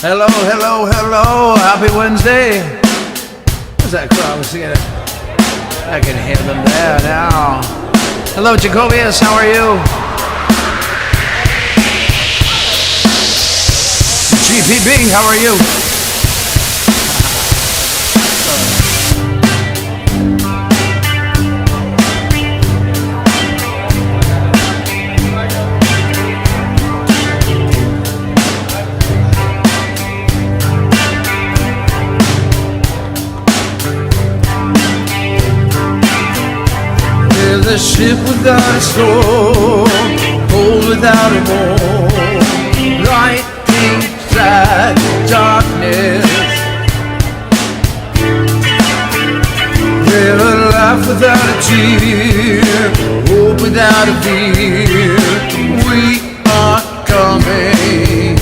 Hello, hello, hello. Happy Wednesday. What's that crowd? Let's get it. I can hear them there now. Hello, Jacobius. How are you? GPB, how are you? A ship without a storm, cold without a moon, lightning strike darkness. Live a life without a tear, hope without a fear. We are coming.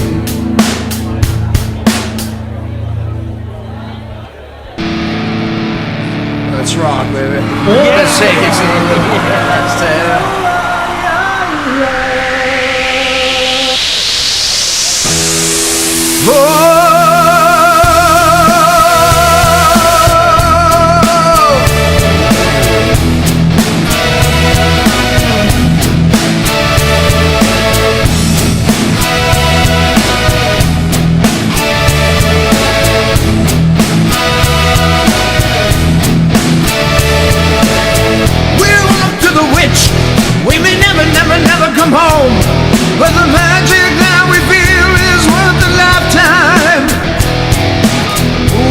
Let's rock, baby. Let's take it. Never come home, but the magic that we feel is worth a lifetime.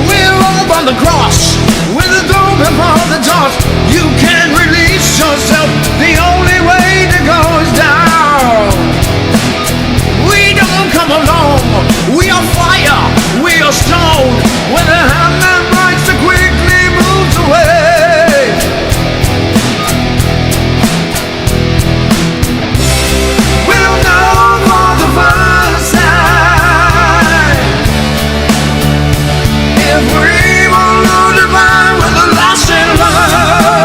We're all on the cross with a dome upon the toss. You can't release yourself, the only way to go is down. We don't come alone, we are fire, we are stone. When the hand that writes so quickly moves away, we will know divine with the lost in love.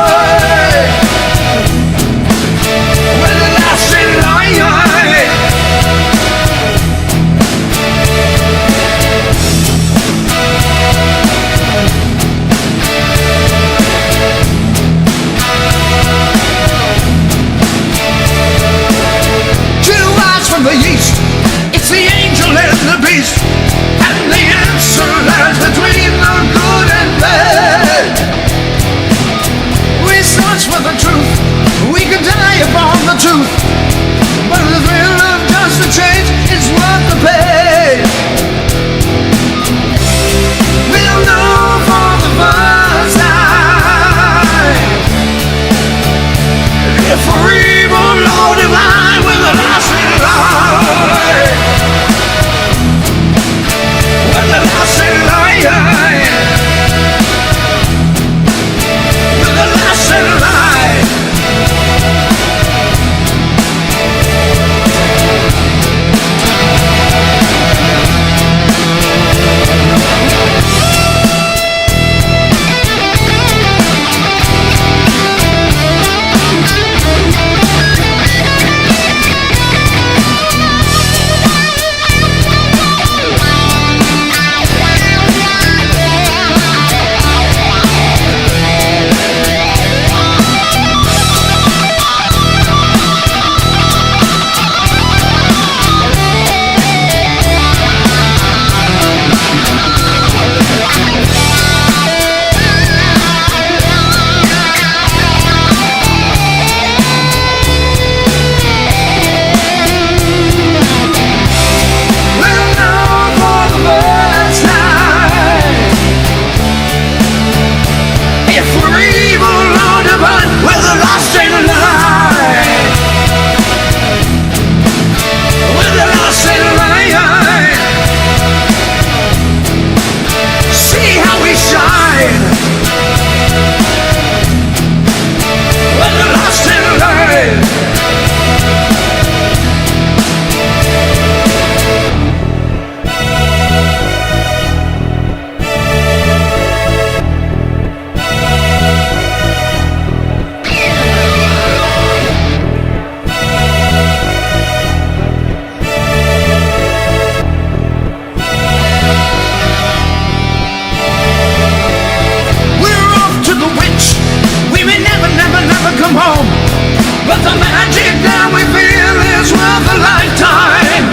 But the magic that we feel is worth a lifetime.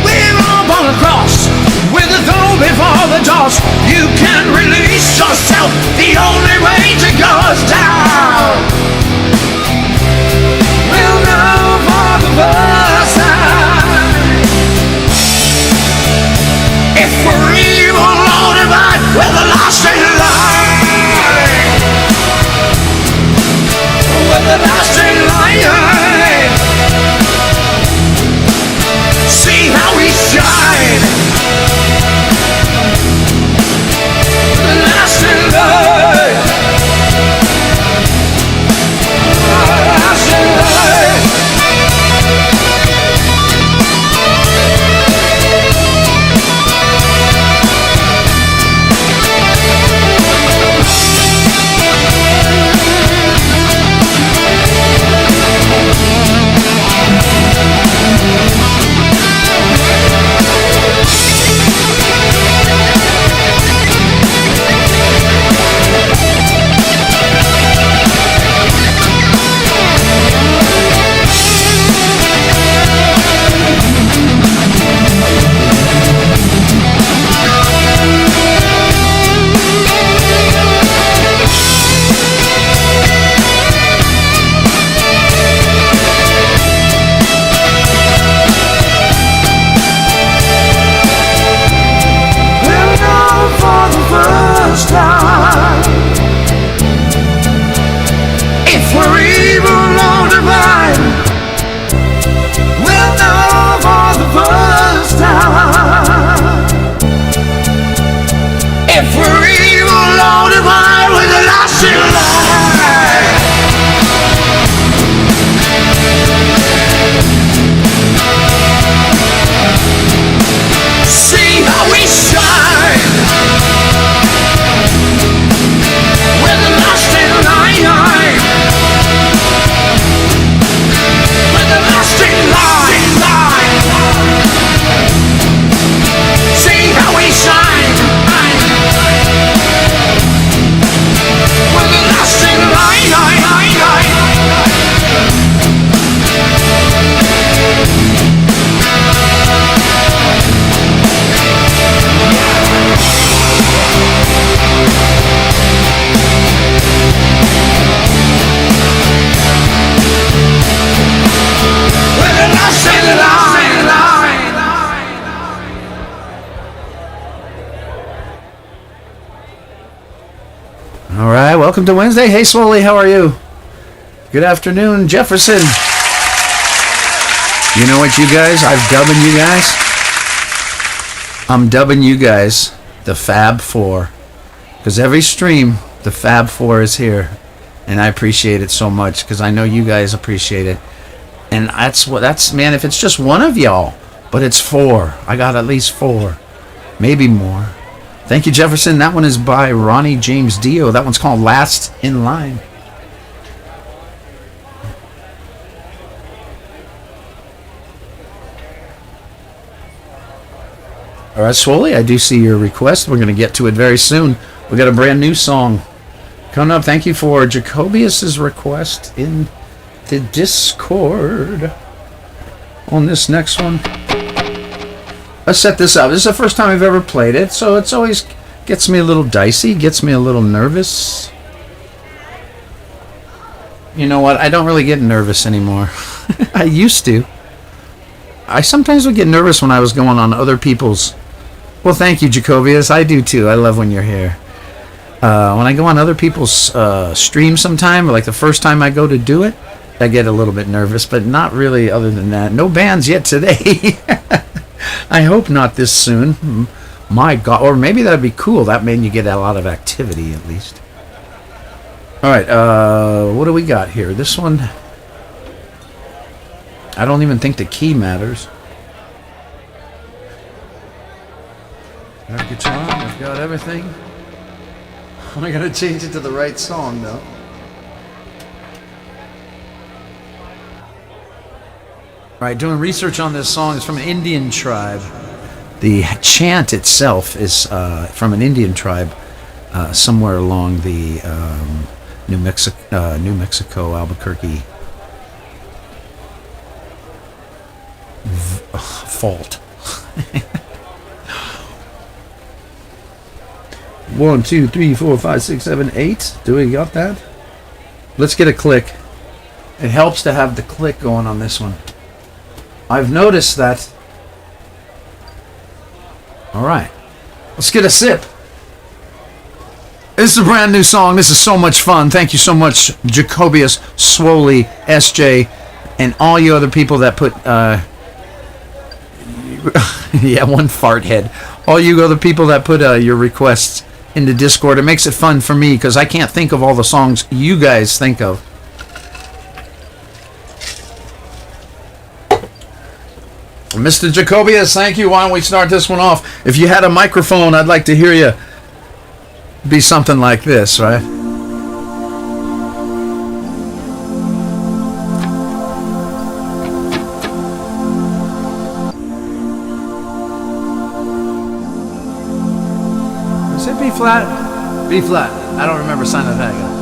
We're up on a cross with a throw before the doors. You can release yourself. The only way to go is down. We'll know for the first time. If we're evil or divine, we're the last in line. We're the last in line. See how we shine. The last in line. Last in line. If we're evil or divine, we'll know for the first time. If we're evil or divine, we're the last in line. See how we shine. We're the last in line. We're the last in line. See how we shine. We're the last in line. All right, welcome to Wednesday. Hey, Swoley, how are you? Good afternoon, Jefferson. You know what, you guys? I'm dubbing you guys the Fab Four, because every stream, the Fab Four is here, and I appreciate it so much because I know you guys appreciate it. And that's man, if it's just one of y'all, but it's four. I got at least four, maybe more. Thank you, Jefferson. That one is by Ronnie James Dio. That one's called Last in Line. All right, Swoley, I do see your request. We're going to get to it very soon. We got a brand new song coming up. Thank you for Jacobius's request in the Discord on this next one. Let's set this up. This is the first time I've ever played it, so it's always gets me a little dicey, gets me a little nervous. You know what? I don't really get nervous anymore. I used to. I sometimes would get nervous when I was going on other people's... Well, thank you, Jacobius. I do too. I love when you're here. When I go on other people's streams sometime, like the first time I go to do it, I get a little bit nervous, but not really other than that. No bands yet today. I hope not this soon. My God. Or maybe that'd be cool. That made you get a lot of activity, at least. All right. What do we got here? This one... I don't even think the key matters. Got guitar. I've got everything. I gotta change it to the right song, though. Right, doing research on this song. Is from an Indian tribe. The chant itself is from an Indian tribe somewhere along the New Mexico, Albuquerque fault. 1, 2, 3, 4, 5, 6, 7, 8. Do we got that? Let's get a click. It helps to have the click going on this one. I've noticed that. All right. Let's get a sip. This is a brand new song. This is so much fun. Thank you so much, Jacobius, Swoley, SJ, and all you other people that put, yeah, one fart head. All you other people that put your requests into Discord. It makes it fun for me because I can't think of all the songs you guys think of. Mr. Jacobius, thank you. Why don't we start this one off? If you had a microphone, I'd like to hear you be something like this, right? Is it B flat? B flat. I don't remember signing that guy.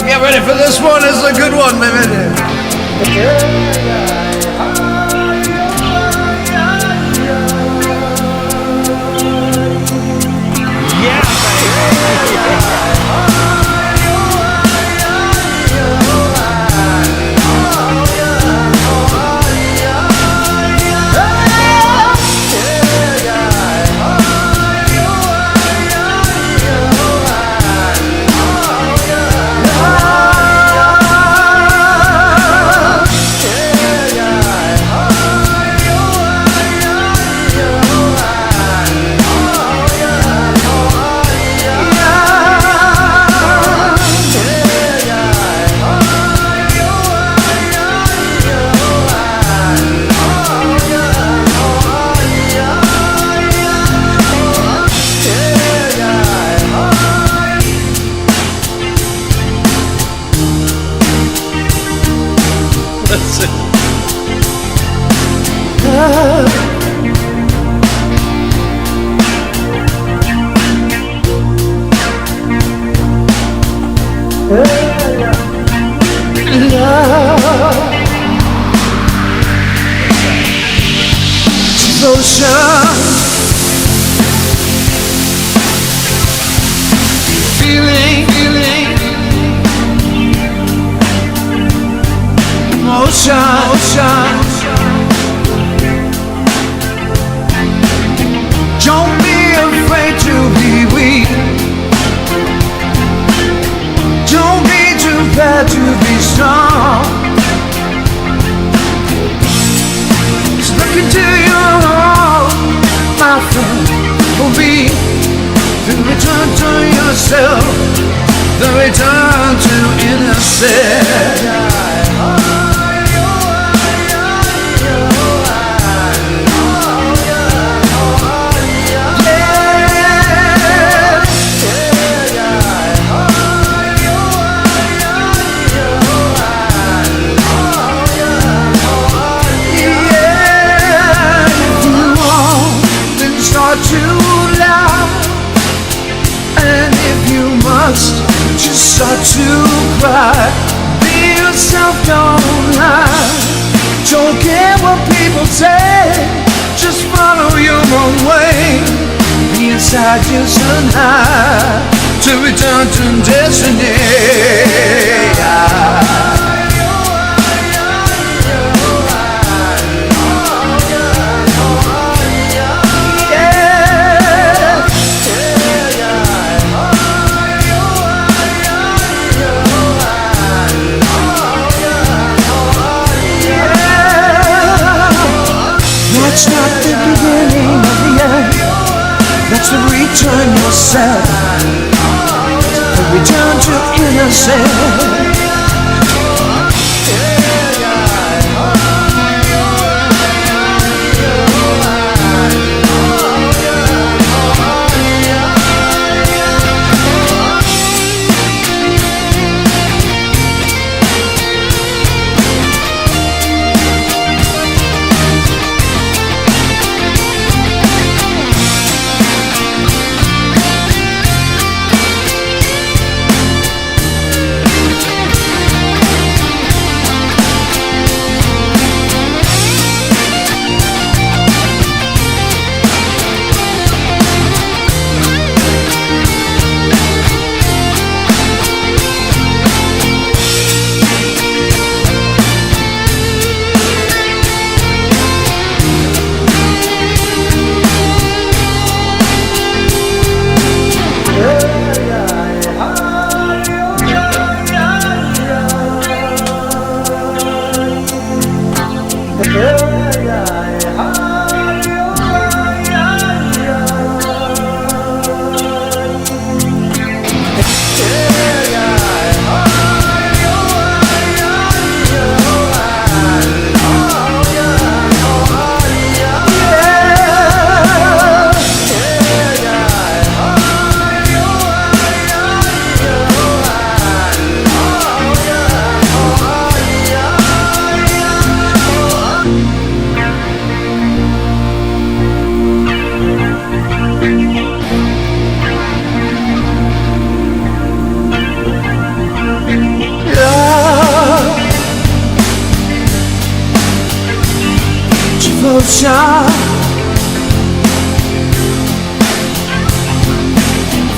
Get ready for this one. It's a good one, baby. Don't be afraid to be weak. Don't be too bad to be strong. Just look into your heart, my friend, for me. The return to yourself, the return to innocence. Just start to cry. Be yourself, don't lie. Don't care what people say. Just follow your own way. Be inside yourself high to return to destiny. That's not the beginning of the end. That's the return yourself. The return to innocence.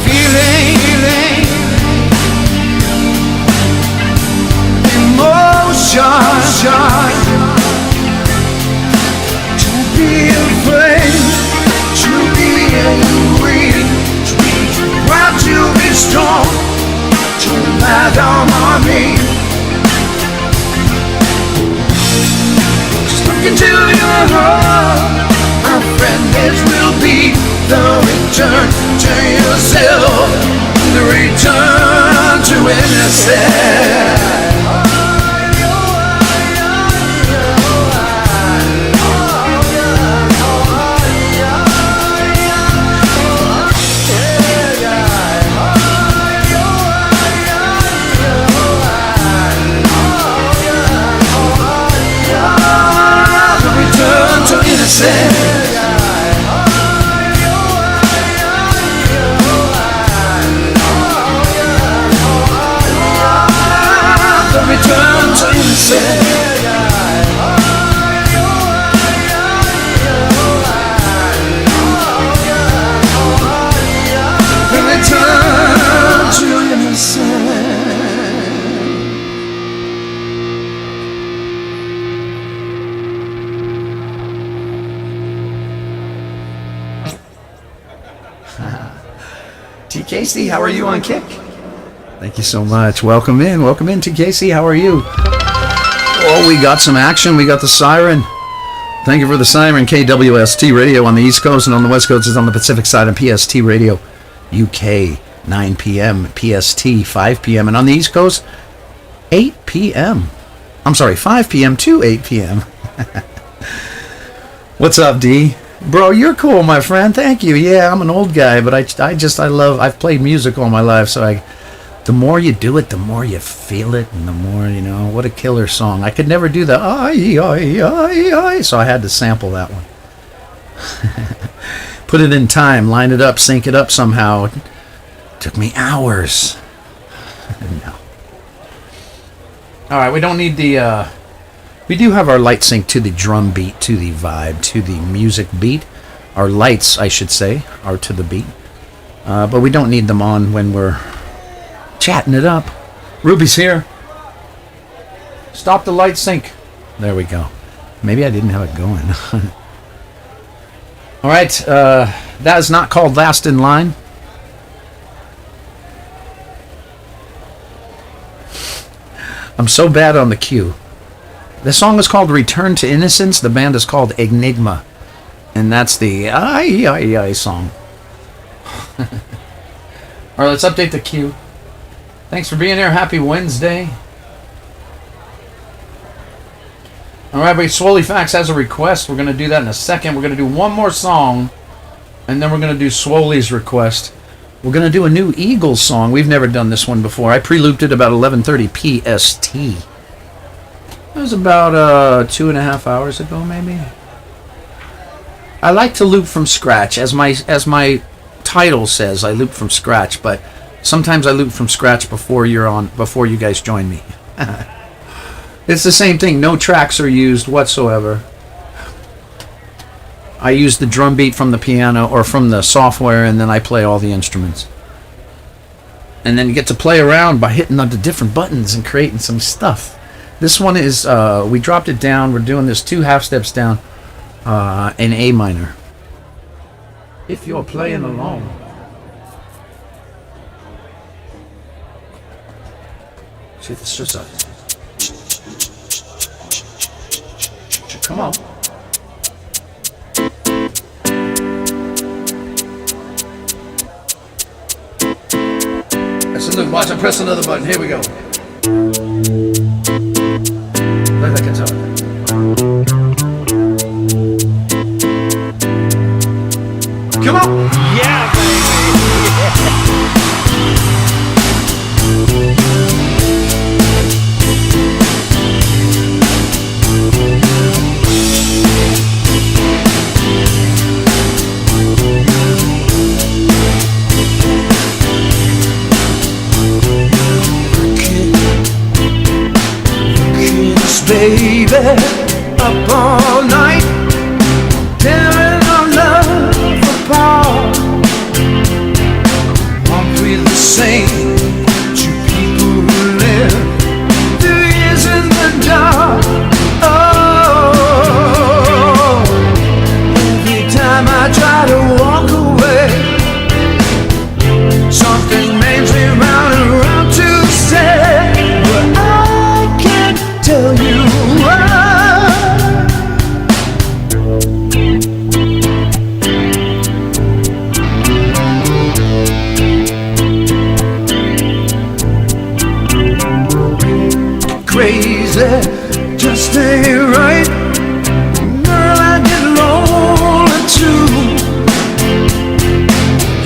feeling emotion. To be afraid, to be weak, proud to be strong, to lie down on me. Just look into your heart, my friend, this will be the return to yourself, the return to innocence. TKC, how are you on Kick? Thank you so much. Welcome in, TKC. How are you? Oh, we got some action. We got the siren. Thank you for the siren. KWST Radio on the East Coast, and on the West Coast is on the Pacific side, and PST Radio UK 9 p.m. PST 5 p.m. and on the East Coast 8 p.m. I'm sorry, 5 p.m. to 8 p.m. What's up, D? Bro, you're cool, my friend. Thank you. Yeah, I'm an old guy, but I've played music all my life, so the more you do it, the more you feel it, and the more, what a killer song. I could never do the so I had to sample that one. Put it in time, line it up, sync it up somehow. It took me hours. No. All right, we don't need the... we do have our light sync to the drum beat, to the vibe, to the music beat. Our lights, I should say, are to the beat. But we don't need them on when we're chatting it up. Ruby's here. Stop the light sync. There we go. Maybe I didn't have it going. All right. That is not called Last in Line. I'm so bad on the cue. The song is called Return to Innocence. The band is called Enigma. And that's the I song. All right, let's update the cue. Thanks for being here. Happy Wednesday. All right, but Swoley Fax has a request. We're going to do that in a second. We're going to do one more song, and then we're going to do Swoley's request. We're going to do a new Eagles song. We've never done this one before. I pre-looped it about 11:30 PST. It was about 2.5 hours ago, maybe. I like to loop from scratch, as my title says. I loop from scratch, but sometimes I loop from scratch before you guys join me. It's the same thing. No tracks are used whatsoever. I use the drum beat from the piano or from the software, and then I play all the instruments. And then you get to play around by hitting on the different buttons and creating some stuff. This one is, we dropped it down. We're doing this 2 half steps down in A minor. If you're playing along. See, this is just a... Come on. That's a loop. Watch, I press another button. Here we go. Play that guitar. Come on! Yeah, baby! Baby, up all night, crazy just ain't right. Girl, I get lonely too.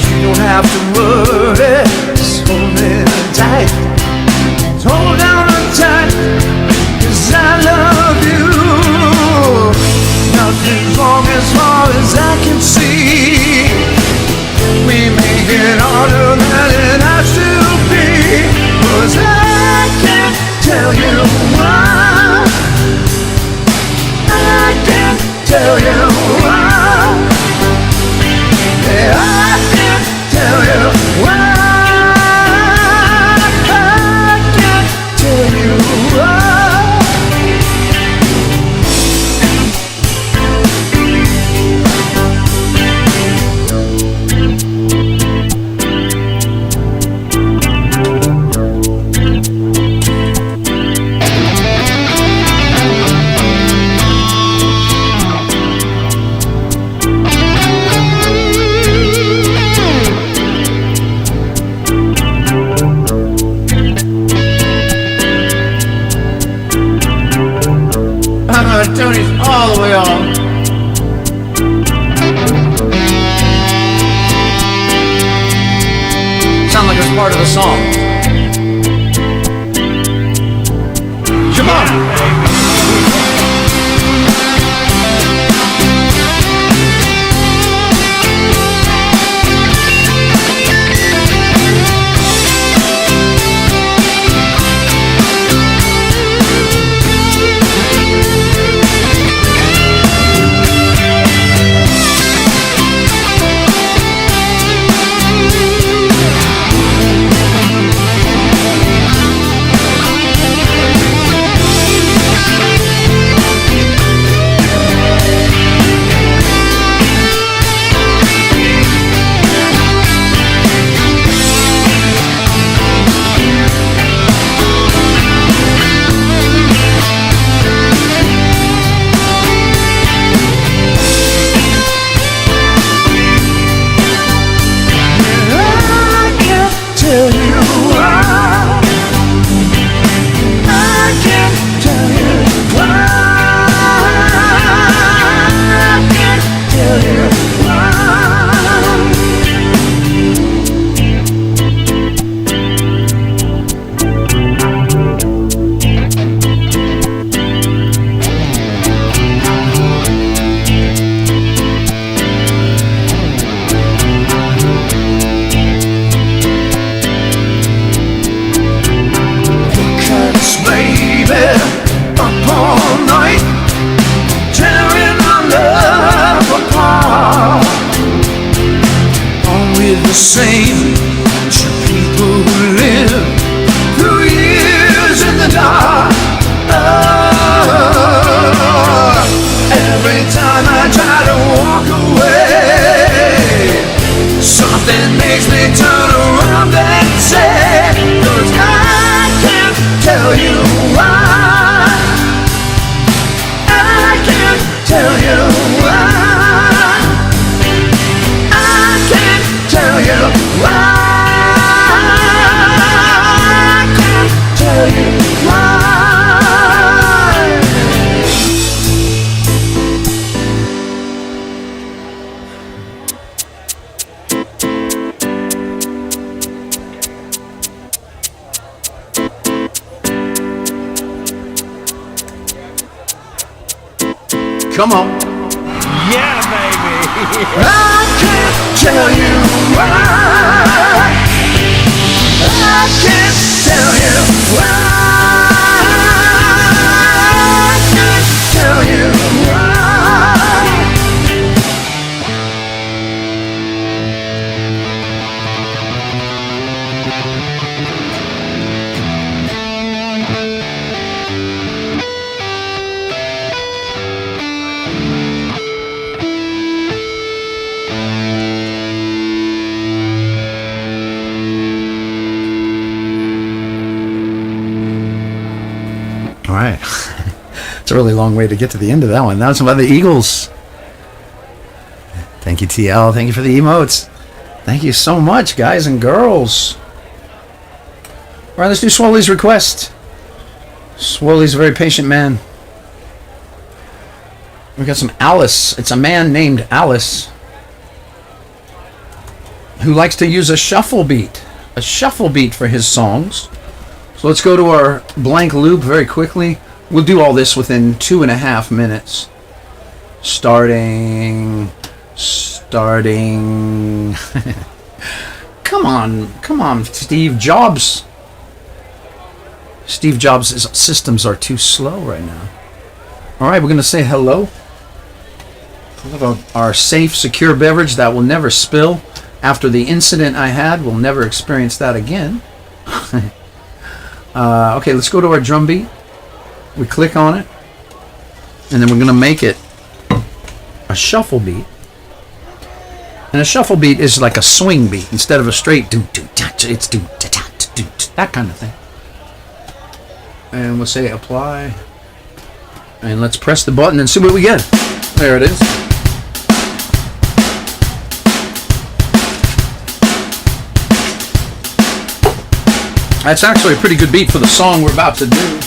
You don't have to worry, just hold me tight. Hold down tight, 'cause I love you. Nothing's wrong as far as I can see. We make it harder than it has to be. 'Cause I can't tell you why. I can't tell you why. Yeah, I can't tell you why. I can't tell you why. Tony's all the way on. Sound like it's part of the song. Come on. Same two people who live through years in the dark. Oh, every time I try to walk away, something makes me turn around and say, 'cause I can't tell you why. I can't tell you why. Tell you why. I can't tell you why. Come on. Yeah, baby. I can't tell you why. I can't tell you why. I can't tell you why. All right. It's a really long way to get to the end of that one. That was by the Eagles. Thank you, TL. Thank you for the emotes. Thank you so much, guys and girls. All right, let's do Swaley's request. Swirly's a very patient man. We got some Alice. It's a man named Alice who likes to use a shuffle beat for his songs. So let's go to our blank loop very quickly. We'll do all this within 2.5 minutes. Starting. Come on, Steve Jobs. Steve Jobs' systems are too slow right now. All right, we're going to say hello. Our safe, secure beverage that will never spill. After the incident I had, we'll never experience that again. Okay, let's go to our drum beat. We click on it. And then we're going to make it a shuffle beat. And a shuffle beat is like a swing beat instead of a straight it's that kind of thing. And we'll say apply. And let's press the button and see what we get. There it is. That's actually a pretty good beat for the song we're about to do.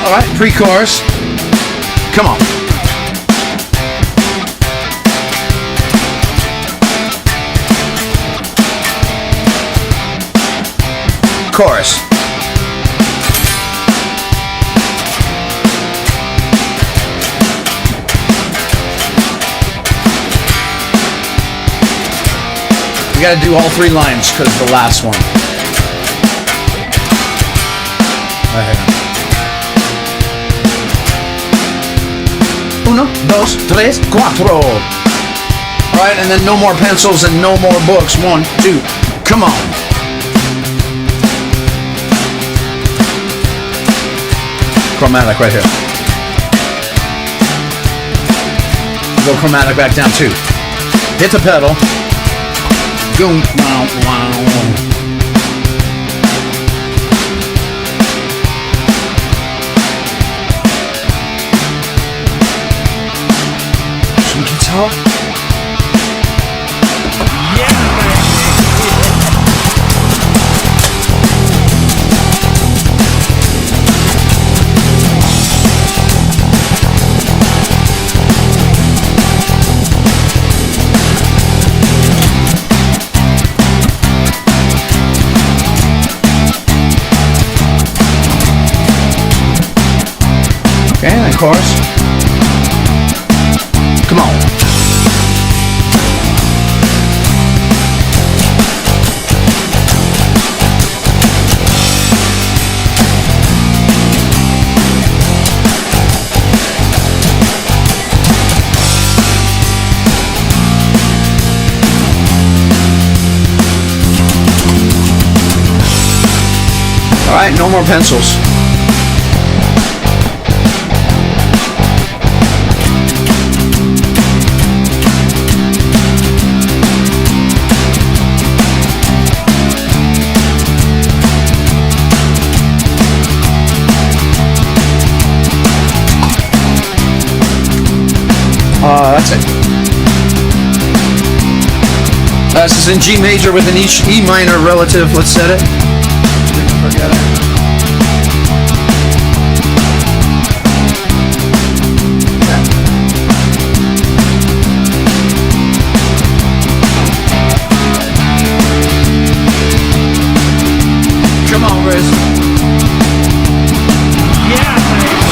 All right, pre-chorus. Come on. Chorus. We got to do all 3 lines because the last one. Right here. 1, 2, 3, 4. Alright, and then no more pencils and no more books. 1, 2, come on. Chromatic right here. Go chromatic back down 2. Hit the pedal. Go, wow, wow. Guitar. Okay, and chorus. Come on. All right, no more pencils. That's it. This is in G major with an E minor relative. Let's set it. Forget it. Come on, Riz. Yeah, baby.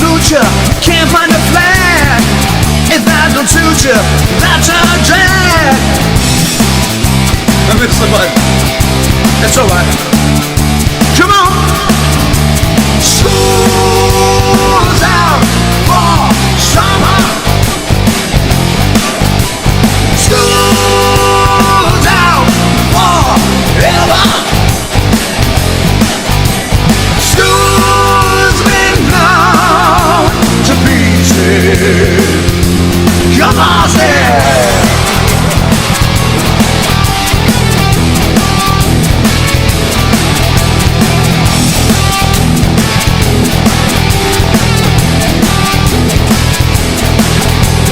salute you, can't find a flag. If that don't suit you, that's a drag. I missed the button. That's alright. Come on. School's out for summer. School's out forever. School's been blown to pieces. Come on, say.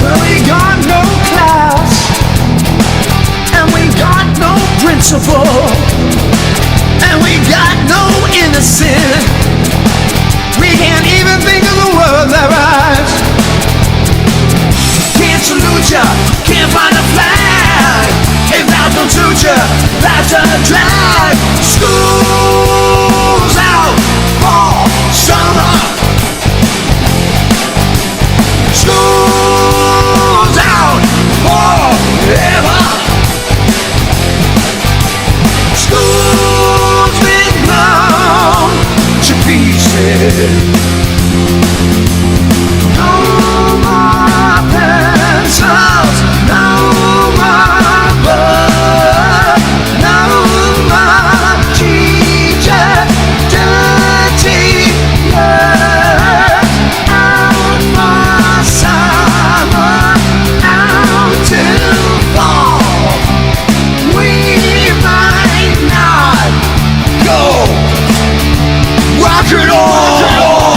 Well, we got no class, and we got no principle, and we got no innocence. We can't even think of the word that rhymes. Can't salute ya, can't find a flag. If that don't suit ya, that's a drag. School's out for summer. School's out forever. School's been blown to pieces. No more pencils, no more blood, no more teacher, dirty words. Out for summer, out to fall. We might not go rock and roll.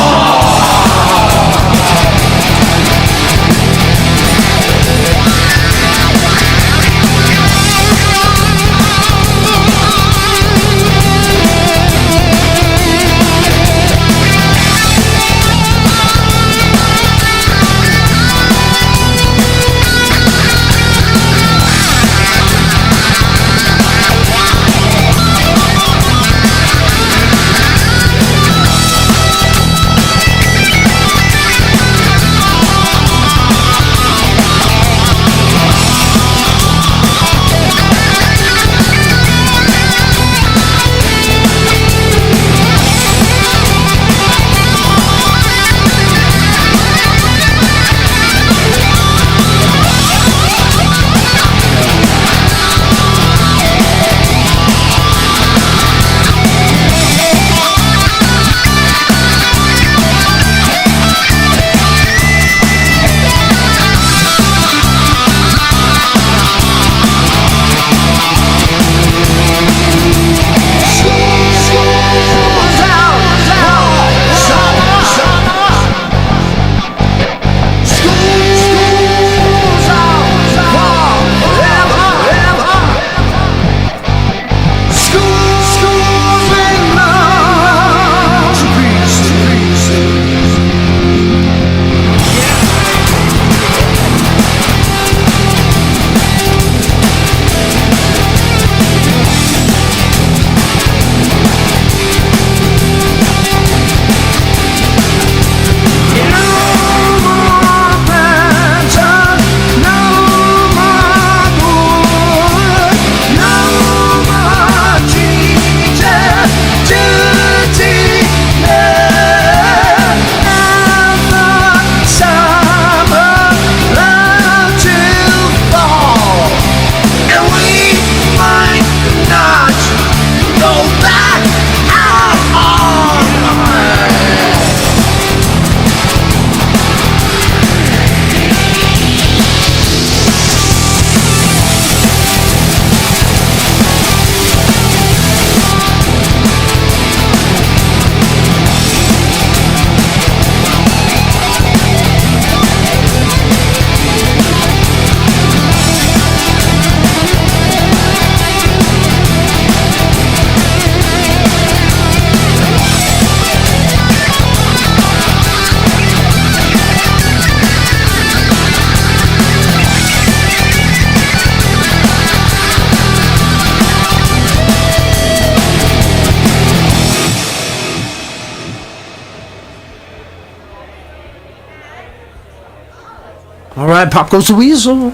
All right, pop goes the weasel.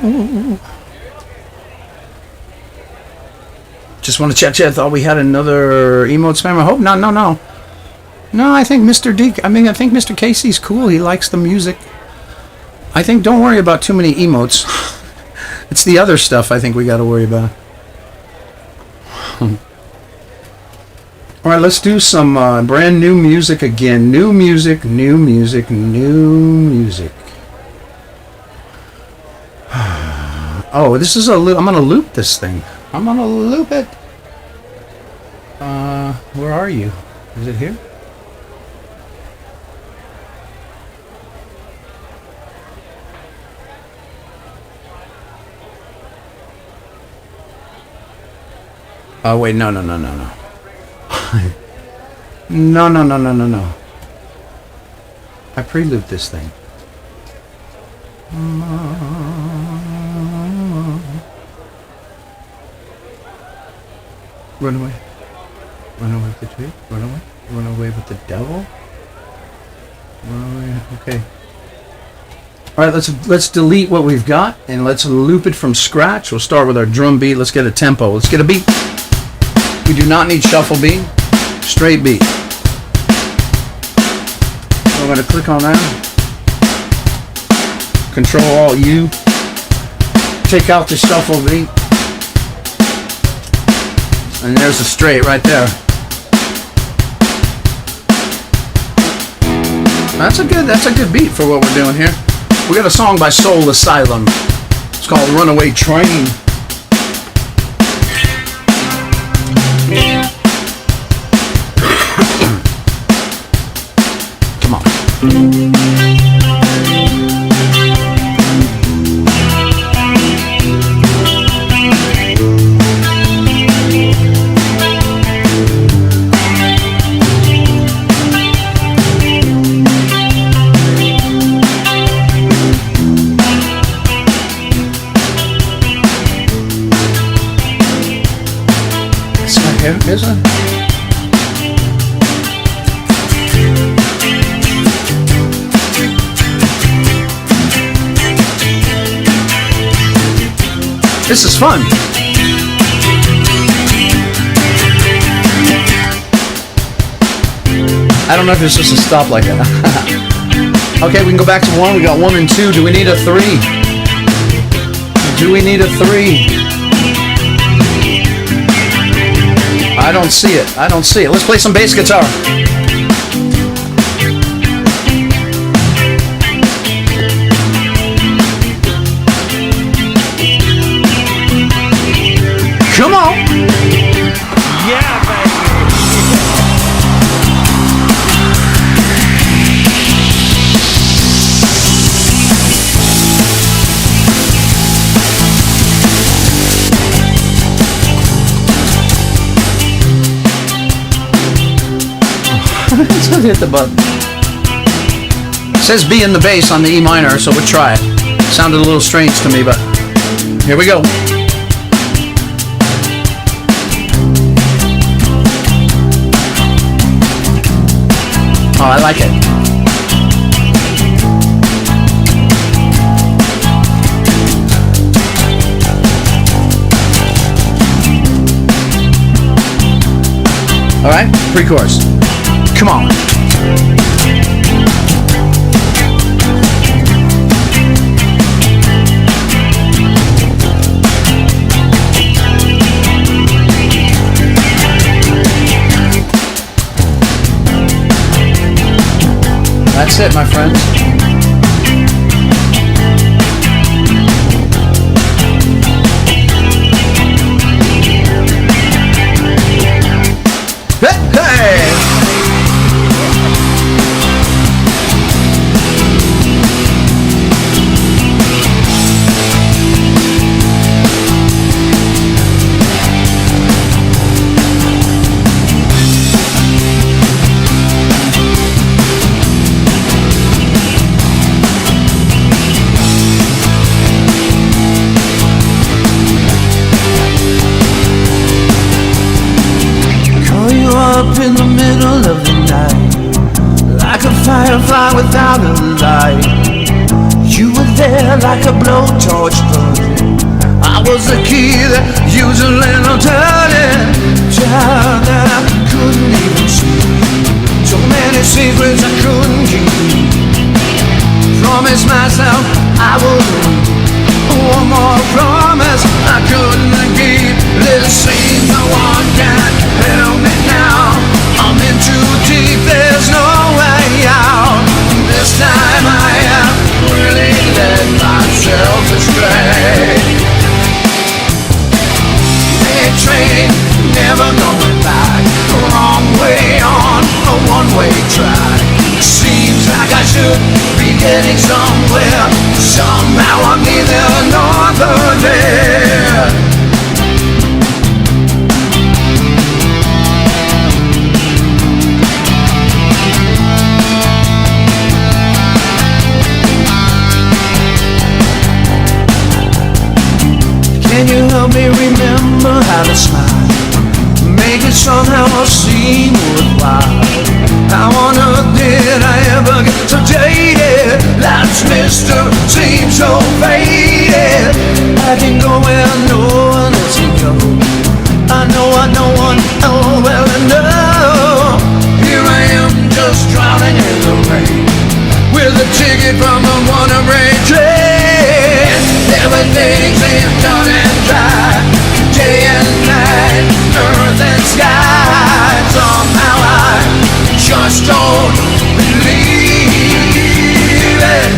Just want to check. I thought we had another emote spam. I hope not. No. I think Mr. D. I think Mr. Casey's cool. He likes the music. I think don't worry about too many emotes. It's the other stuff I think we got to worry about. All right, let's do some brand new music again. New music. Oh, this is a loop. I'm going to loop this thing. I'm going to loop it. Where are you? Is it here? Oh, wait, no. No. I pre-looped this thing. Run away. Run away with the tree. Run away. Run away with the devil. Run away. Okay. All right, let's delete what we've got and let's loop it from scratch. We'll start with our drum beat. Let's get a tempo. Let's get a beat. We do not need shuffle beat. Straight beat. So I'm going to click on that. Control Alt U. Take out the shuffle beat. And there's a straight right there. That's a good beat for what we're doing here. We got a song by Soul Asylum. It's called Runaway Train. Come on. Is it? This is fun. I don't know if you're supposed to stop like that. Okay, we can go back to 1. We got 1 and 2. Do we need a 3? Do we need a 3? I don't see it. Let's play some bass guitar. Come on. Yeah, baby. Let's hit the button. It says B in the bass on the E minor, so we'll try it. Sounded a little strange to me, but here we go. Oh, I like it. All right, pre-chorus. Come on. That's it, my friends. Hey! like a blowtorch burning. I was the key that used a little turning. Child that I couldn't even see. So many secrets I couldn't keep. Promised myself I would leave. One more promise I couldn't keep. This seems no one can help me now. I'm in too deep, there's no way out. This time I have really led myself astray. Train, never going back. Wrong way on a one-way track. Seems like I should be getting somewhere. Somehow I'm neither nor there. Can you help me remember how to smile? Make it somehow seem worthwhile. How on earth did I ever get so jaded? Life's mister seems so faded. I can go where no one else can go. I know don't want oh well enough. Here I am just drowning in the rain, with a ticket from a one-way train. Everything seems done and dry, day and night, earth and sky. Somehow I just don't believe it.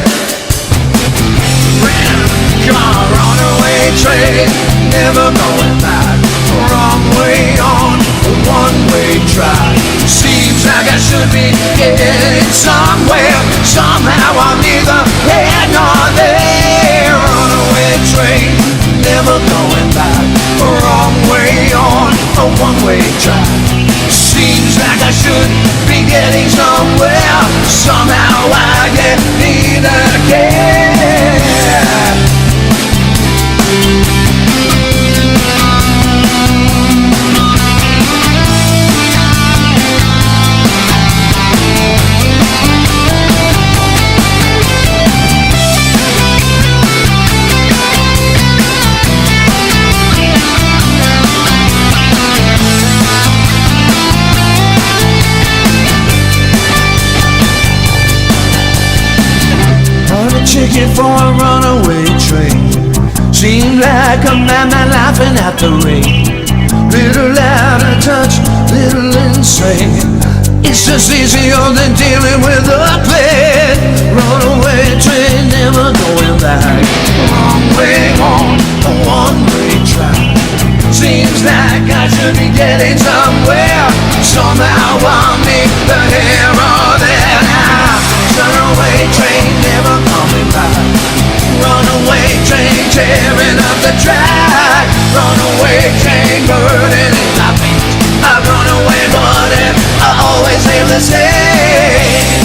Car, runaway train, never going back. Wrong way on a one-way track. Seems like I should be getting somewhere. Somehow I'm neither here nor there. Runaway train, never going back. Wrong way on a one-way track. Seems like I should be getting somewhere. Somehow I get neither care. Ticket for a runaway train. Seems like a madman laughing at the rain. Little out of touch, little insane. It's just easier than dealing with a plane. Runaway train, never going back. Wrong way on a one-way track. Seems like I should be getting somewhere. Somehow I'm neither here or there now. Runaway train, never coming back. Runaway train, tearing up the track. Runaway train, burning in my feet. I run away, but I always aim the same.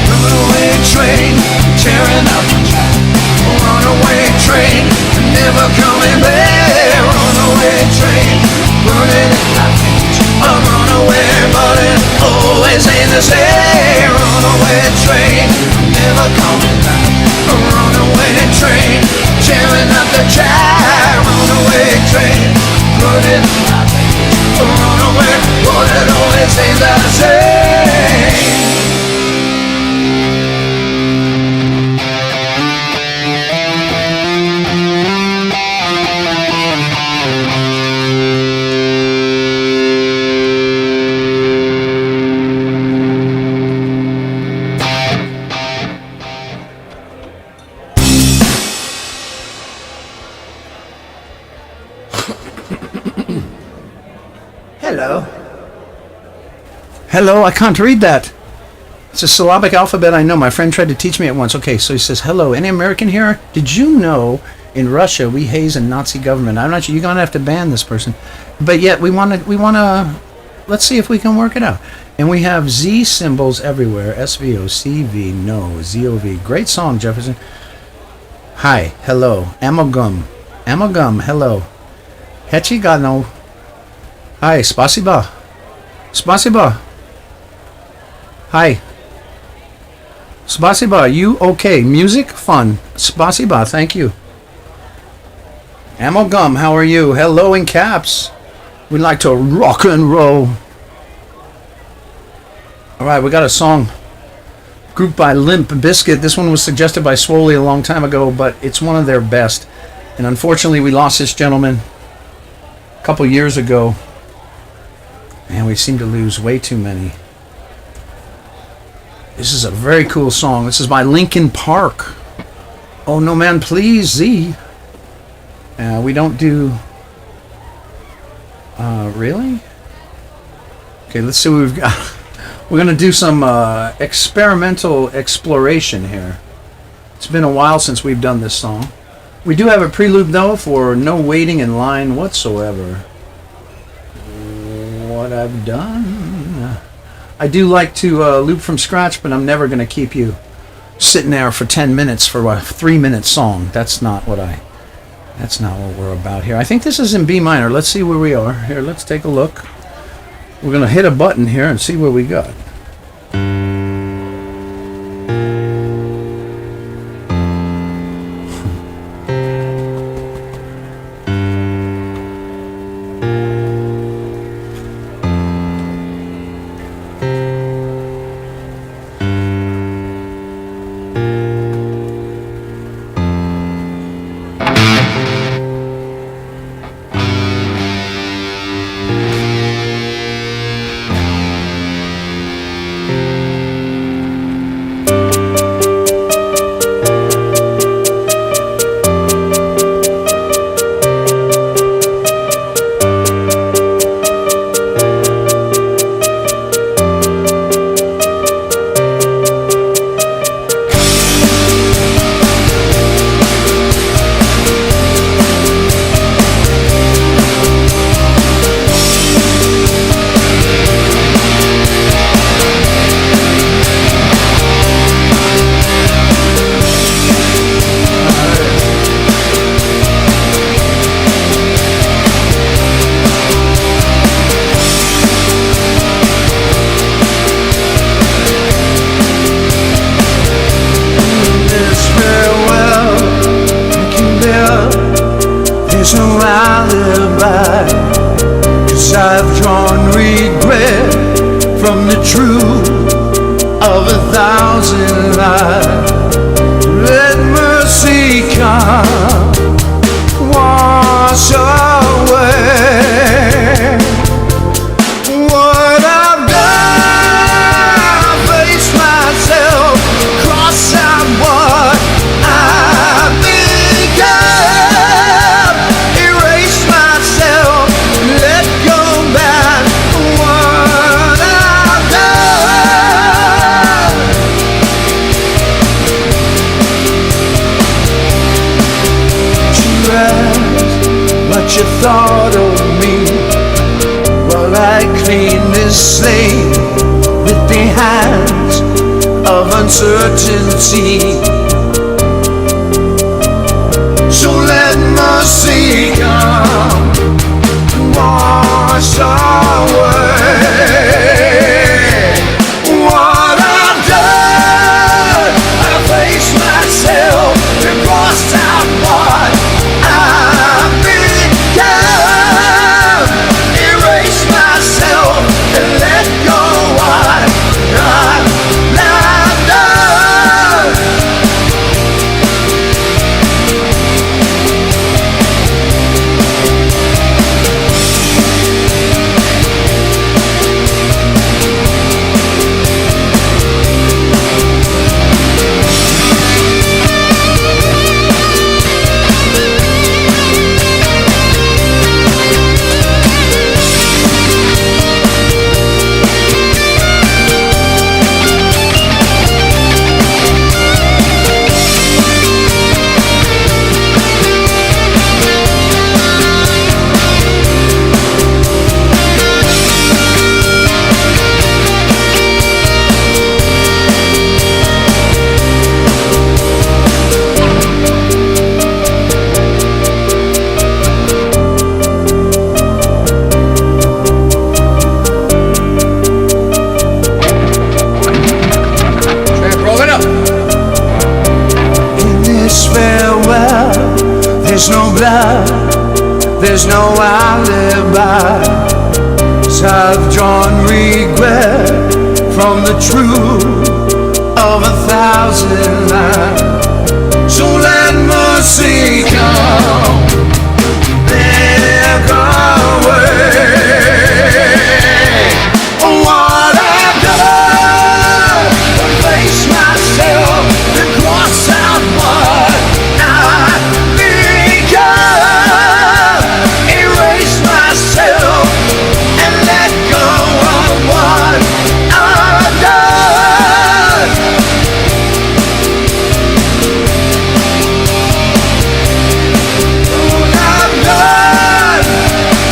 Runaway train, tearing up the track. Runaway train, never coming back. Runaway train, burning in my feet. A runaway, but it always ain't the same. Runaway train, never coming back. A runaway train, tearing up the track. Runaway train, burning in my feet. A runaway, but it always ain't the same. Hello. Hello, I can't read that. It's a syllabic alphabet, I know. My friend tried to teach me it once. Okay, so he says, hello, any American here? Did you know in Russia we haze a Nazi government? I'm not sure. You're going to have to ban this person. But yet we want to, let's see if we can work it out. And we have Z symbols everywhere. SVO, CV, no, ZOV. Great song, Jefferson. Hi, hello, amalgam. Amalgam, hello. Hechigano. Hi, spasiba. Spasiba. Hi. Spasiba, you okay? Music? Fun. Spasiba, thank you. Amalgam, how are you? Hello in caps. We'd like to rock and roll. Alright, we got a song. Group by Limp Bizkit. This one was suggested by Swoley a long time ago, but it's one of their best. And unfortunately, we lost this gentleman a couple years ago. And we seem to lose way too many. This is a very cool song. This is by Linkin Park. Oh no man, please, Z. We don't do... really? Okay, let's see what we've got. We're going to do some experimental exploration here. It's been a while since we've done this song. We do have a prelude, though, for no waiting in line whatsoever. What I've done... I do like to loop from scratch, but I'm never going to keep you sitting there for 10 minutes for a 3-minute song. That's not what we're about here. I think this is in B minor. Let's see where we are. Here, let's take a look. We're going to hit a button here and see where we got. Uncertainty. So let mercy come and wash away what I've done. I face myself and cross out what I've become. Erase myself and let go what I've not done. There's no blood, there's no alibi. So I've drawn regret from the truth of 1,000 lies. So let mercy come, make a way. What I've done, face myself and cross out what I've become. Erase myself and let go of what I've done. What I've done,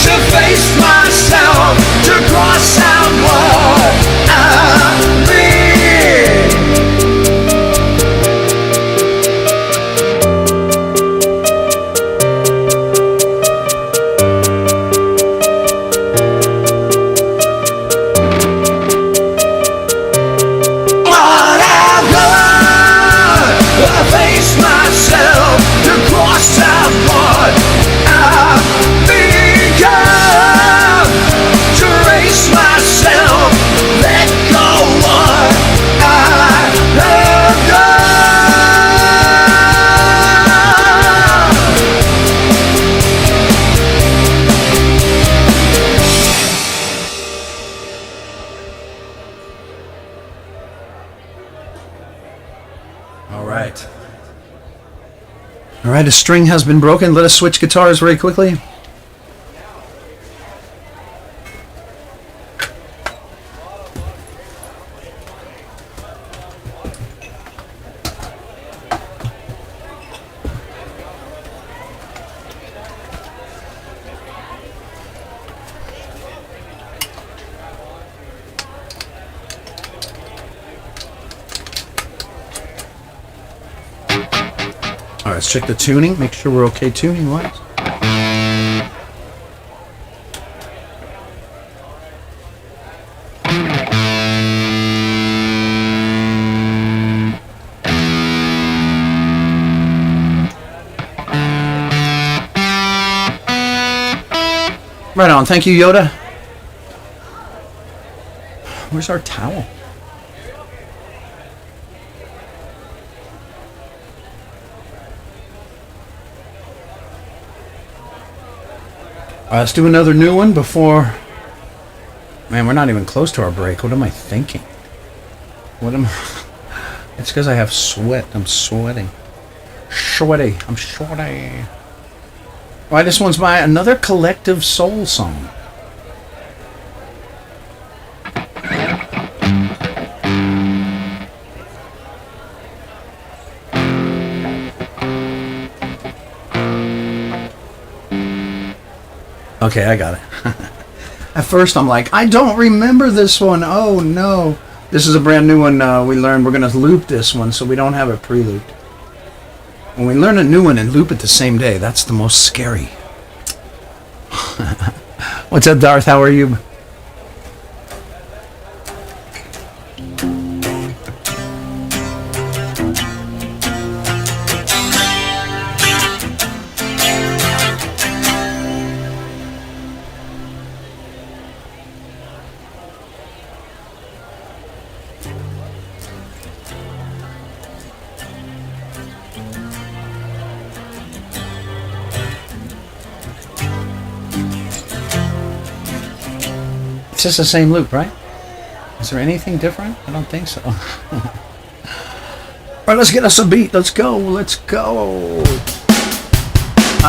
to face myself, to cross out what I've been. What I've done, I face myself to cross out what I've become, to erase myself, let go what I have done. All right. All right, a string has been broken. Let us switch guitars very quickly. All right, let's check the tuning. Make sure we're okay tuning-wise. Right on. Thank you, Yoda. Where's our towel? All right, let's do another new one before... Man, we're not even close to our break. What am I thinking? What am I... It's because I have sweat. I'm sweating. Sweaty. I'm sweaty. All right, this one's by another Collective Soul song. Okay, I got it. At first, I'm like, I don't remember this one. Oh, no. This is a brand new one. We learned we're going to loop this one, so we don't have it pre-looped. When we learn a new one and loop it the same day, that's the most scary. What's up, Darth? How are you? It's just the same loop, right? Is there anything different? I don't think so. All right, let's get us a beat. Let's go. Let's go.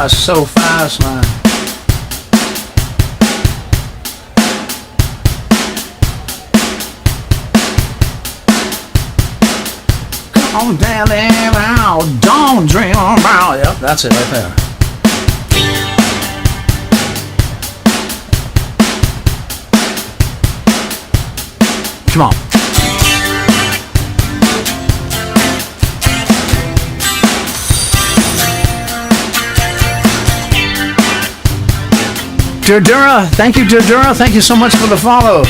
So fast, man. Come on, darling, out. Don't dream about. Yep, that's it right there. Come on. Durdura, thank you, Durdura. Thank you so much for the follow.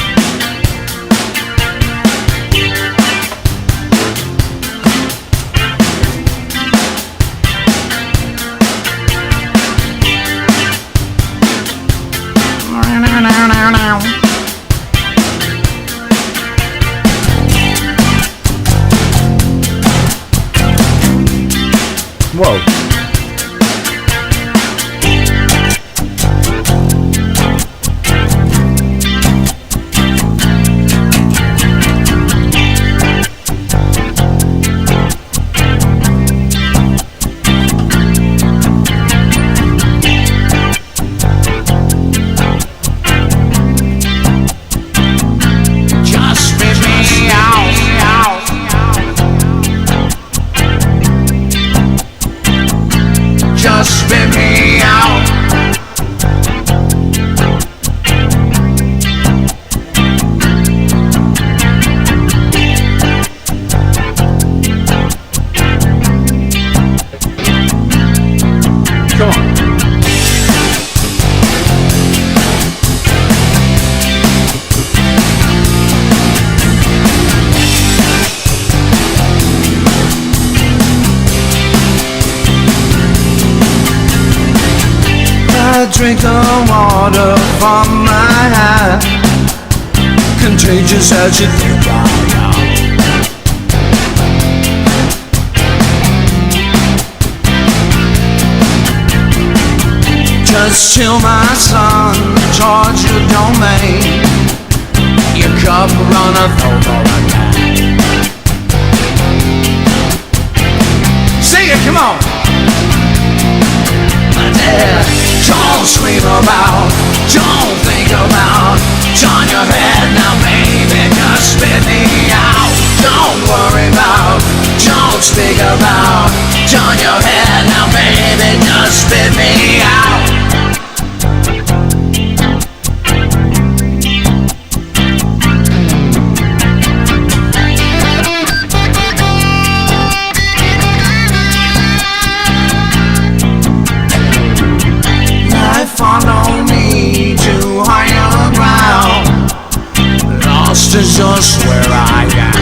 Whoa. Just spit me out. Just spit me out. Come on. I drink the water from my hand, contagious as you think I am. Just chill, my son, charge your domain. Your cup runneth over again. Sing it, come on. Don't scream about, don't think about, turn your head now, baby, just spit me out. Don't worry about, don't speak about, turn your head now, baby, just spit me out. Follow me to higher ground. Lost is just where I am.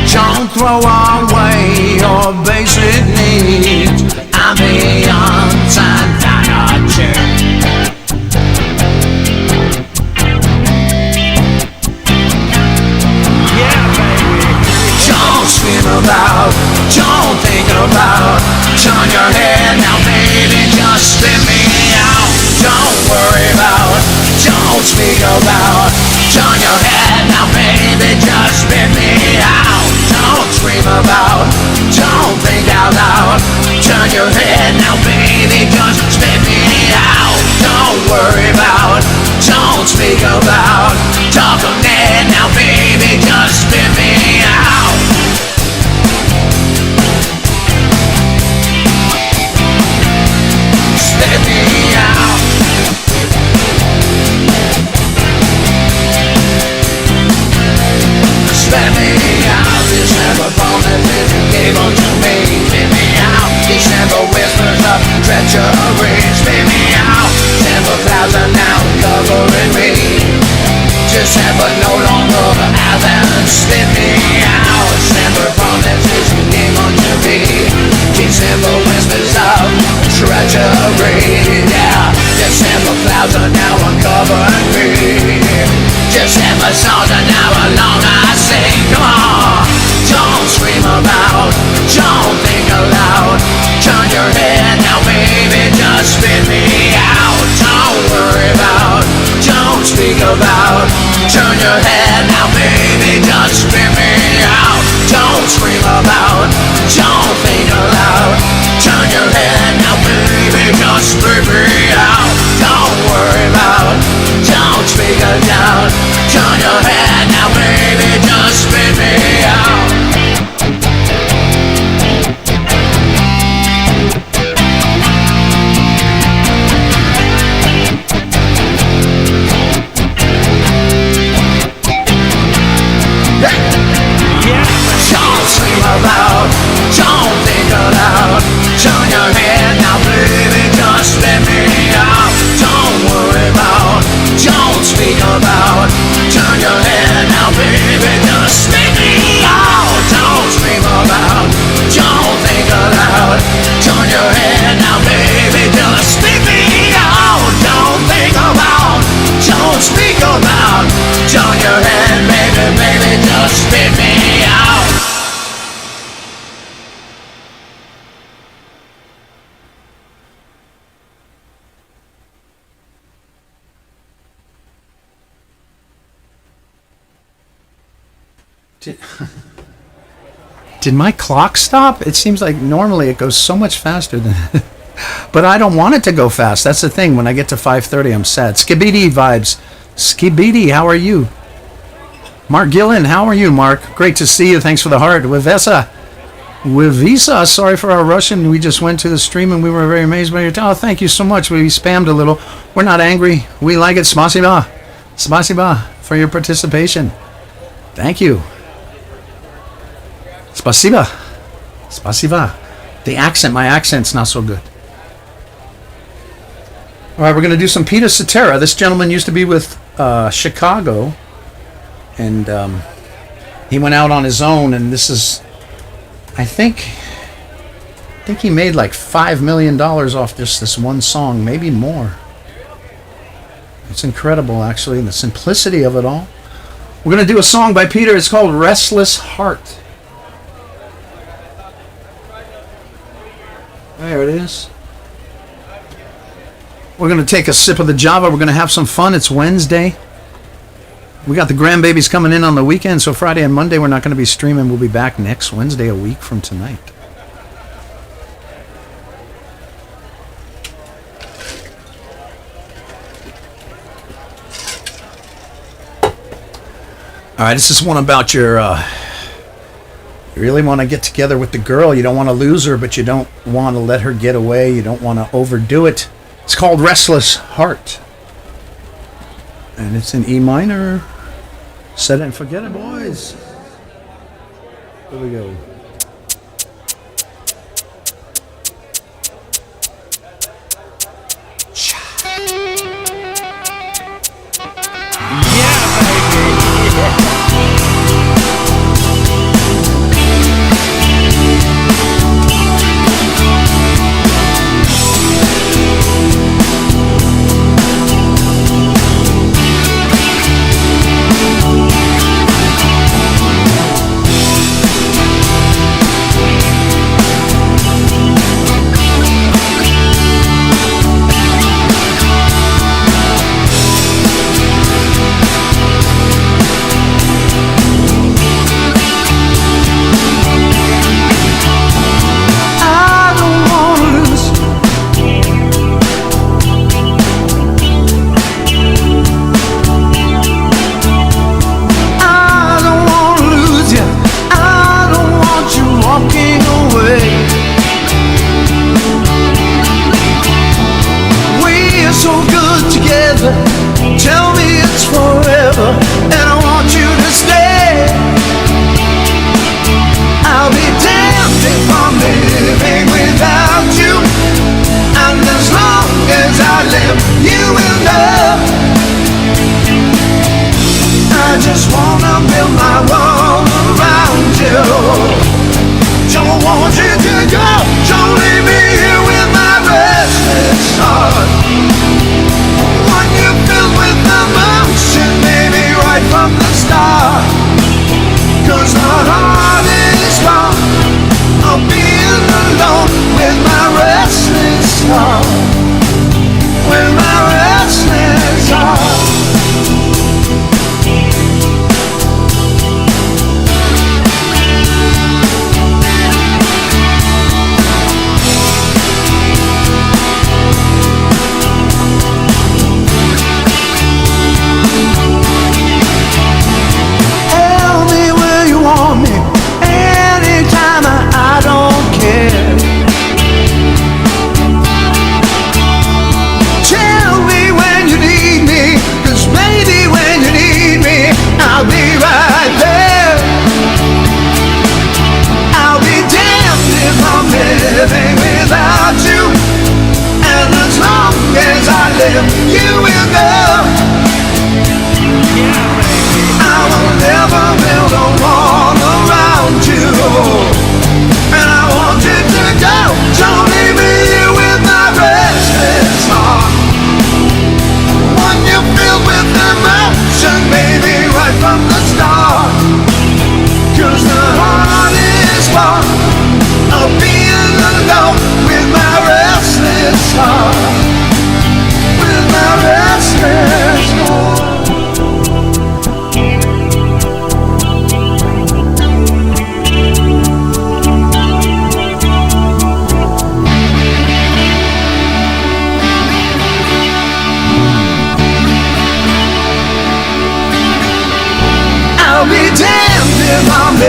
Don't throw away your basic needs. I'm beyond sanity. About, don't think about, turn your head now, baby, just spit me out. Don't worry about, don't speak about, turn your head now, baby, just spit me out. Don't scream about, don't think out loud, turn your head now, baby, just spit me out. Don't worry about, don't speak about, talk on it now, baby, just spit me out. Spit me out. Spit me out. December promises you gave unto me. Spit me out. December whispers of treachery. Spit me out. December clouds are now covering me. December no longer haven't. Spit me out. December promises you gave unto me. December whispers of treachery, yeah. December clouds are now uncovering me. December songs are now alone I sing. Come on, don't scream about, don't think aloud. Turn your head now, baby, just spit me out. Don't worry about, don't speak about. Turn your head now, baby, just spit me out. Don't scream about, don't think aloud. Turn your head now, baby, just spit me out. Don't worry about, don't speak aloud. Turn your head now, baby, just spit me out. Don't scream about, don't think aloud. Turn your head now, baby, just spit me out. Don't worry about, don't speak about. Turn your head now, baby, just spit me out. Don't scream about, don't think aloud. Turn your head now, baby, just spit me out. Don't think about, don't speak about. Turn your head Did my clock stop? It seems like normally it goes so much faster than... But I don't want it to go fast. That's the thing. When I get to 5:30, I'm sad. Skibidi vibes. Skibidi, how are you? Mark Gillen, how are you, Mark? Great to see you. Thanks for the heart. Wivesa. Wivisa, sorry for our Russian. We just went to the stream and we were very amazed by your talent. Oh, thank you so much. We spammed a little. We're not angry. We like it. Spasiba. Spasiba for your participation. Thank you. Spasiba. Spasiba. The accent, my accent's not so good. All right, we're going to do some Peter Cetera. This gentleman used to be with Chicago, and he went out on his own, and this is, I think he made like $5 million off just this one song, maybe more. It's incredible, actually, the simplicity of it all. We're going to do a song by Peter. It's called Restless Heart. There it is. We're going to take a sip of the Java. We're going to have some fun. It's Wednesday. We got the grandbabies coming in on the weekend, so Friday and Monday we're not going to be streaming. We'll be back next Wednesday, a week from tonight. All right, this is one about your... you really want to get together with the girl. You don't want to lose her, but you don't want to let her get away. You don't want to overdo it. It's called Restless Heart. And it's in E minor. Set it and forget it, boys. Here we go.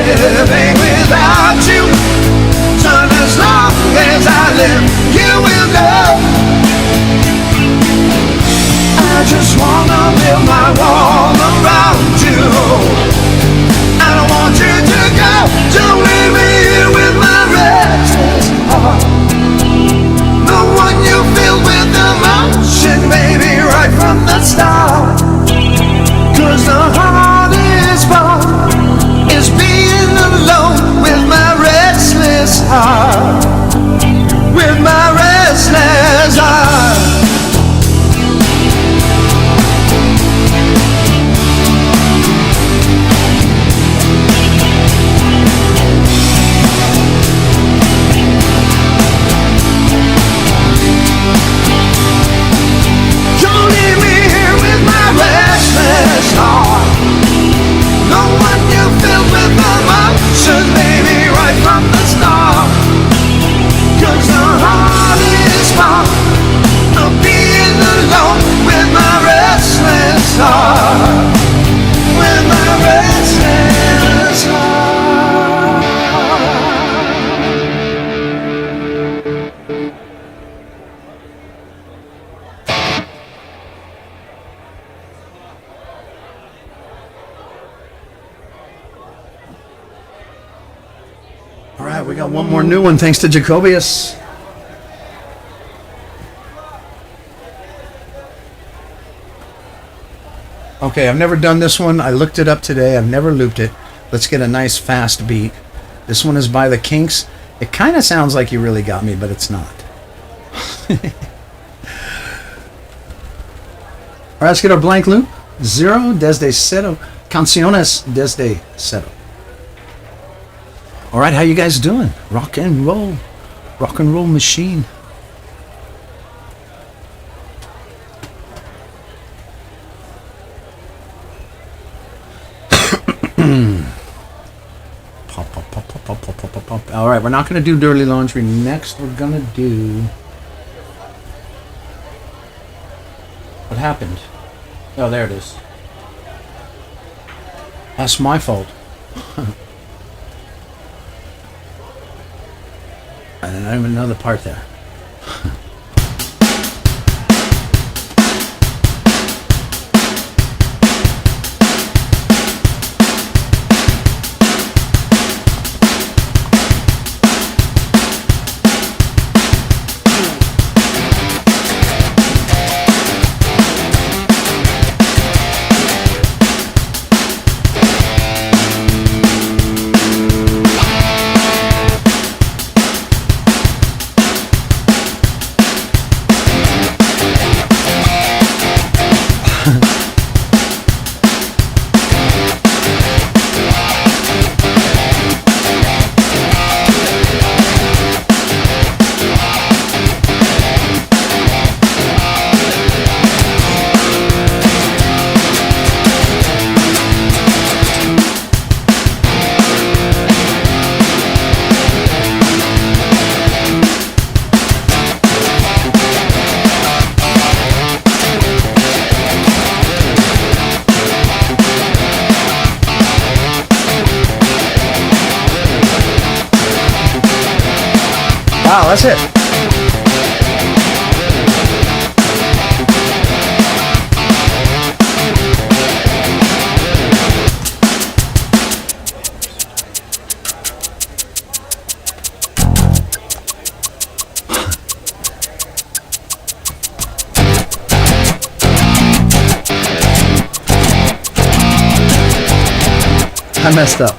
living without you. Son, as long as I live, you will know. I just wanna build my wall around you. I don't want you to go. Don't leave me here with my restless heart. The one you filled with emotion, baby, right from the start. 'Cause the hardest part is being alone with my restless heart. With my restless heart. No one you filled with emotions, baby, right from the start. 'Cause the hardest part of being alone with my restless heart. With my restless heart. All right, we got one more new one thanks to Jacobius. Okay, I've never done this one. I looked it up today. I've never looped it. Let's get a nice fast beat. This one is by the Kinks. It kind of sounds like You Really Got Me, but it's not. All right, let's get our blank loop. 0 desde cero. Canciones desde cero. All right, how you guys doing? Rock and roll machine. Pop. All right, we're not going to do Dirty Laundry. Next, we're going to do... What happened? Oh, there it is. That's my fault. I don't even know the part there. Wow, that's it. I messed up.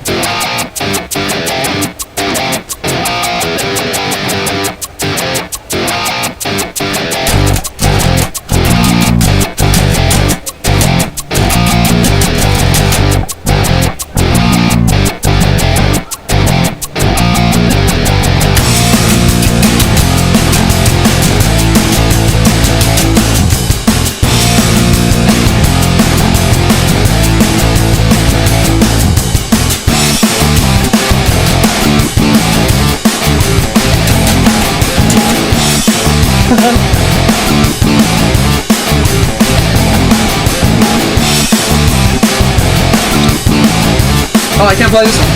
Oh, I can't play this one.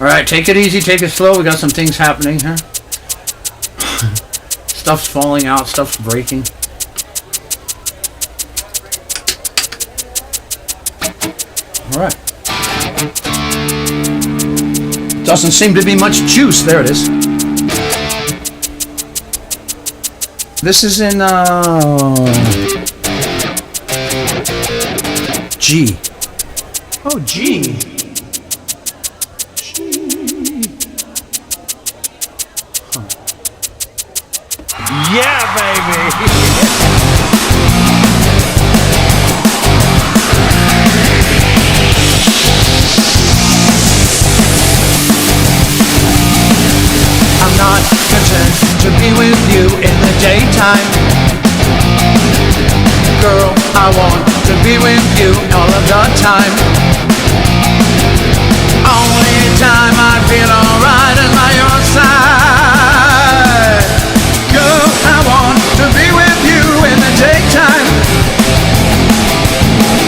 All right, take it easy, take it slow. We got some things happening here. Stuff's falling out, stuff's breaking. All right. Doesn't seem to be much juice. There it is. This is in G. Oh, G. Yeah, baby. I'm not content to be with you in the daytime. Girl, I want to be with you all of the time. Only time I feel alright is by your side. Girl, I want to be with you in the daytime.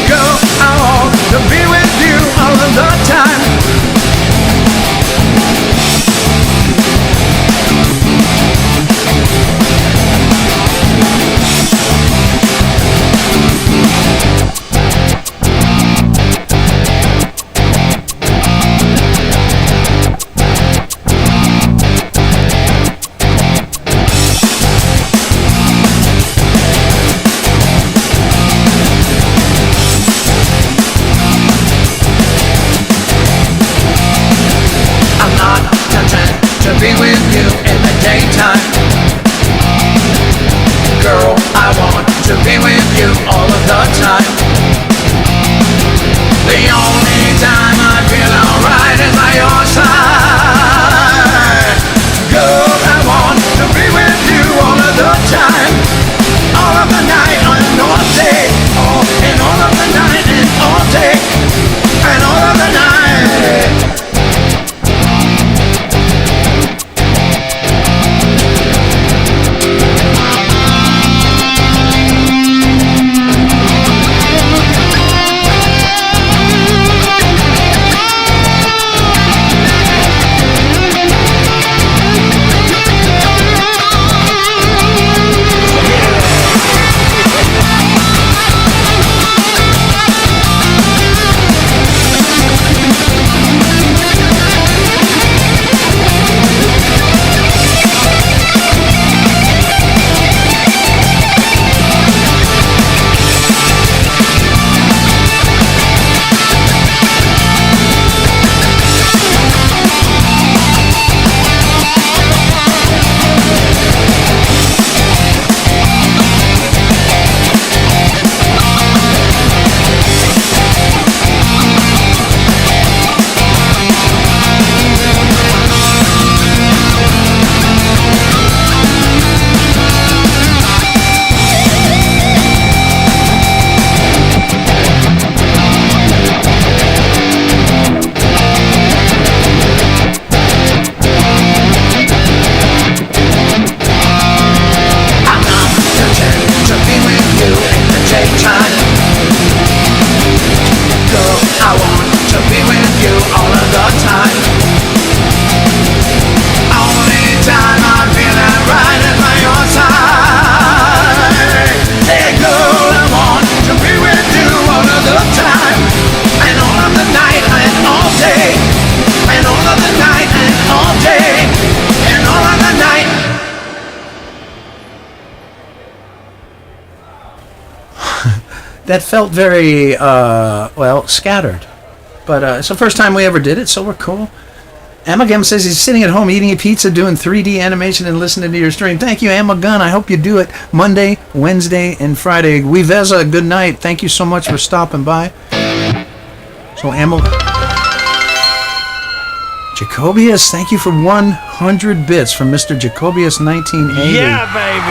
Girl, I want to be with you all of the time. Be with you in the daytime. Girl, I want to be with you all of the time. The only time I feel alright is by your side. Girl, I want to be with you all of the time. All of the night and all day. Oh, and all of the night and all day. And all of the night. That felt very, well, scattered. But it's the first time we ever did it, so we're cool. Amagam says he's sitting at home eating a pizza, doing 3D animation, and listening to your stream. Thank you, Amagun. I hope you do it Monday, Wednesday, and Friday. Wiveza, good night. Thank you so much for stopping by. So, Jacobius, thank you for 100 bits from Mr. Jacobius 1980. Yeah, baby.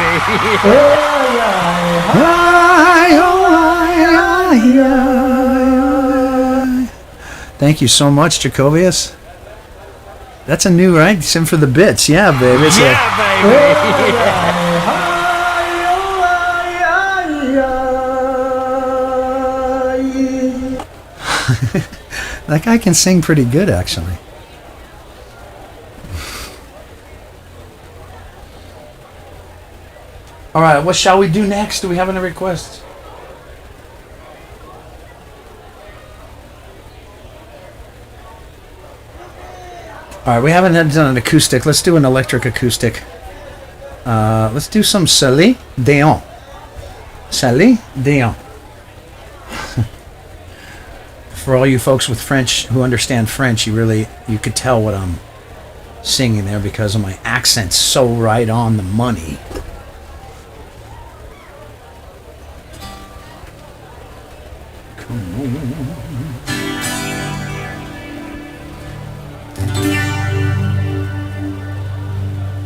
Thank you so much, Jacobius. That's a new, right? Sing for the bits. Yeah, baby. It's Yeah, baby. that guy can sing pretty good, actually. All right, what shall we do next? Do we have any requests? All right, we haven't done an acoustic. Let's do an electric acoustic. Let's do some Celine Dion. Celine Dion. For all you folks with French who understand French, you could tell what I'm singing there because of my accent's so right on the money.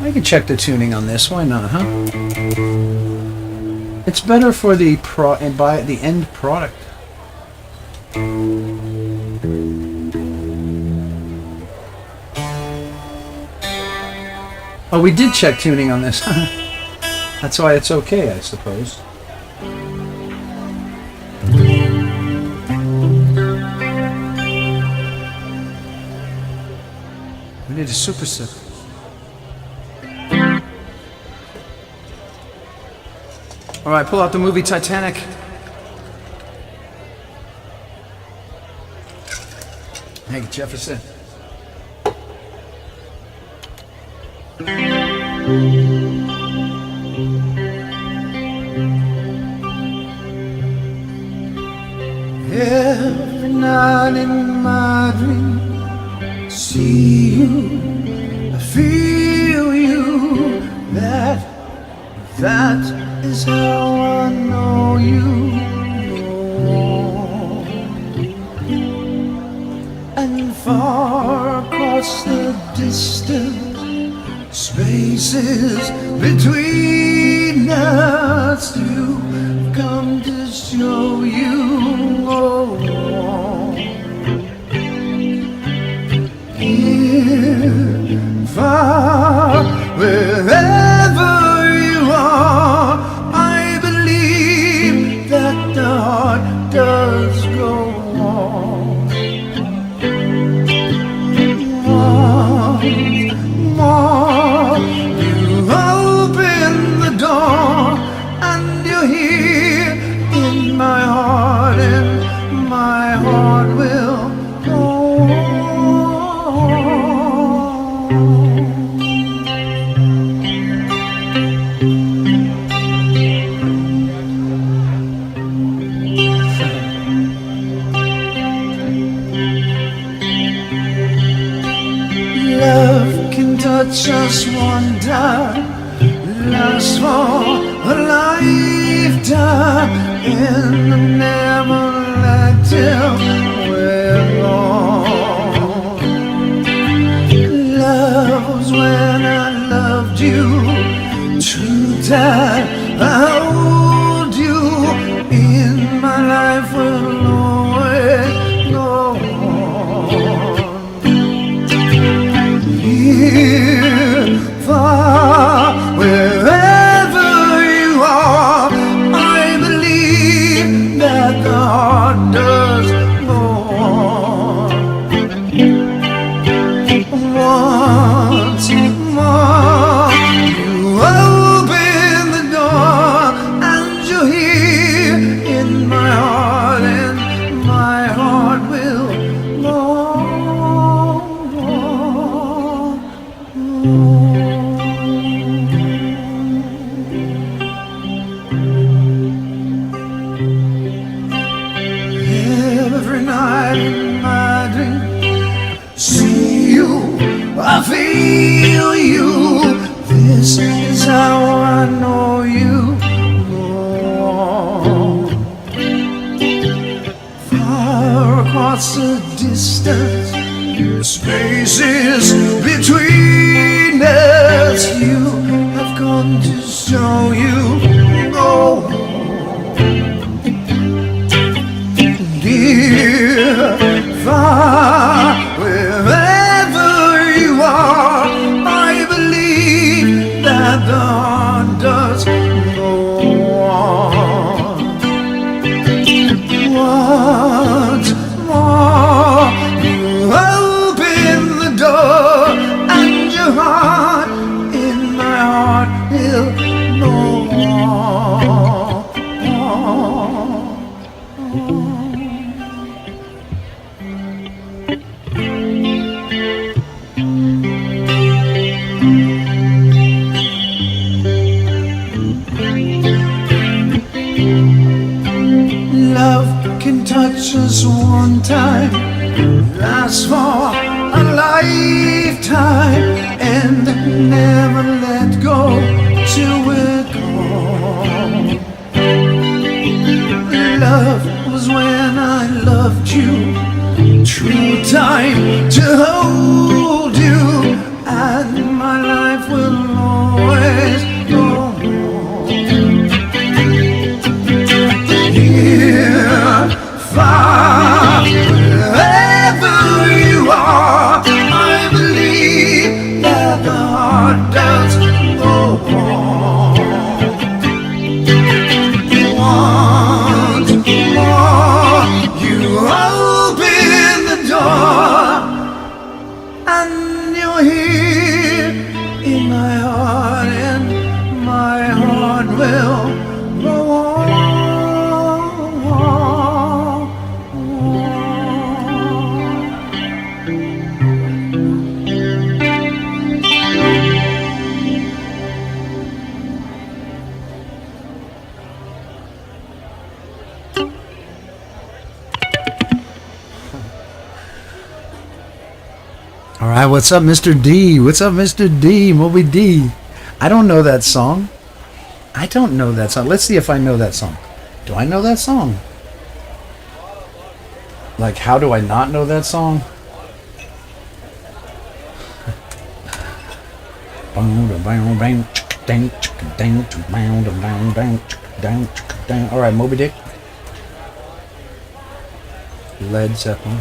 I can check the tuning on this. Why not, huh? It's better for the the end product. Oh, we did check tuning on this. That's why it's okay, I suppose. We need a super sip. All right, pull out the movie Titanic. Hey, Jefferson. Every night in my dream, see you, I feel you, that is how I know you. And far across the distant spaces between us, you've come to show you. Here, far, wherever you are, I believe that the heart does go on. More, you open the door and you're here in my heart, and my heart will go on. Love can touch us one time, last for a lifetime, and never let till we're gone. Love was when I loved you, true time I hold you, in my life will always go on. Here, far, wherever you are, I believe that the heart does go on. Once more, you open the door and you're here in my heart, and my heart will go on. Every night in my dream, see you, I feel you. This is how I know you. Go on. Far across the distance, spaces between us, you have come to show you. Go on. Dear, far, wherever you are, just one time, lasts for a lifetime, and never let go till we're gone. Love was when I loved you, true time to hold you, and my life will always go on. Here, far, wherever you are, I believe that the heart does go on. Once more, you open the door, and you're here in my heart, and my heart will go on. All right, what's up, Mr. D? What's up, Mr. D? Moby D. I don't know that song. I don't know that song. Let's see if I know that song. Do I know that song? Like, how do I not know that song? All right, Moby Dick. Led Zeppelin.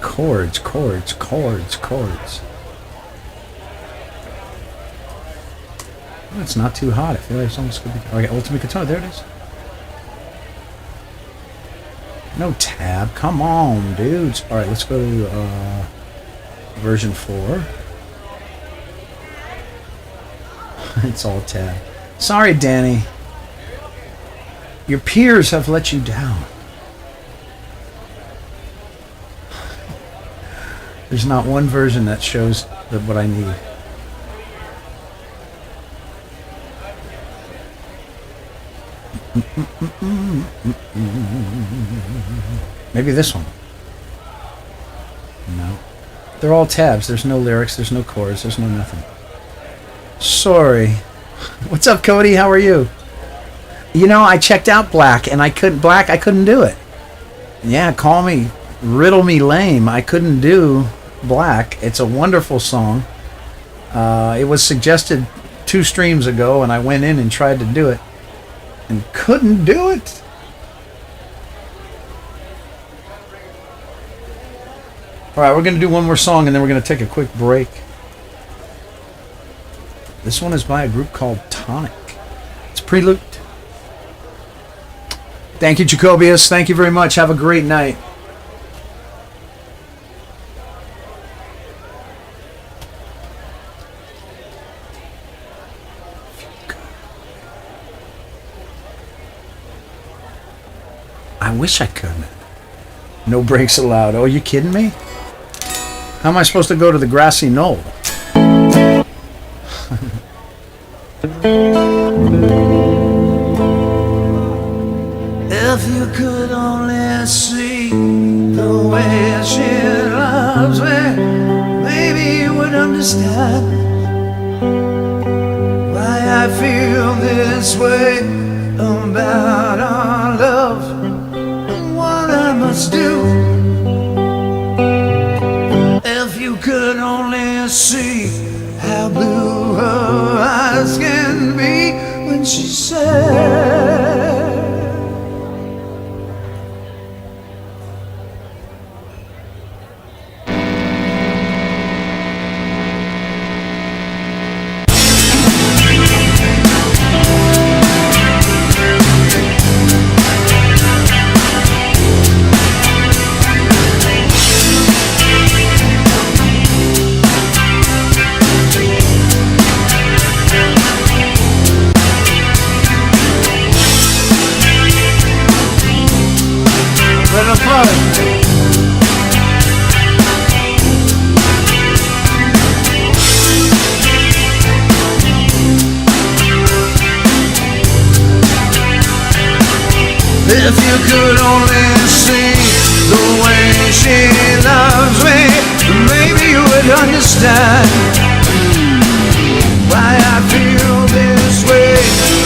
Chords. Oh, it's not too hot. I feel like something's could be. Okay, Ultimate Guitar. There it is. No tab. Come on, dudes. All right, let's go to version 4. It's all tab. Sorry, Danny. Your peers have let you down. There's not one version that shows what I need. Maybe this one. No. They're all tabs. There's no lyrics. There's no chords. There's no nothing. Sorry. What's up, Cody? How are you? You know, I checked out Black, and I couldn't do it. Yeah, call me, riddle me lame. I couldn't do Black. It's a wonderful song. It was suggested 2 streams ago, and I went in and tried to do it and couldn't do it. All right, we're going to do one more song, and then we're going to take a quick break. This one is by a group called Tonic. It's Prelude. Thank you, Jacobius. Thank you very much. Have a great night. I wish I could. No breaks allowed. Oh, you kidding me? How am I supposed to go to the grassy knoll? If you could only see the way she loves me, maybe you would understand why I feel this way about our love and what I must do. If you could only see how blue her eyes can be when she said, If you could only see the way she loves me, maybe you would understand why I feel this way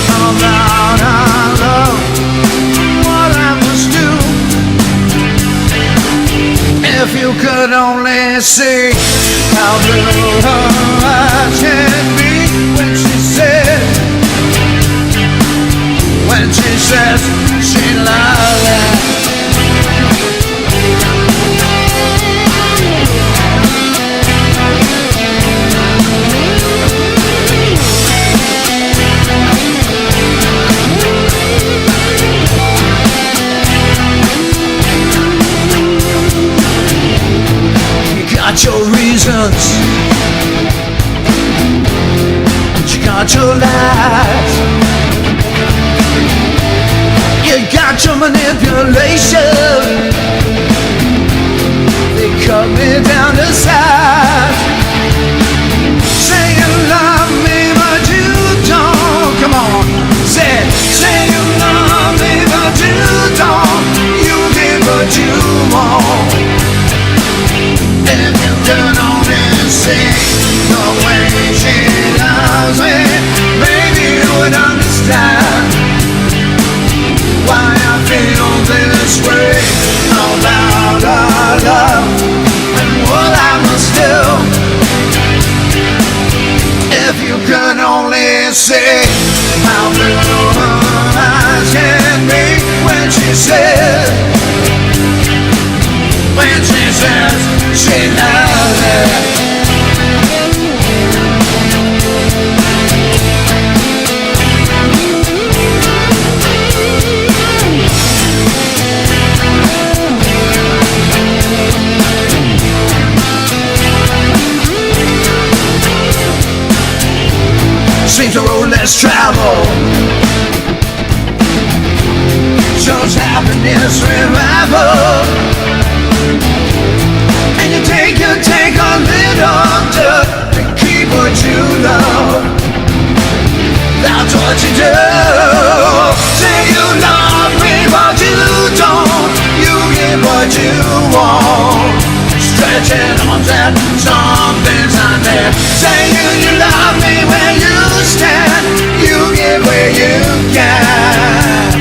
about our love. What I must do, if you could only see how blue her eyes can be when she says she loves it. You got your reasons, but you got your lies. You got your manipulation, they cut me down to size. Say you love me but you don't, come on. Say you love me but you don't. You get what you want. If you could only see the way she loves me, maybe you would understand why I feel this way about our love and what I must do. If you could only see how blue her eyes can be when she says she loves it. Seems the road less traveled shows happiness revival, and you take a little to keep what you love. That's what you do. Say you love me but you don't. You get what you want. Stretching arms and something's not there. Saying you love me where you stand. You get where you can.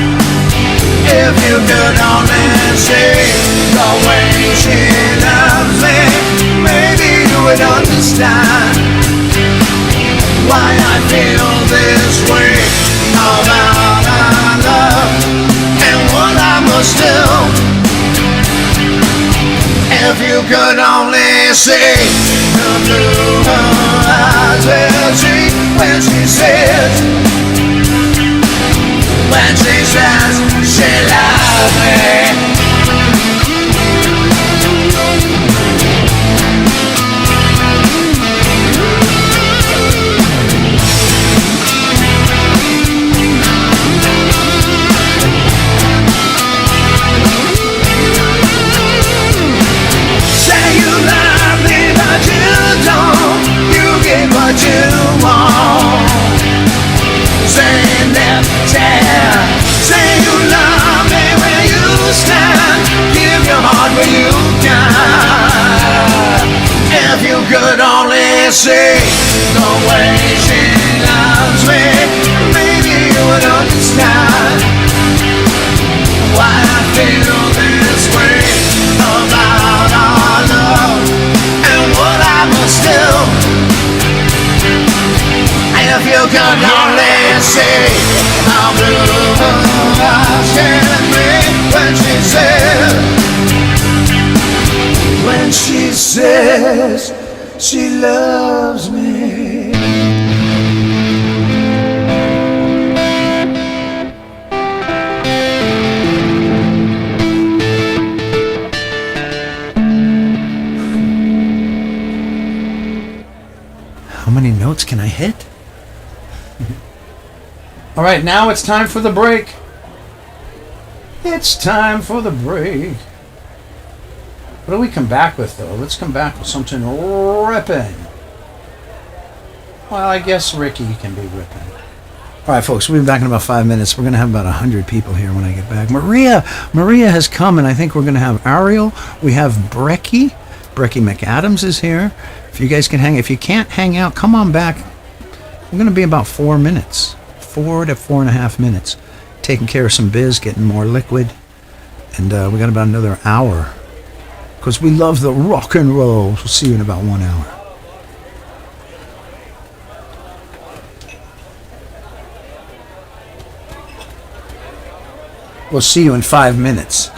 If you could only see the way she loves me, maybe you would understand why I feel this way about our love and what I must do. If you could only see the blue her eyes will see when she says she loves me. What you want, say left hand, say you love me where you stand, give your heart where you can. If you could only see the way she loves me, maybe you would understand why I feel this way about our love and what I must do. If you could only see how blue her eyes can be when she says she loves me. How many notes can I hit? All right, now it's time for the break. It's time for the break. What do we come back with, though? Let's come back with something ripping. Well, I guess Ricky can be ripping. All right, folks, we'll be back in about 5 minutes. We're going to have about 100 people here when I get back. Maria has come, and I think we're going to have Ariel. We have Brecky McAdams is here. If you guys can hang, if you can't hang out, come on back. We're going to be about 4 minutes, 4 to 4.5 minutes, taking care of some biz, getting more liquid, and we got about another hour because we love the rock and roll. We'll see you in about 1 hour. We'll see you in 5 minutes.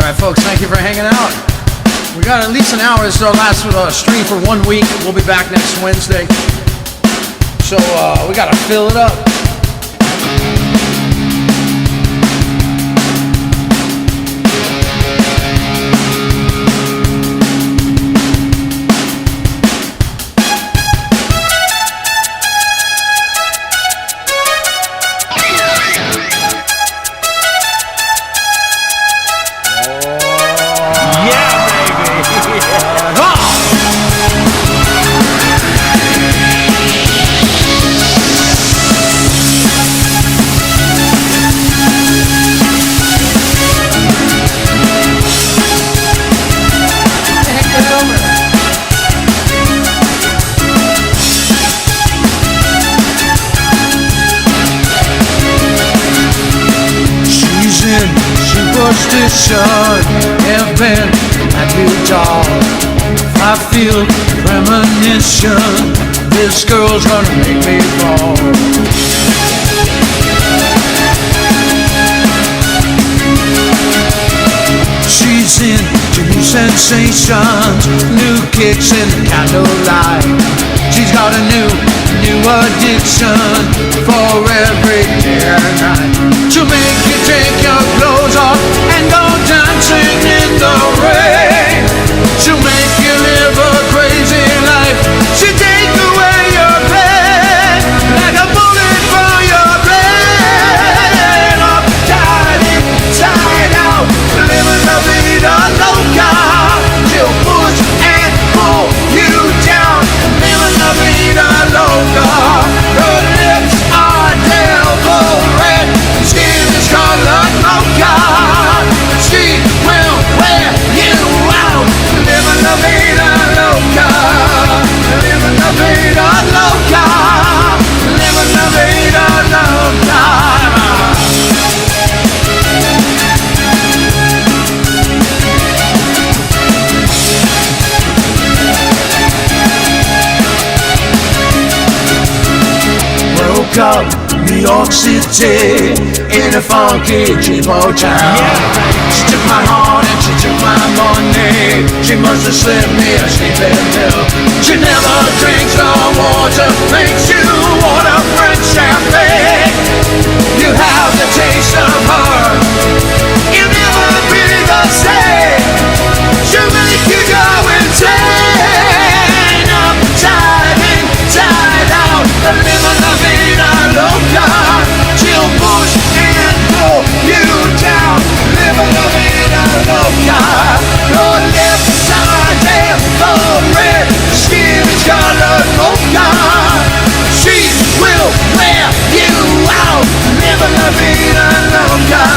right, folks, thank you for hanging out. We got at least an hour. This is our last stream for 1 week. We'll be back next Wednesday. So we got to fill it up. Superstition have been at Utah. I feel premonition. This girl's gonna make me fall. She's into new sensations, new kicks in the candlelight. She's got a new addiction for every day and night. She'll make you take your clothes off and go dancing in the rain. She'll make you live a crazy life. She'll take away your pain like a bullet for your brain. Uptight, inside out, living la vida loca. She'll push and pull you down, living la vida loca. Her lips are devil red, skin is colored mocha. She will wear you out, living la vida loca, living la vida loca, living la vida loca. Woke up New York City in a funky cheapo town. She took my heart and she took my money. She must have slipped me a sleeping pill. She never drinks no water, makes you wanna French champagne. You have the taste of her, you'll never be the same. She'll make you go insane. Upside inside out, living la vida loca. She'll push and pull you down, living la vida loca. Your lips are devil red, skin is colored mocha. She will wear you out, living la vida loca.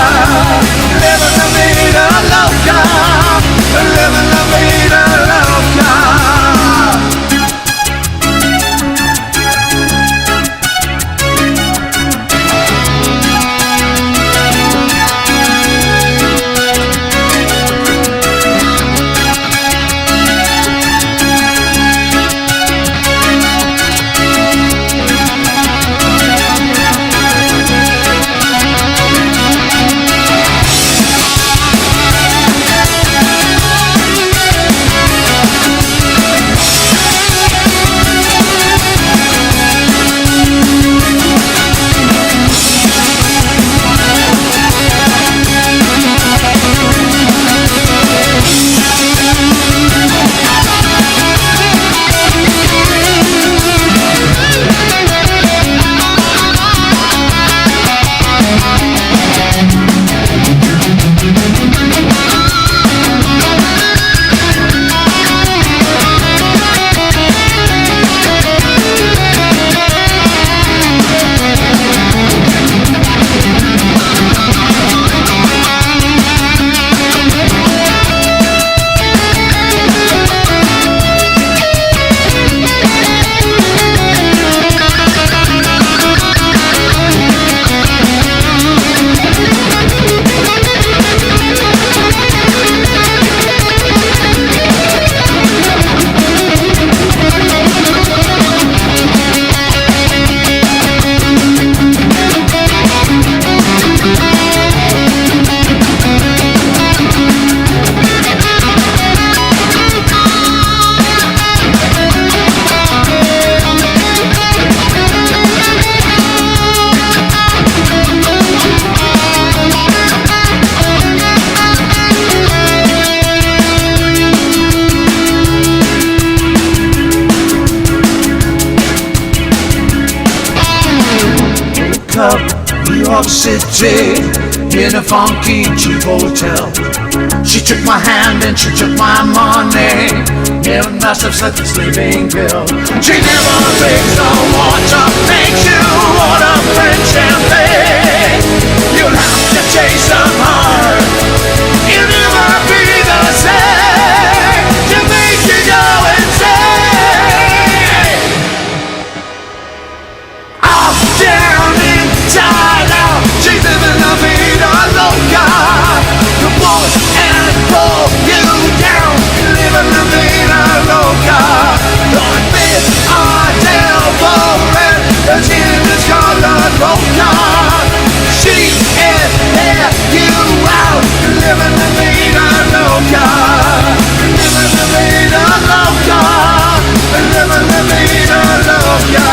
York City in a funky cheap hotel. She took my hand and she took my money. Never must have such a sleeping pill. She never drinks no water, makes you order French champagne. You'll have to chase some hard. You'll never be the same. She'll make you go insane. Up, down, inside out. She's living la vida loca. You push and pull you down. Living la vida loca. Don't miss our devil red. The skin is colored polka. She is there, you out. Living la vida loca. Living la vida loca. Living la vida loca.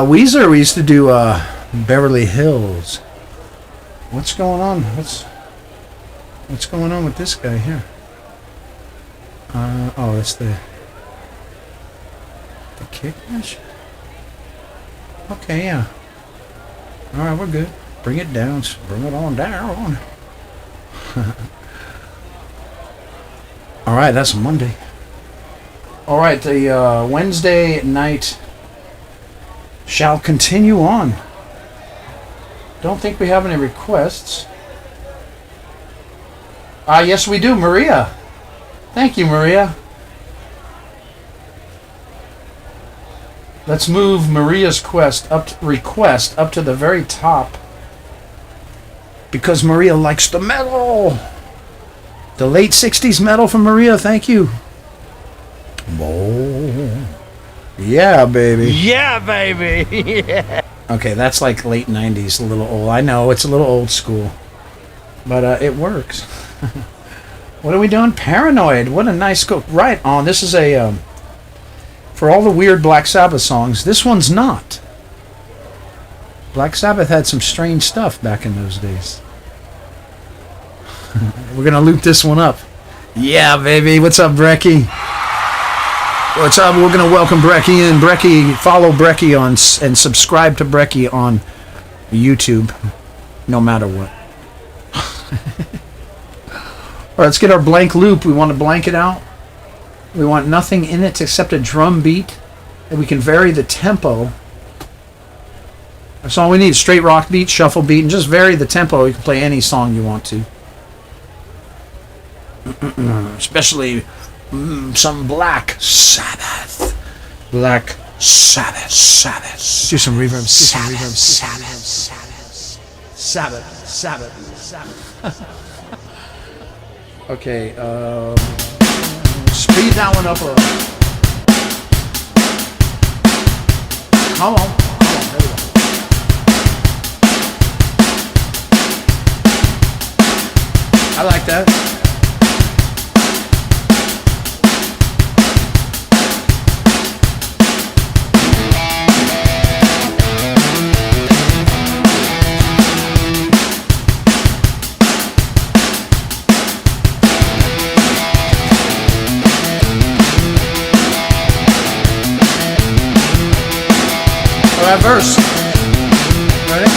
Weezer, we used to do Beverly Hills. What's going on? What's going on with this guy here? Oh, it's the kick match? Okay, yeah. Alright, we're good. Bring it down. Bring it on down. Alright, that's Monday. Alright, the Wednesday night shall continue on. Don't think we have any requests. Yes we do, Maria. Thank you, Maria. Let's move Maria's request up to the very top. Because Maria likes the metal. The late 60s metal from Maria, thank you. Oh. Yeah, baby. Yeah, baby. Yeah. Okay, that's like late 90s, a little old. I know, it's a little old school. But it works. What are we doing? Paranoid. What a nice go. Right on. This is a... for all the weird Black Sabbath songs, this one's not. Black Sabbath had some strange stuff back in those days. We're going to loop this one up. Yeah, baby. What's up, Brecky? What's up? We're going to welcome Brecky in. Brecky, follow Brecky on and subscribe to Brecky on YouTube, no matter what. All right, let's get our blank loop. We want to blank it out. We want nothing in it except a drum beat, and we can vary the tempo. That's all we need. Straight rock beat, shuffle beat, and just vary the tempo. You can play any song you want to. Especially some Black Sabbath. Black Sabbath. Sabbath. Do some reverb. Sabbath. Sabbath. Sabbath. Okay. Speed that one up a little. Come on. There we go. I like that. Verse. Ready?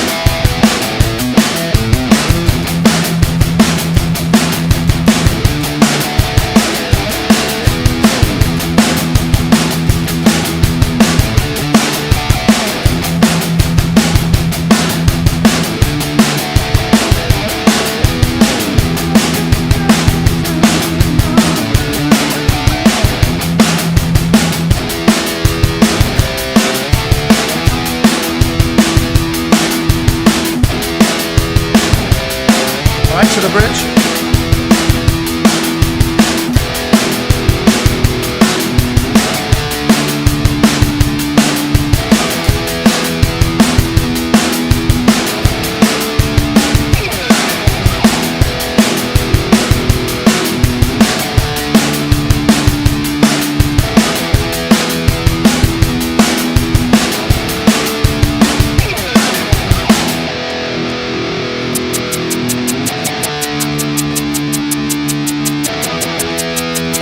To the bridge.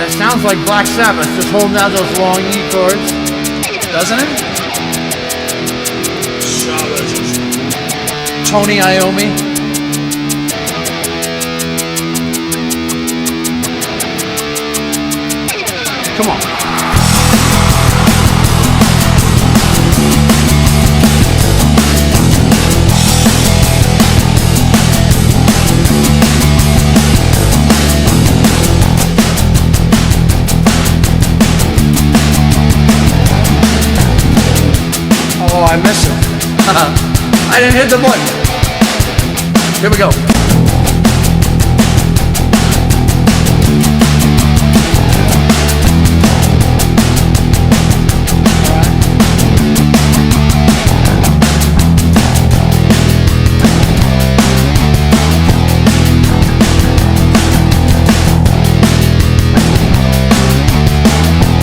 That sounds like Black Sabbath, just holding out those long E chords. Doesn't it? Tony Iommi. Come on. Oh, I miss it. I didn't hit the button. Here we go.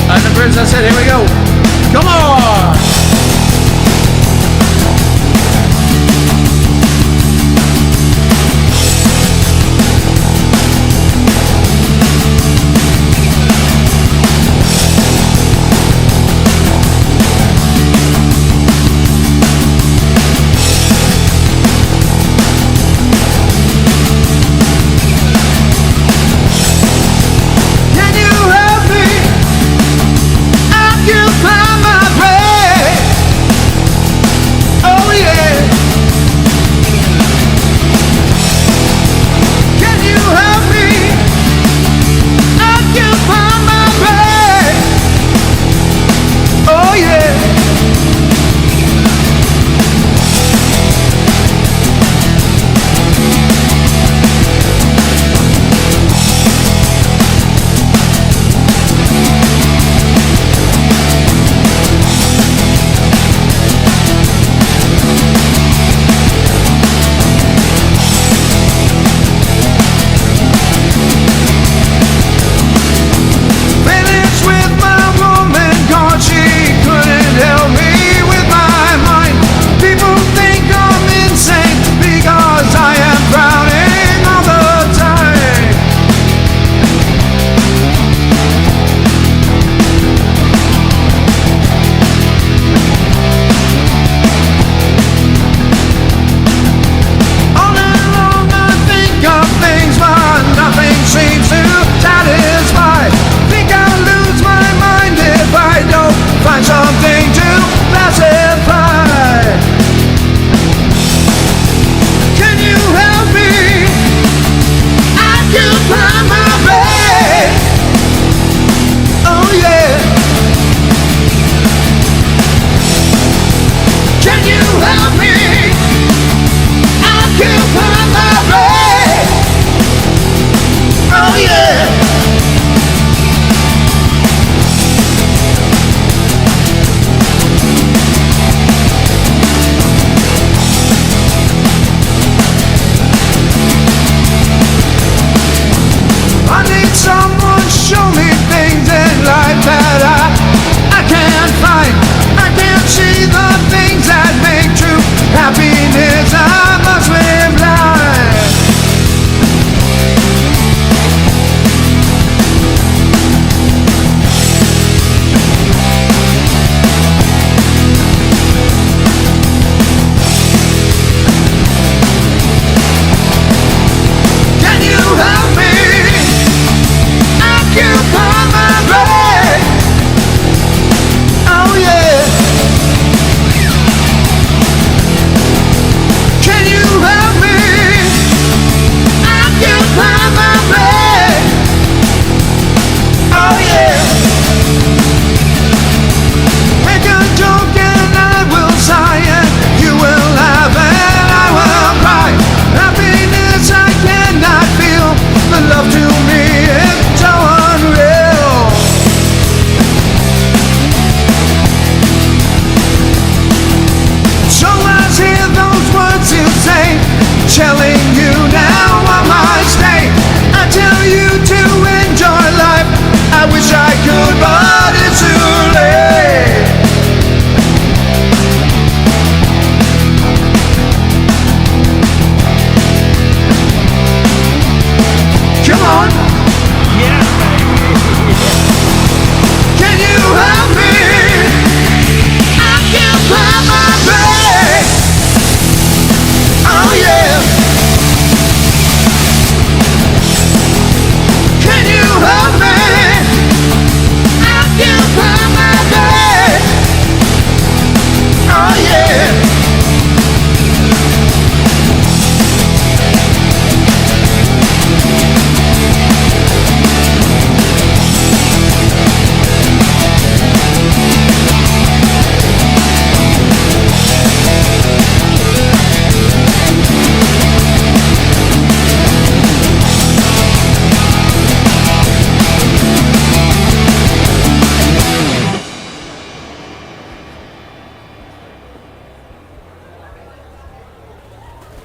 Thunderbirds, that's it. Here we go. Come on.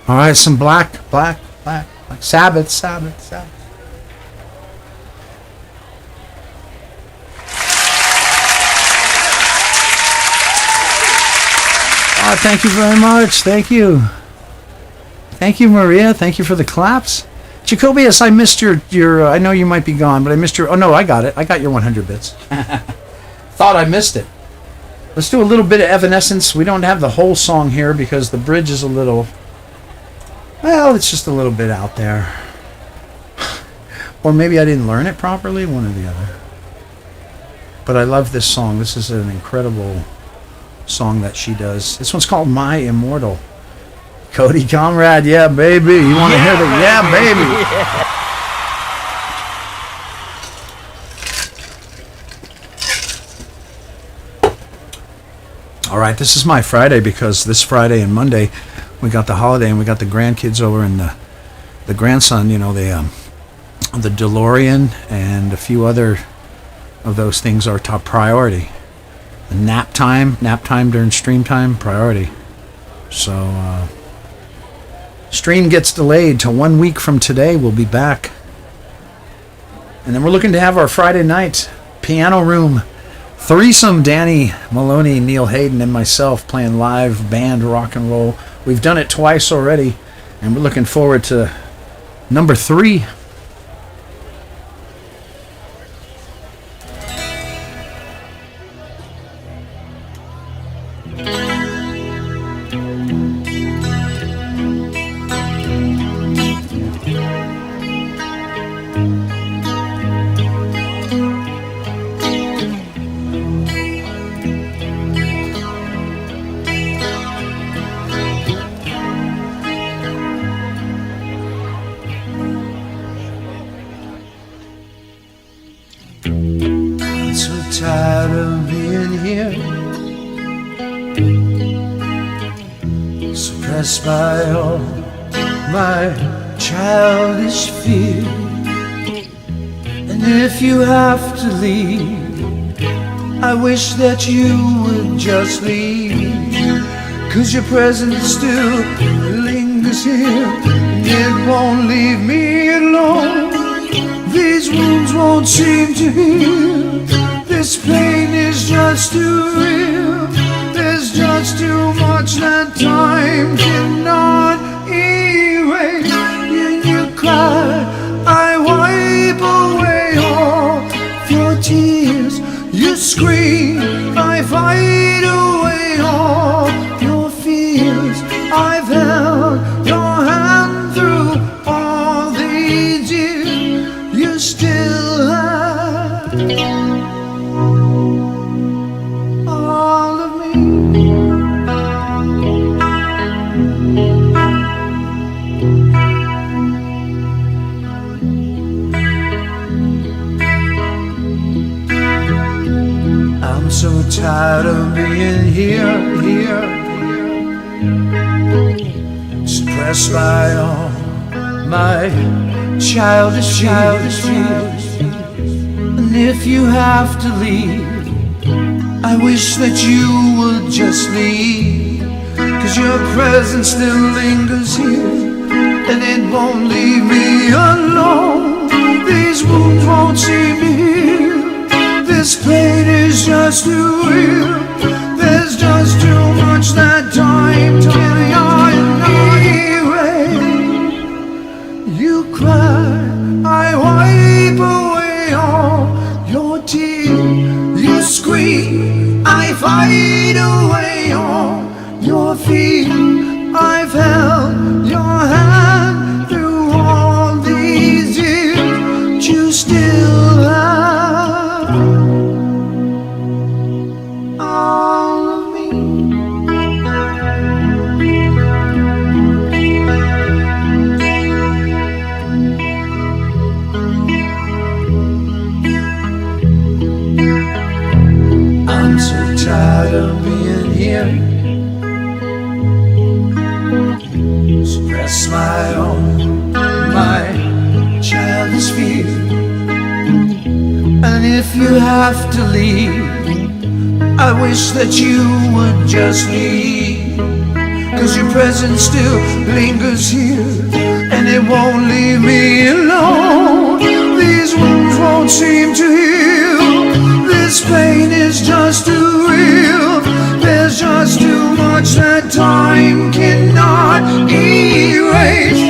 All right, some black. Sabbath. Oh, thank you very much. Thank you. Thank you, Maria. Thank you for the claps. Jacobius, I missed your I know you might be gone, but I missed your... Oh, no, I got it. I got your 100 bits. Thought I missed it. Let's do a little bit of Evanescence. We don't have the whole song here because the bridge is a little... Well, it's just a little bit out there. Or maybe I didn't learn it properly, one or the other. But I love this song. This is an incredible song that she does. This one's called My Immortal. Cody Comrade, yeah, baby. You want to hear that? Yeah, baby. All right, this is my Friday because this Friday and Monday we got the holiday and we got the grandkids over and the grandson, you know, the DeLorean and a few other of those things are top priority. The nap time during stream time, priority. So, stream gets delayed till 1 week from today. We'll be back. And then we're looking to have our Friday night piano room threesome. Danny Maloney, Neil Hayden, and myself playing live band rock and roll. We've done it twice already, and we're looking forward to number 3. Tired of being here, suppressed by all my childish fear. And if you have to leave, I wish that you would just leave, 'cause your presence still lingers here, and it won't leave me alone. These wounds won't seem to heal. This pain is just too real. There's just too much that time cannot erase. When you cry, I wipe away all your tears. You scream, I fight away all your fears. I've held your hand through all these years. You still have all of me. I'm so tired of being here, suppressed by all my childish fears. And if you have to leave, I wish that you would just leave, 'cause your presence still lingers here, and it won't leave me alone. These wounds won't seem to heal. This pain is just too real. There's just too much that time cannot erase. You cry, I wipe away all your tears. You scream, I fight away all your fear. I've held your hand through all these years. But you still have all of me. I'm so tired of being here, suppress my own, my childish fear. And if you have to leave, I wish that you would just leave, 'cause your presence still lingers here, and it won't leave me alone. These wounds won't seem to heal. This pain is just too real. There's just too much that time cannot erase.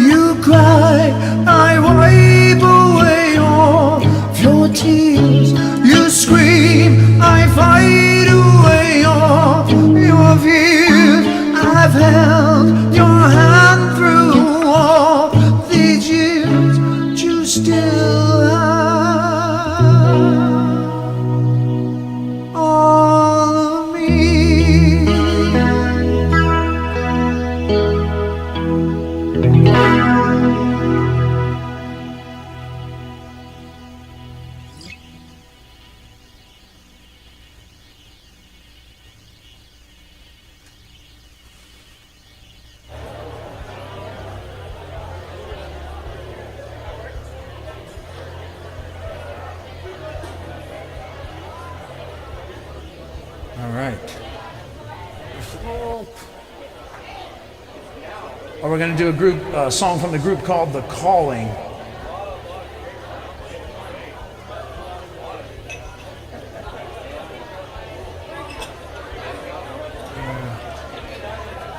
You cry, I wipe away all of your tears. You scream, I fight away all your fears. I've held your hand through all these years, but you still have all of me. All right. Or we're going to do a group song from the group called The Calling.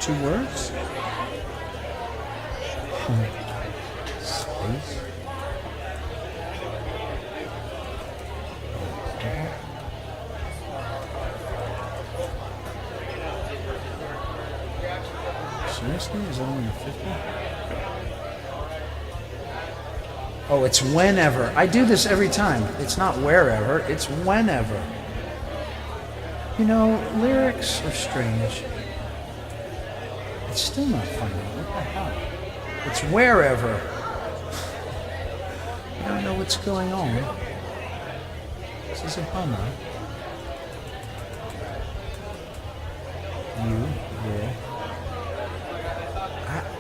Two words? Space. Seriously? Is that only a 50? Oh, it's whenever. I do this every time. It's not wherever, it's whenever. You know, lyrics are strange. It's still not funny. What the hell? It's wherever. I don't know what's going on. This is a bummer. You will.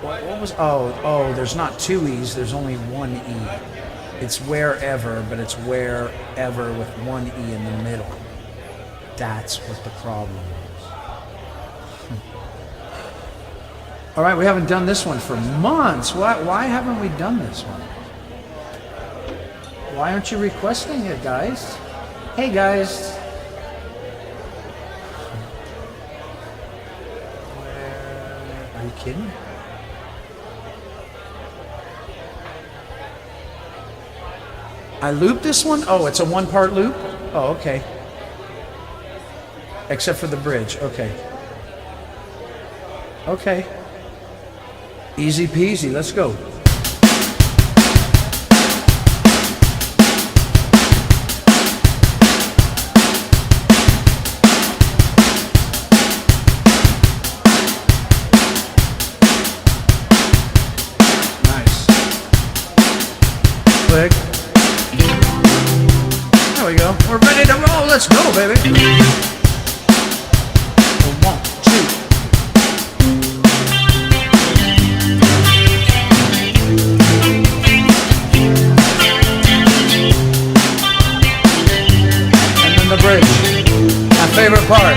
What was? Oh, there's not two E's, there's only one E. It's wherever, but it's wherever with one E in the middle. That's what the problem is. All right, we haven't done this one for months. Why haven't we done this one? Why aren't you requesting it, guys? Hey, guys. Are you kidding? I looped this one? Oh, it's a one-part loop? Oh, okay. Except for the bridge. Okay. Okay. Easy peasy. Let's go. Nice. Click. There we go. We're ready to roll. Let's go, baby. 1, 2. The bridge, my favorite part.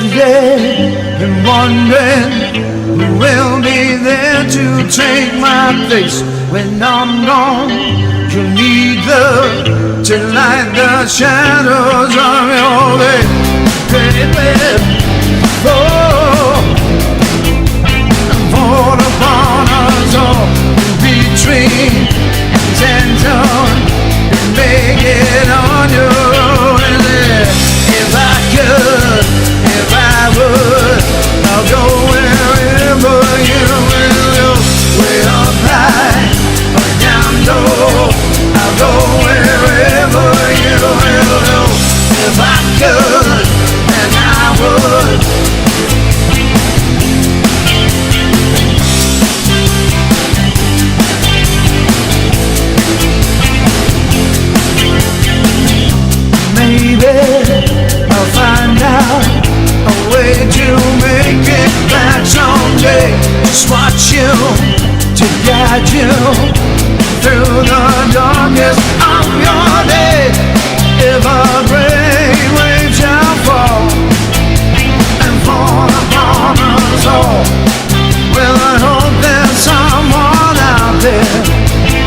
lately been wondering who will be there to take my place when I'm gone. You need love to light the shadows of your way, baby. Oh, fall upon us all between tension and make it on your own. If I could, if I would, I'll go wherever you will go. Way up high or down low, I'll go wherever you will go. If I could, then I would. Maybe I'll find out a way to make it back someday. Just watch you, to guide you through the darkness of your day. If a great wave shall fall and fall upon us all, well, I hope there's someone out there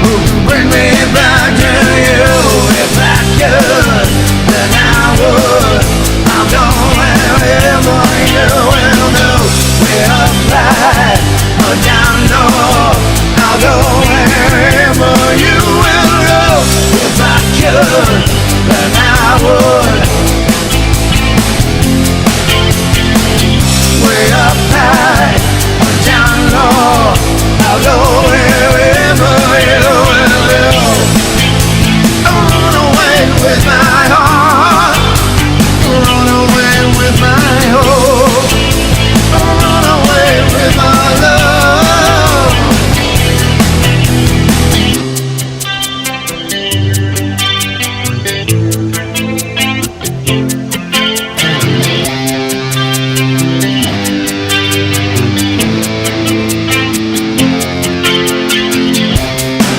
who can bring me back to you. If I could, then I would. I'll go wherever you will go. Way up high or down low, I'll go wherever you will go. If I could, then I would. Way up high or down low, I'll go wherever you will go. Run away with my heart, run away with my hope, run away with my love.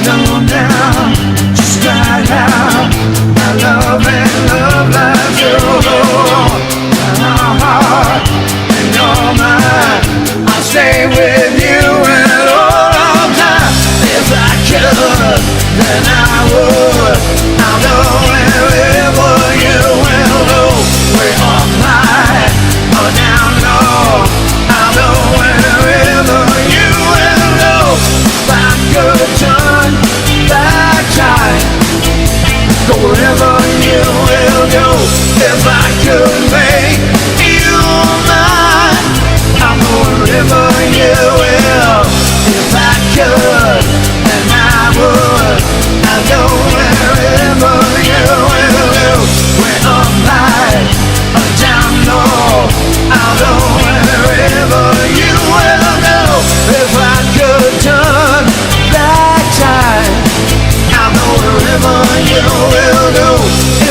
No, now, just cry out. My love and love lies your my heart and your mind. I'll stay with you at all time. If I could, then I would. I'll go wherever you will go. Way up high or down low, I'll go wherever you will go. If I could turn back time, go wherever you will go. If I could make you mine, I'll go wherever you will. If I could, then I would. I'll go wherever you will go. Way up high or down low, I'll go wherever you will go. If I could turn back time, I'll go wherever you will go.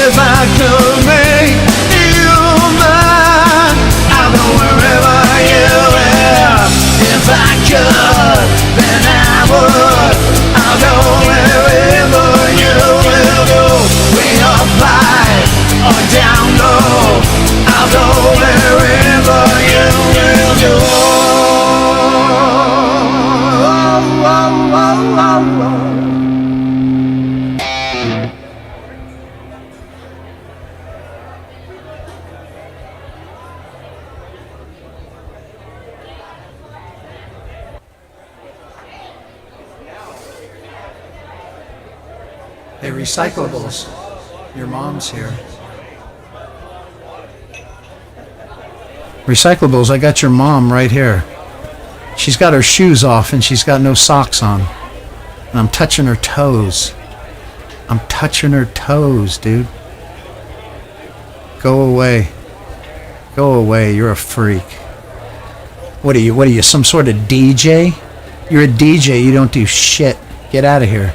If I could make you mine, I'll go wherever you will. If I could, then I would. I'll go wherever you will go. Way up high or down low, I'll go wherever you will go. Oh, oh, oh, oh, oh. Hey, Recyclables, your mom's here. Recyclables, I got your mom right here. She's got her shoes off and she's got no socks on. And I'm touching her toes. I'm touching her toes, dude. Go away. Go away, you're a freak. What are you, some sort of DJ? You're a DJ, you don't do shit. Get out of here.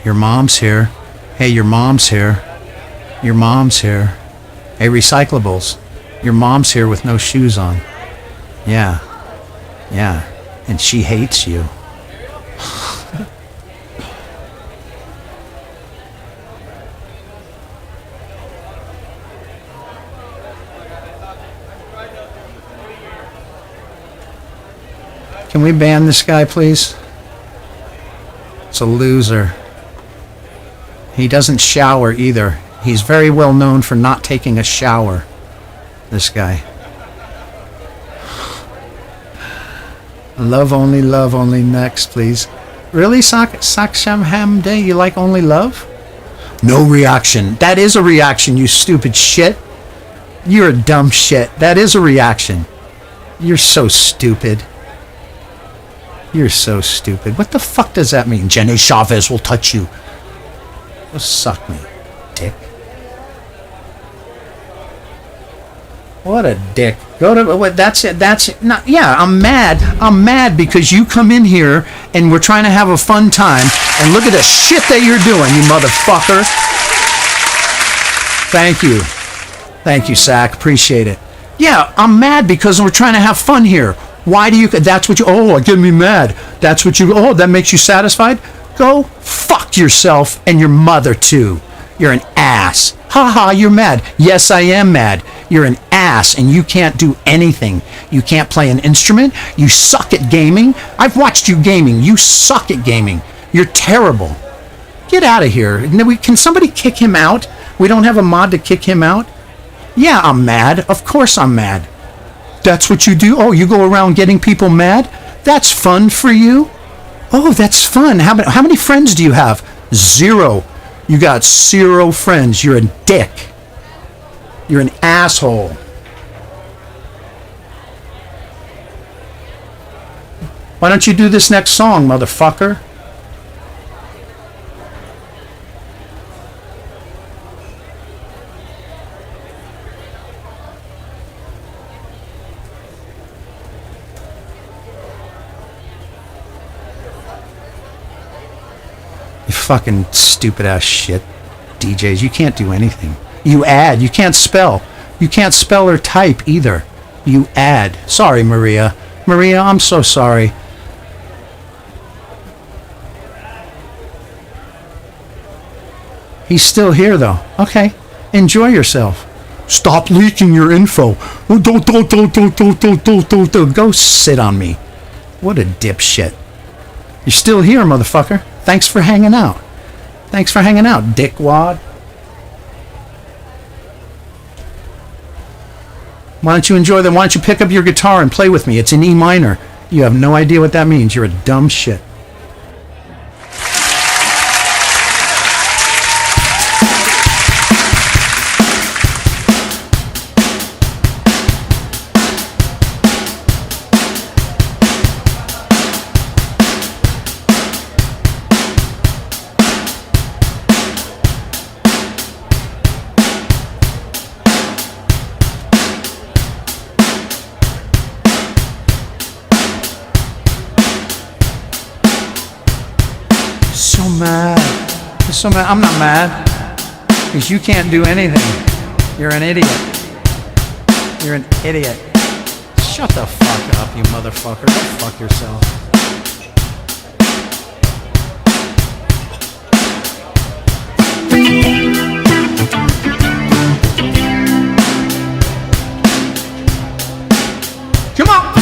Your mom's here. Hey, your mom's here. Your mom's here. Hey, Recyclables. Your mom's here with no shoes on. Yeah. Yeah. And she hates you. Can we ban this guy, please? It's a loser. He doesn't shower either. He's very well known for not taking a shower. This guy. Love only next, please. Really, Sakshamham Day? You like only love? No reaction. That is a reaction, you stupid shit. You're a dumb shit. That is a reaction. You're so stupid. You're so stupid. What the fuck does that mean? Jenny Chavez will touch you. Go suck me, dick. What a dick. Go to what? That's it. That's it. Not, yeah, I'm mad. I'm mad because you come in here and we're trying to have a fun time, and look at the shit that you're doing, you motherfucker. Thank you. Thank you, Sack. Appreciate it. Yeah, I'm mad because we're trying to have fun here. Why do you... That's what you... Oh, get me mad. That's what you... Oh, that makes you satisfied? Go fuck yourself and your mother, too. You're an ass. Ha ha, you're mad. Yes, I am mad. You're an ass and you can't do anything. You can't play an instrument. You suck at gaming. I've watched you gaming. You suck at gaming. You're terrible. Get out of here. Can somebody kick him out? We don't have a mod to kick him out? Yeah, I'm mad. Of course I'm mad. That's what you do? Oh, you go around getting people mad? That's fun for you? Oh, that's fun. How many friends do you have? 0. You got 0 friends. You're a dick. You're an asshole. Why don't you do this next song, motherfucker? You fucking stupid ass shit. DJs, you can't do anything. You add. You can't spell. You can't spell or type either. You add. Sorry, Maria. Maria, I'm so sorry. He's still here, though. Okay. Enjoy yourself. Stop leaking your info. Don't. Go sit on me. What a dipshit. You're still here, motherfucker. Thanks for hanging out. Thanks for hanging out, dickwad. Why don't you enjoy them? Why don't you pick up your guitar and play with me? It's in E minor. You have no idea what that means. You're a dumb shit. So mad. I'm not mad because you can't do anything. You're an idiot. You're an idiot. Shut the fuck up, you motherfucker. Go fuck yourself. Come on.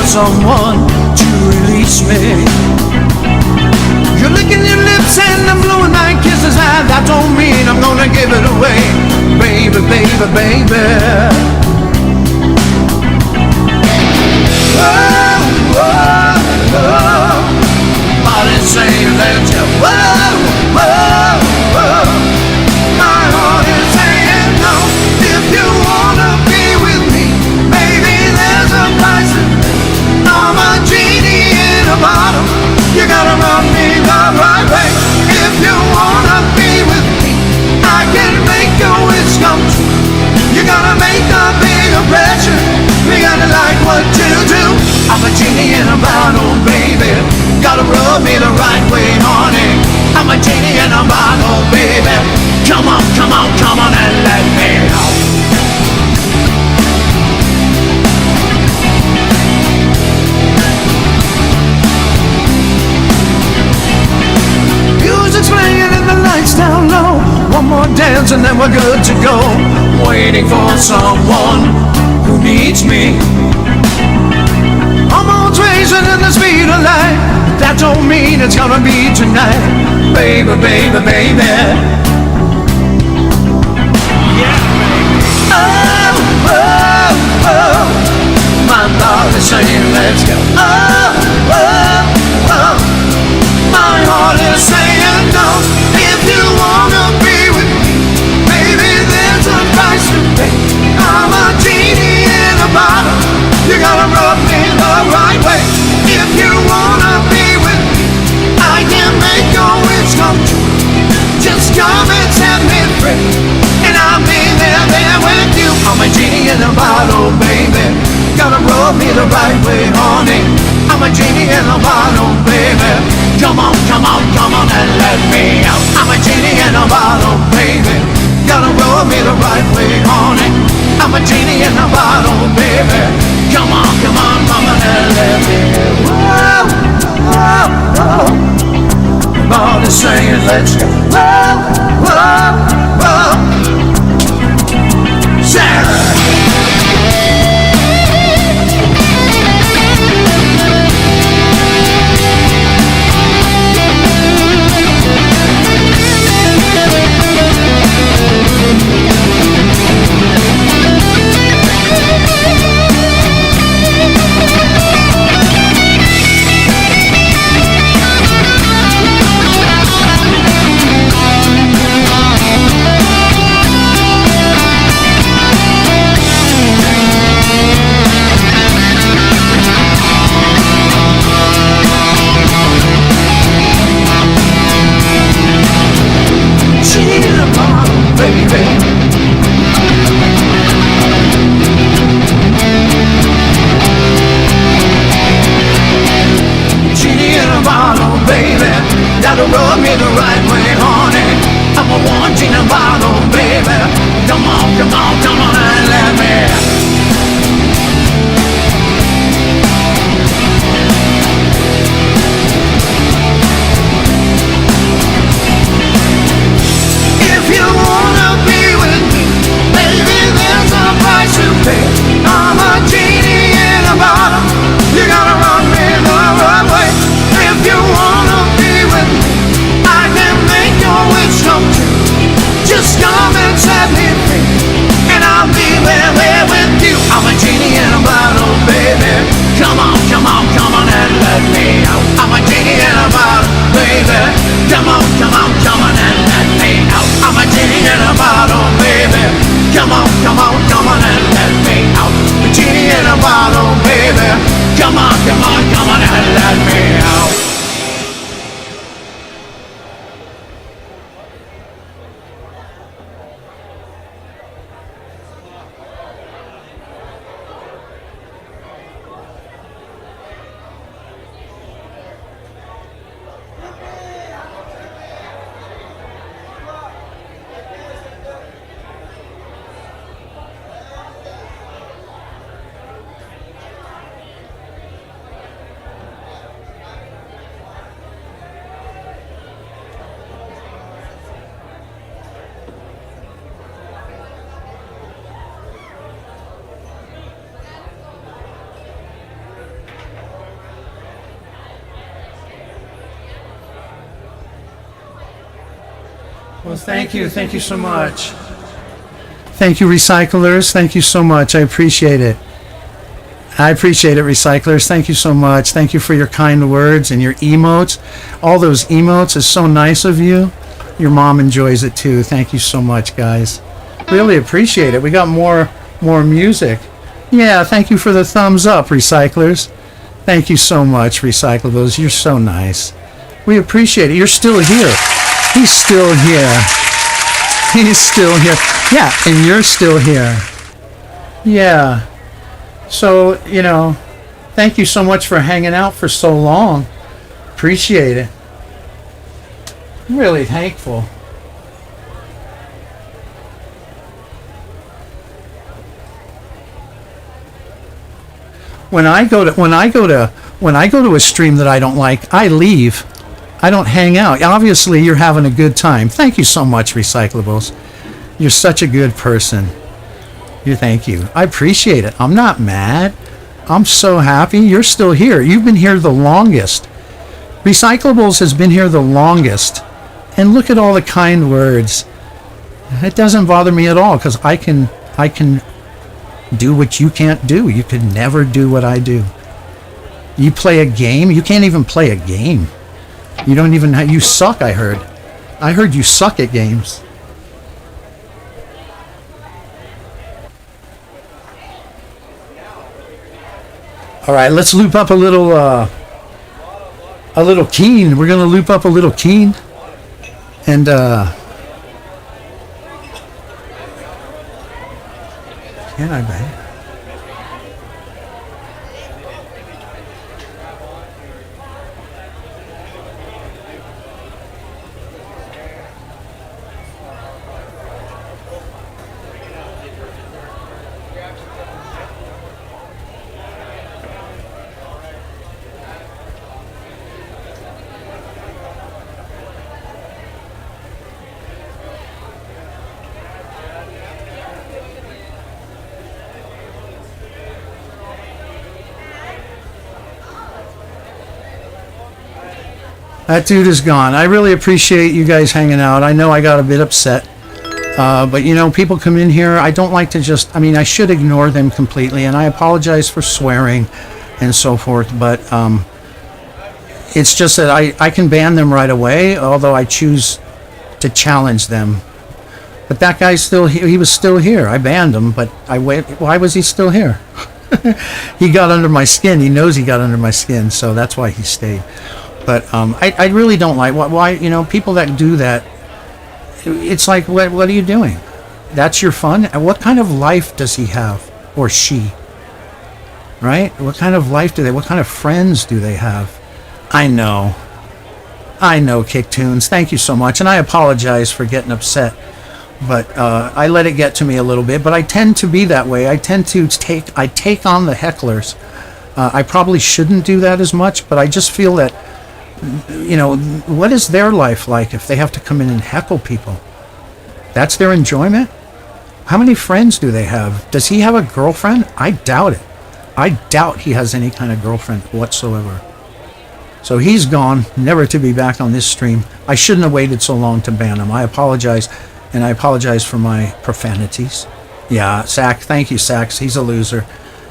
someone to release me. You're licking your lips and I'm blowing my kisses, and that don't mean I'm gonna give it away. Baby, baby, baby. Whoa, whoa, whoa. Body's saying let's go. Whoa, whoa, whoa. My heart is saying no. If you wanna be with me, baby, there's a price to pay. I'm a genie in a bottle. You gotta rub me the right way. If you wanna be with me, I can make your wish come true. You gotta make a big impression. You gotta like what you do. I'm a genie in a bottle, baby. Gotta rub me the right way, honey. I'm a genie in a bottle, baby. Come on, come on, come on and let me out. Music's playing and the lights down low. One more dance and then we're good to go. Waiting for someone who needs me. Almost racing in the speed of light. That don't mean it's gonna be tonight. Baby, baby, baby. Yeah, baby. Oh, oh, oh. My body's saying let's go. Oh, oh, oh. My heart is saying no. If you wanna be with me, baby, there's a price to pay. I'm a genie in a bottle. You gotta rub me the right way. If you wanna be with me, I can make your wish come true. Just come and set me free, and I'll be there with you. I'm a genie in a bottle, baby. Gotta rub me the right way, honey. I'm a genie in a bottle, baby. Come on, come on, come on and let me out. I'm a genie in a bottle, baby. Gotta rub me the right way, honey. I'm a genie in a bottle, baby. Come on, come on, come on and let me out. Whoa, whoa, whoa. Body's saying let's go. Whoa, whoa, whoa. Sarah. Well, thank you. Thank you so much. Thank you, recyclers. Thank you so much. I appreciate it. I appreciate it, recyclers. Thank you so much. Thank you for your kind words and your emotes. All those emotes is so nice of you. Your mom enjoys it too. Thank you so much, guys. Really appreciate it. We got more music. Yeah, thank you for the thumbs up, recyclers. Thank you so much, recyclables. You're so nice. We appreciate it. You're still here. He's still here. He's still here. Yeah, and you're still here. Yeah. So, thank you so much for hanging out for so long. Appreciate it. Really thankful. When I go to a stream that I don't like, I leave. I don't hang out. Obviously, you're having a good time. Thank you so much, recyclables. You're such a good person. Thank you. I appreciate it. I'm not mad. I'm so happy you're still here. You've been here the longest. Recyclables has been here the longest. And look at all the kind words. It doesn't bother me at all because I can do what you can't do. You could never do what I do. You play a game. You can't even play a game. You don't even you suck, I heard. I heard you suck at games. All right, let's loop up a little Keen. We're going to loop up a little Keen. And can I bang? That dude is gone. I really appreciate you guys hanging out. I know I got a bit upset. But, people come in here. I don't like to I should ignore them completely. And I apologize for swearing and so forth. But it's just that I can ban them right away, although I choose to challenge them. But that guy's still here. He was still here. I banned him, but why was he still here? He got under my skin. He knows he got under my skin, so that's why he stayed. But I really don't like why people that do that. It's like, what are you doing? That's your fun? And what kind of life does he have, or she? Right? What kind of life do they? What kind of friends do they have? I know, Kick Tunes. Thank you so much, and I apologize for getting upset. But I let it get to me a little bit. But I tend to be that way. I tend to take on the hecklers. I probably shouldn't do that as much, but I just feel that. What is their life like if they have to come in and heckle people? That's their enjoyment? How many friends do they have? Does he have a girlfriend? I doubt it. I doubt he has any kind of girlfriend whatsoever. So he's gone, never to be back on this stream. I shouldn't have waited so long to ban him. I apologize, and I apologize for my profanities. Yeah, Sack, thank you, Sax. He's a loser.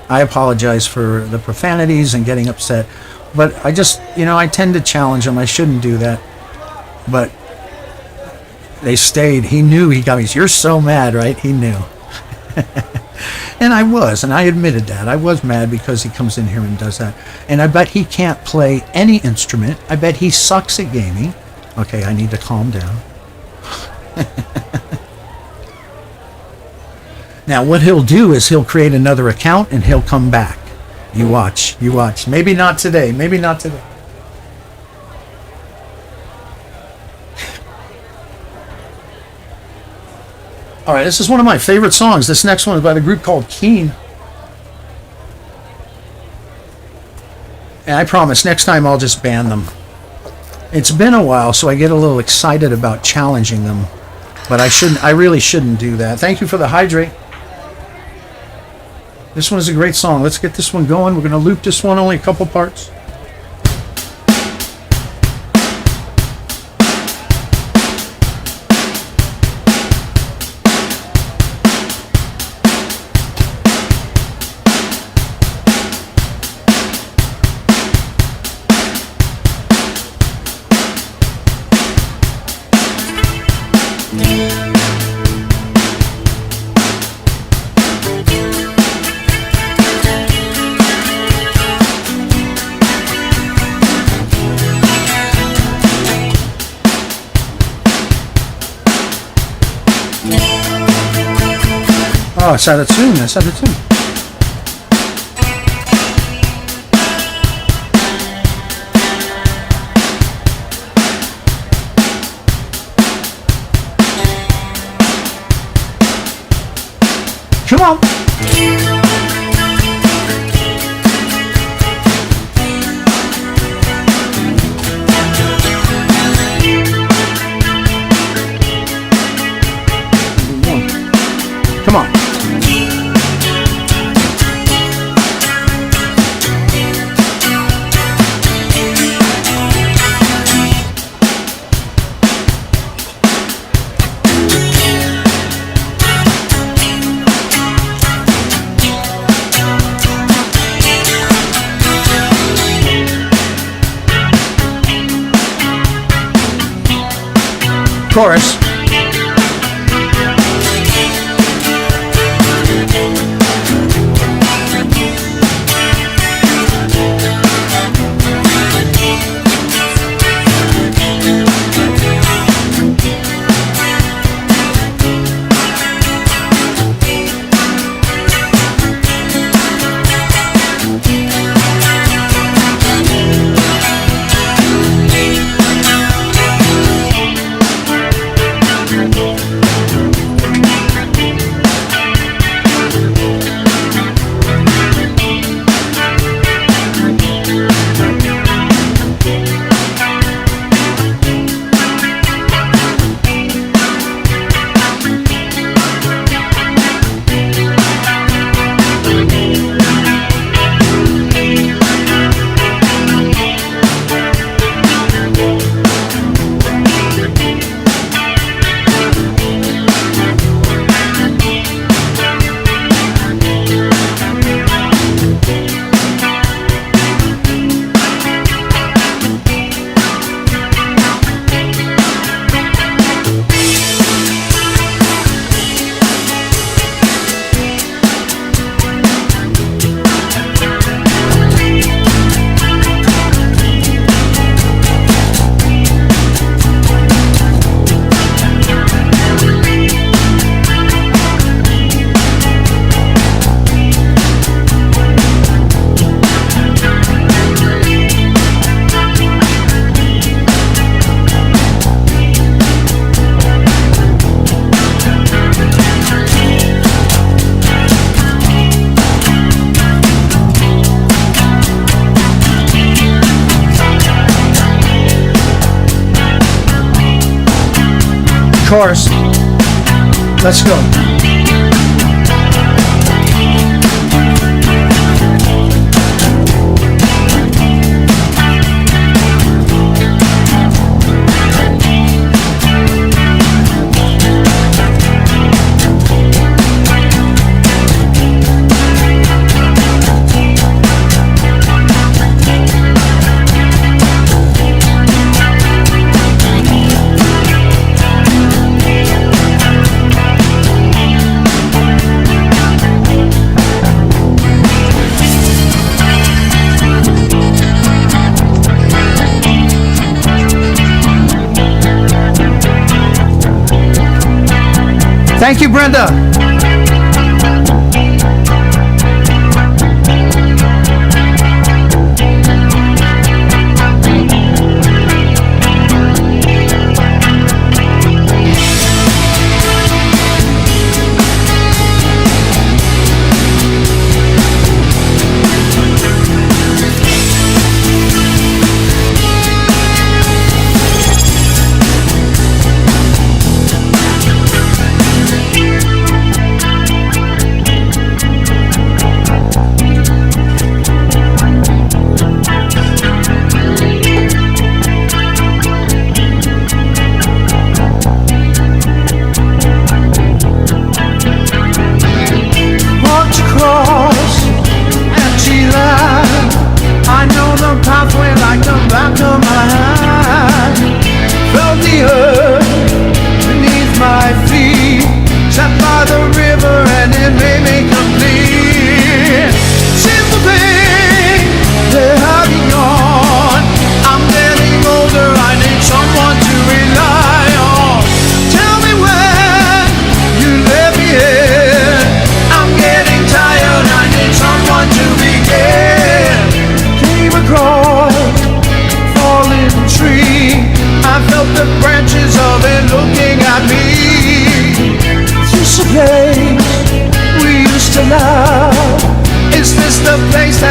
I apologize for the profanities and getting upset. But I just, I tend to challenge him. I shouldn't do that. But they stayed. He knew he got me. You're so mad, right? He knew. And I was, and I admitted that. I was mad because he comes in here and does that. And I bet he can't play any instrument. I bet he sucks at gaming. Okay, I need to calm down. Now, what he'll do is he'll create another account and he'll come back. You watch. Maybe not today. All right, this is one of my favorite songs. This next one is by the group called Keen. And I promise, next time I'll just ban them. It's been a while, so I get a little excited about challenging them. But I really shouldn't do that. Thank you for the hydrate. This one is a great song. Let's get this one going. We're going to loop this one, only a couple parts. I said it soon. I said it soon. Come on. Come on. Chorus. Chorus. Let's go. Thank you, Brenda.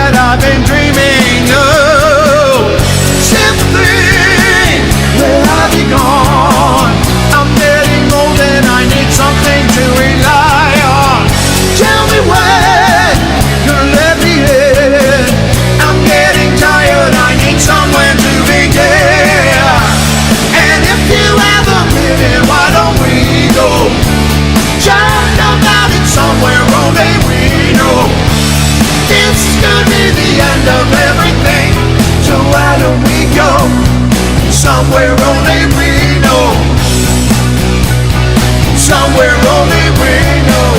that I've been dreaming of. Sympathy, where have you gone? I'm getting old and I need something to rely on. Tell me when you're gonna let me in. I'm getting tired, I need somewhere to begin. And if you have a minute, why don't we go? Talk about it somewhere only we know. This could be the end of everything, so why don't we go? Somewhere only we know. Somewhere only we know.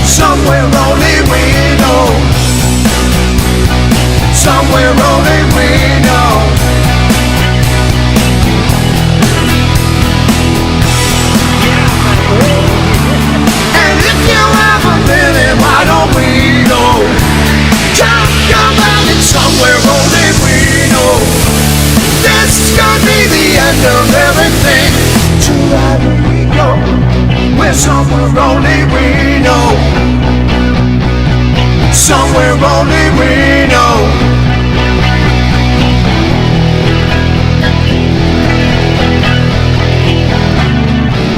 Somewhere only we know. Somewhere only we know. And if you have a minute, why don't we go? Talk about it somewhere only we know. This could be the end of everything. So why don't we go? We're somewhere only we know. Somewhere only we know.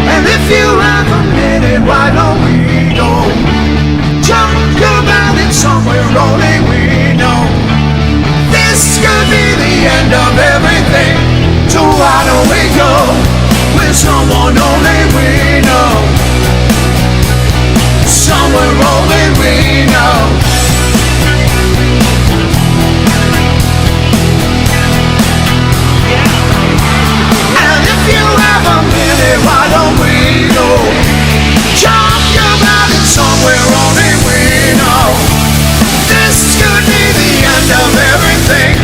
And if you have a minute, why don't we go? Talk about it somewhere only we know. This could be the end of everything. So why don't we go with someone only we know? Somewhere only we know. And if you have a minute, why don't we go? Talk about it somewhere only we know. This could be the end of everything.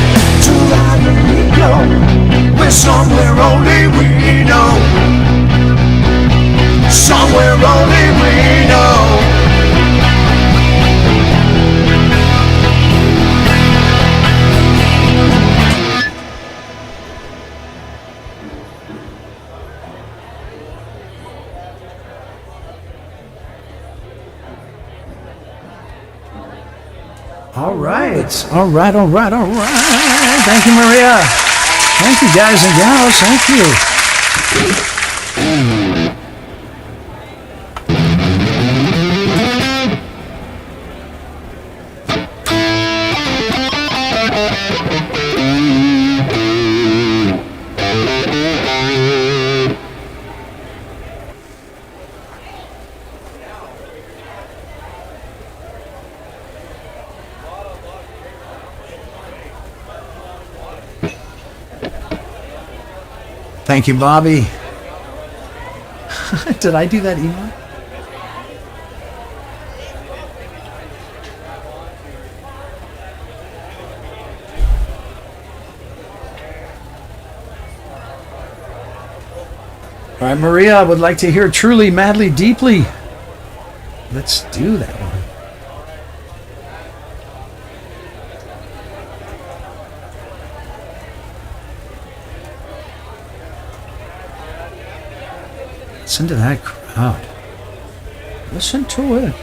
So why don't we go? We're somewhere only we know. Somewhere only we know. All right. All right. All right. All right. Thank you, Maria. Thank you, guys and gals. Thank you. Thank you, Bobby. Did I do that email? All right, Maria, I would like to hear Truly, Madly, Deeply. Let's do that one. Listen to that crowd. Listen to it.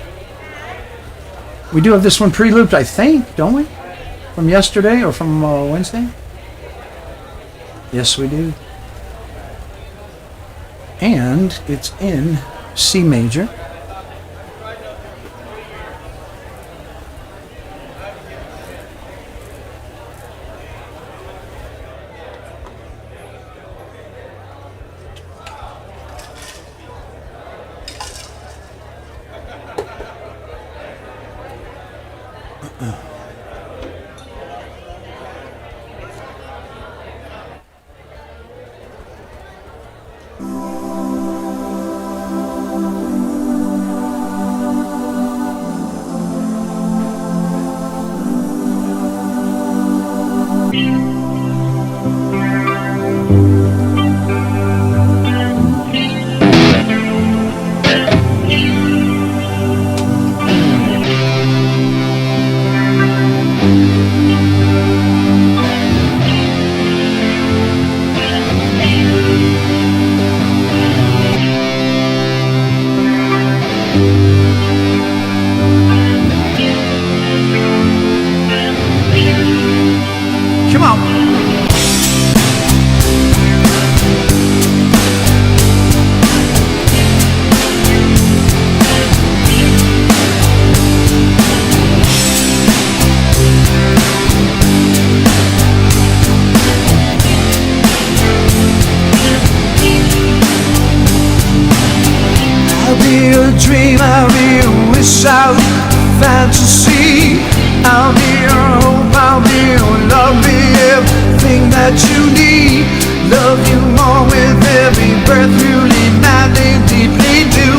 We do have this one pre-looped, I think, don't we? From yesterday or from Wednesday? Yes, we do. And it's in C major. Come on. I'll be a dream, I'll be a wish, I'll be a fantasy. I'll be your hope, I'll be your love, be everything that you need. Love you more with every breath you leave, madly, deeply do.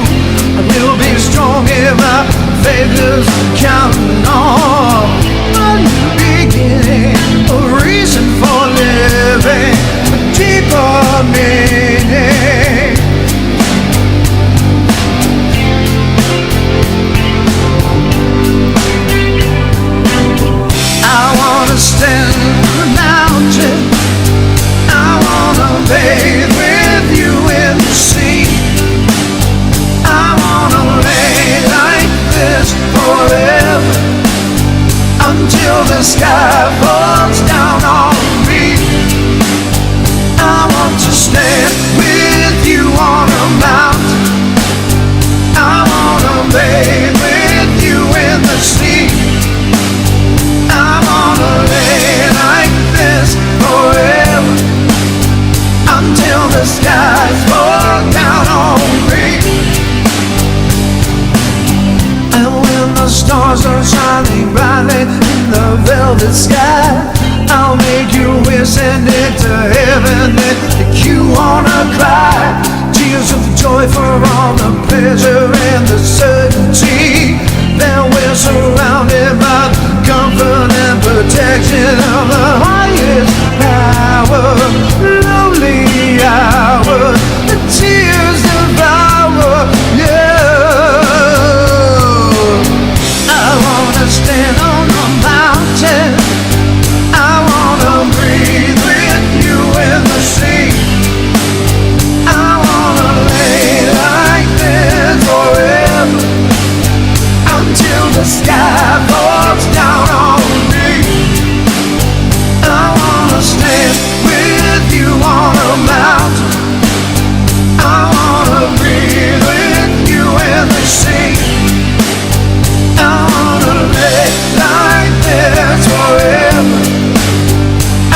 I will be strong if my faith is counting on a new beginning, a reason for living, a deeper meaning. Stand on a mountain, I wanna bathe with you in the sea. I wanna lay like this forever, until the sky falls down on me. I want to stand with you on a mountain, I wanna bathe with you in the sea. I wanna lay like this forever, until the skies fall down on me. And when the stars are shining brightly in the velvet sky, I'll make you wish and into heaven that you wanna cry. Tears of joy for all the pleasure and the certainty that we're surrounded by the comfort and protection of the highest power. Lonely hour, the tears devour you. I wanna stand on a mountain, I wanna breathe with you in the sea. I wanna lay like this forever, until the sky falls down on me. I wanna stand with you on a mountain, I wanna breathe with you in the sea. I wanna lay like this forever,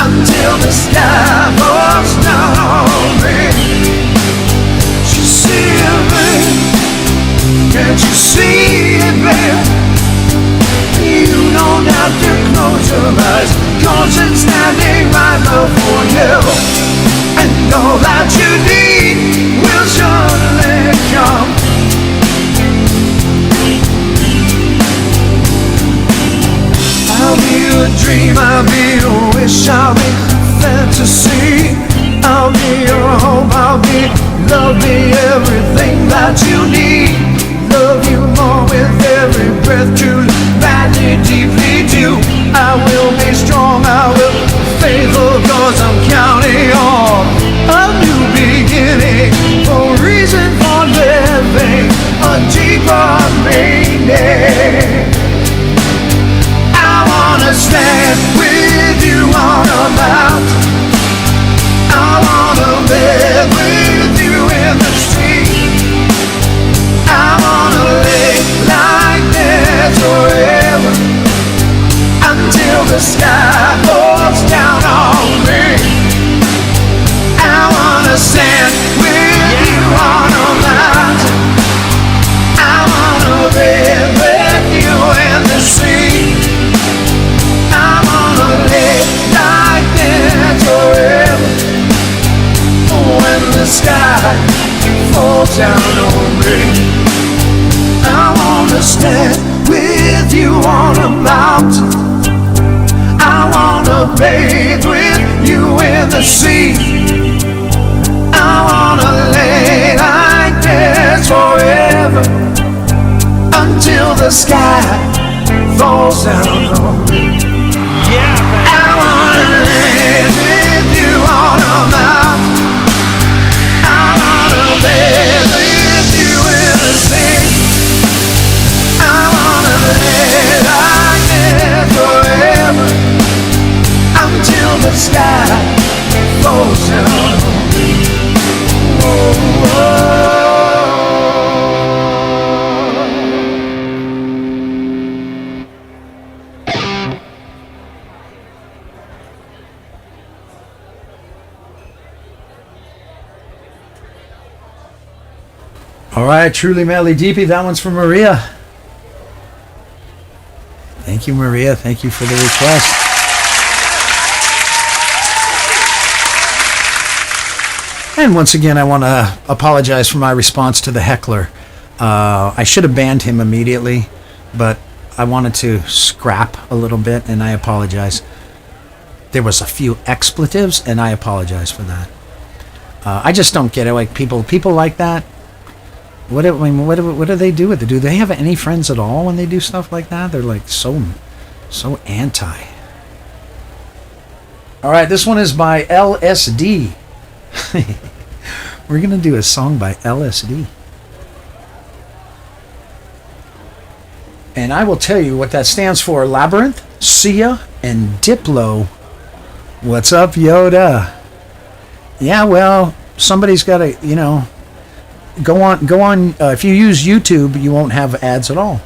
until the sky falls down on me. You see it, babe? Can't you see it, babe? You don't have to close your eyes, 'cause it's standing right before you. And all that you need will surely come. I'll be a dream, I'll be a wish, I'll be fantasy. I'll be your hope, I'll be love, be everything that you need. Love you more with every breath, truly, badly, deeply do. I will be strong, I will be faithful, 'cause I'm counting on a new beginning, a reason for living, a deeper meaning. I wanna stand with you on a mountain, falls down on me. I wanna stand with you on a mountain. I wanna bathe with you in the sea. I wanna lay like this forever until the sky falls down on me. I wanna live with you on a mountain. I wanna bathe with you in the sea. I wanna live like this forever until the sky falls down on me. Oh, oh. All right, Truly Madly Deeply. That one's from Maria. Thank you, Maria. Thank you for the request. And once again, I want to apologize for my response to the heckler. I should have banned him immediately, but I wanted to scrap a little bit, and I apologize. There was a few expletives, and I apologize for that. I just don't get it. Like people like that. What do they do with it? Do they have any friends at all when they do stuff like that? They're like so anti. All right, this one is by LSD. We're gonna do a song by LSD, and I will tell you what that stands for: Labyrinth, Sia, and Diplo. What's up, Yoda? Yeah, well, somebody's got to, go on. If you use YouTube, you won't have ads at all.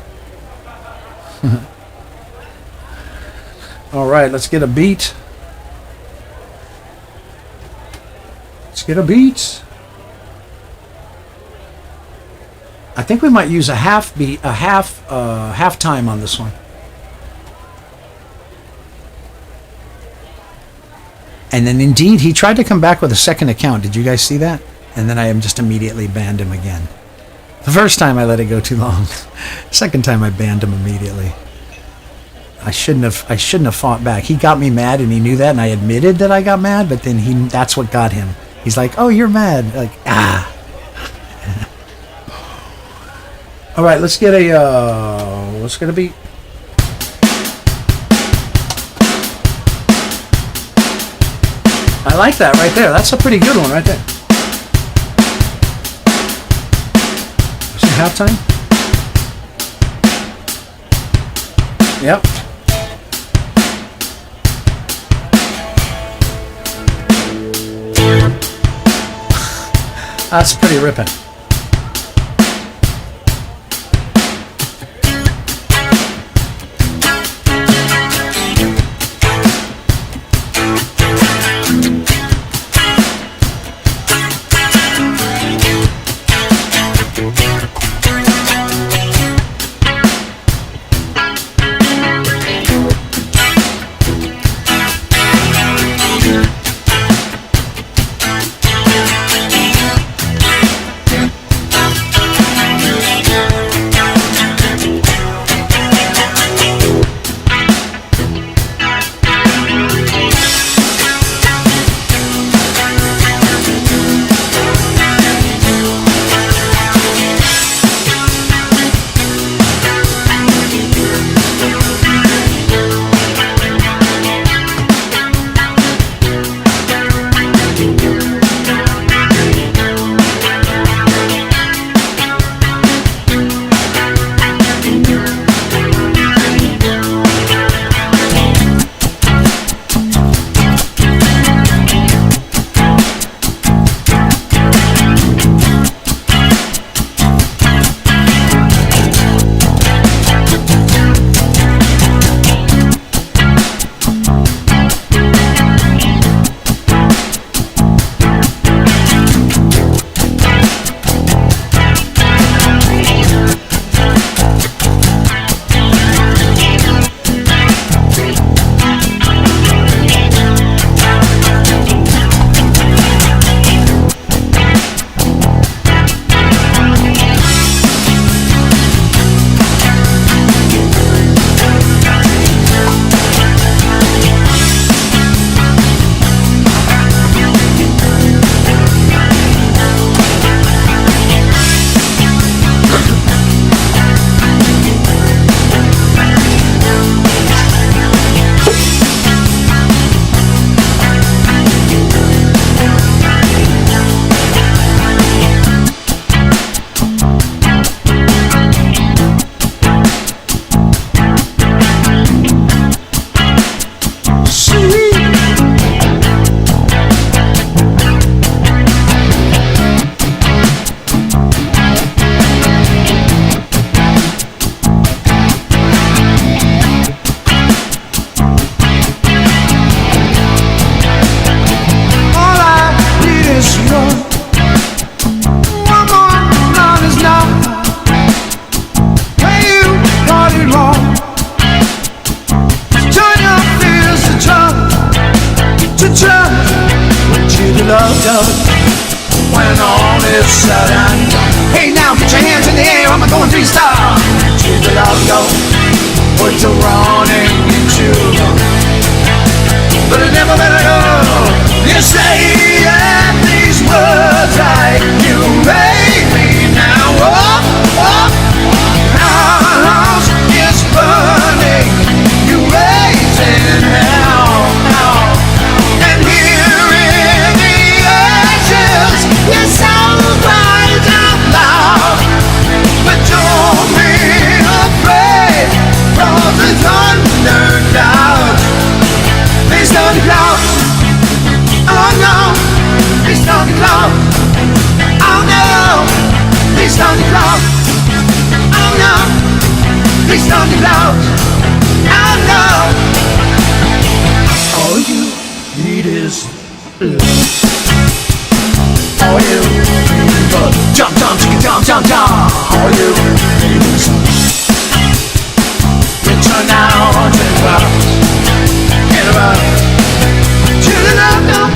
All right, let's get a beat. Let's get a beat. I think we might use a half time on this one. And then indeed, he tried to come back with a second account. Did you guys see that? And then I just immediately banned him again. The first time I let it go too long. Second time I banned him immediately. I shouldn't have fought back. He got me mad and he knew that, and I admitted that I got mad, but then that's what got him. He's like, "Oh, you're mad." Like, ah. All right, let's get a beat. I like that right there. That's a pretty good one right there. Is it halftime? Yep. That's pretty ripping. does when all is said and done. Hey now, get your hands in the air, I'm going 3-star. Choose the love go, put your running into love. But it never better go. You say that these words right. You make me now. Oh, oh. Our house is burning. You raise in hell. And here in the ashes, your soul cries out loud. But don't be afraid, for the thunder clouds. These thunder clouds. Oh no, these thunder clouds. Oh no, these thunder clouds. Oh no, these thunder clouds. Oh no. All you need is love. All you need is love. Jump, jump, chicka, jump, jump, jump. All you need is love. Return now to the clouds. Get around. To the love now,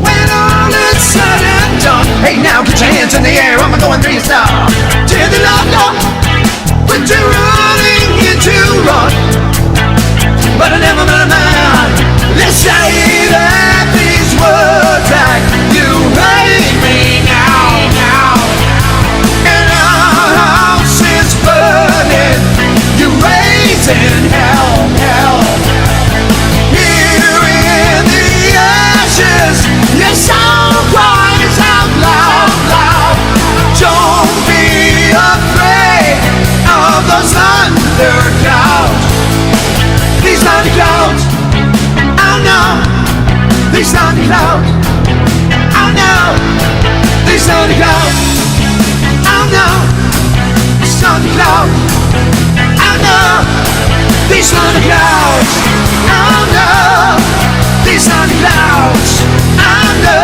when all is said and done. Hey now, get your hands in the air, I'm going 3-star. To the love now, when you're running into run. But I never met a man that say that these words that you hate me now. And our house is burning, you raise in hell. Your soul cries out loud. Don't be afraid of those thunder clouds. These thunder clouds. Oh no. These thunder clouds. Oh no. These thunder clouds. Oh no. These thunder clouds. Oh no. These thunder clouds. Oh no. These thunder clouds. Oh no.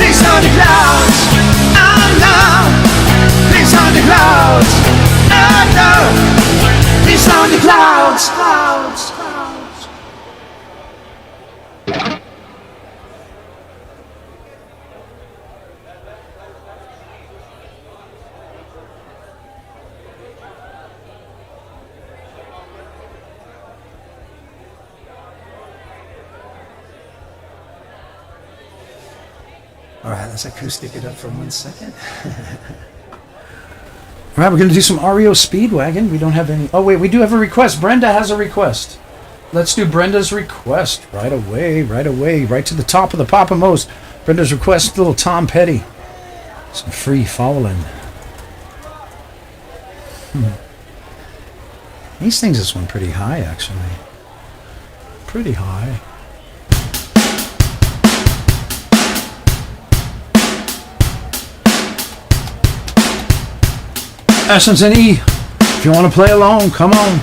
These thunder clouds. Oh no. These thunder clouds. Oh no. These thunder clouds. All right, let's acoustic it up for 1 second. All right, we're going to do some REO Speedwagon. We don't have any... Oh, wait, we do have a request. Brenda has a request. Let's do Brenda's request right away, right to the top of the Papa Most. Brenda's request, little Tom Petty. Some Free Fallin'. These things, this one pretty high, actually. Pretty high. Essence and E. If you want to play along, come on.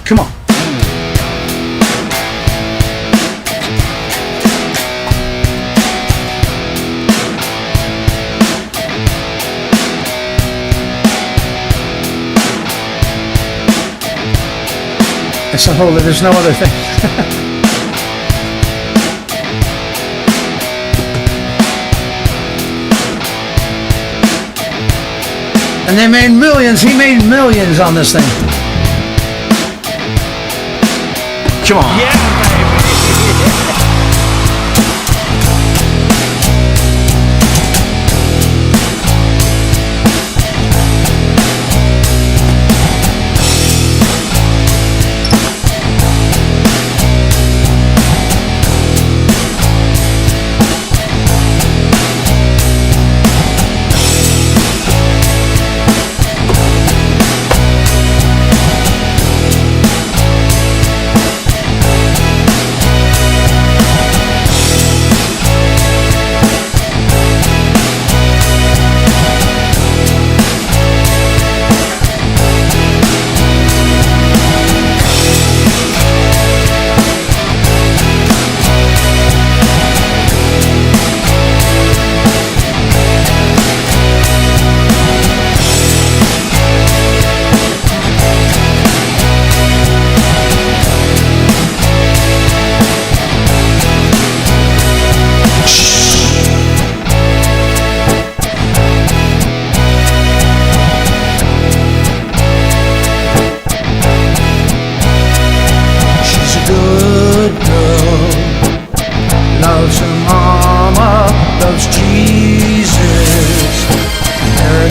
Come on. It's a whole, there's no other thing. And they made millions, he made millions on this thing. Come on. Yeah, baby.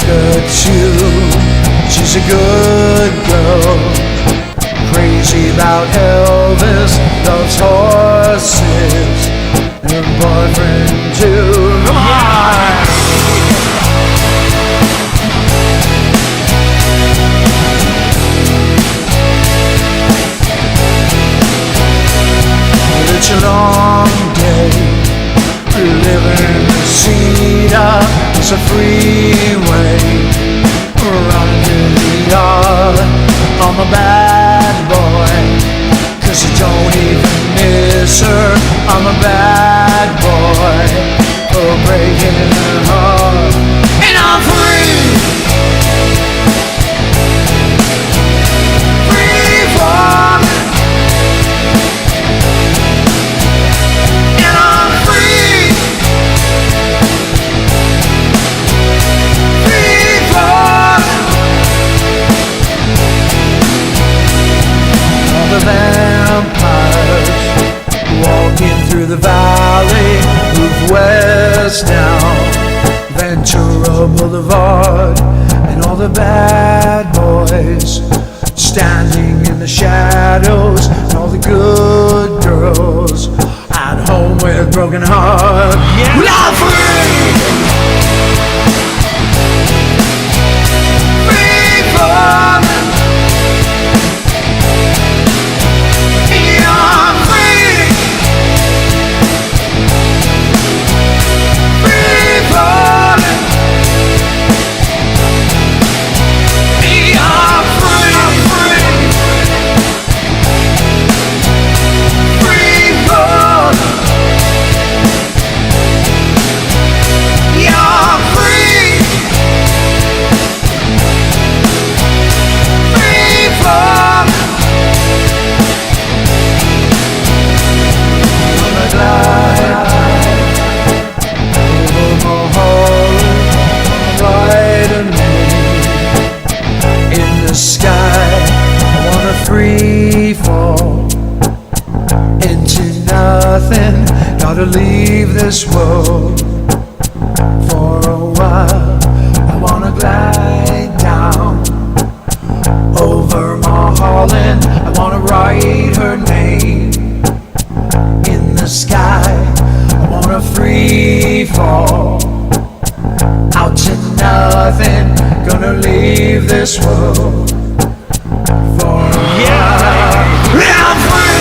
Rebecca too. She's a good girl. Crazy about Elvis, loves horses, and her boyfriend too. Come on! It's a long day, living in the cedar. It's a freeway, running through the yard. I'm a bad boy, 'cause I don't even miss her. I'm a bad boy, for breaking her heart. And I'm free, free falling. And I'm free, free falling. All the vampires walking through the valley, move west down Ventura Boulevard, and all the bad boys standing in the shadows, and all the good girls at home with broken hearts. Yeah. Well, I'm free, free falling. To leave this world for a while. I wanna glide down over Mulholland. I wanna write her name in the sky. I wanna free fall out to nothing. Gonna leave this world for a while. I'm free.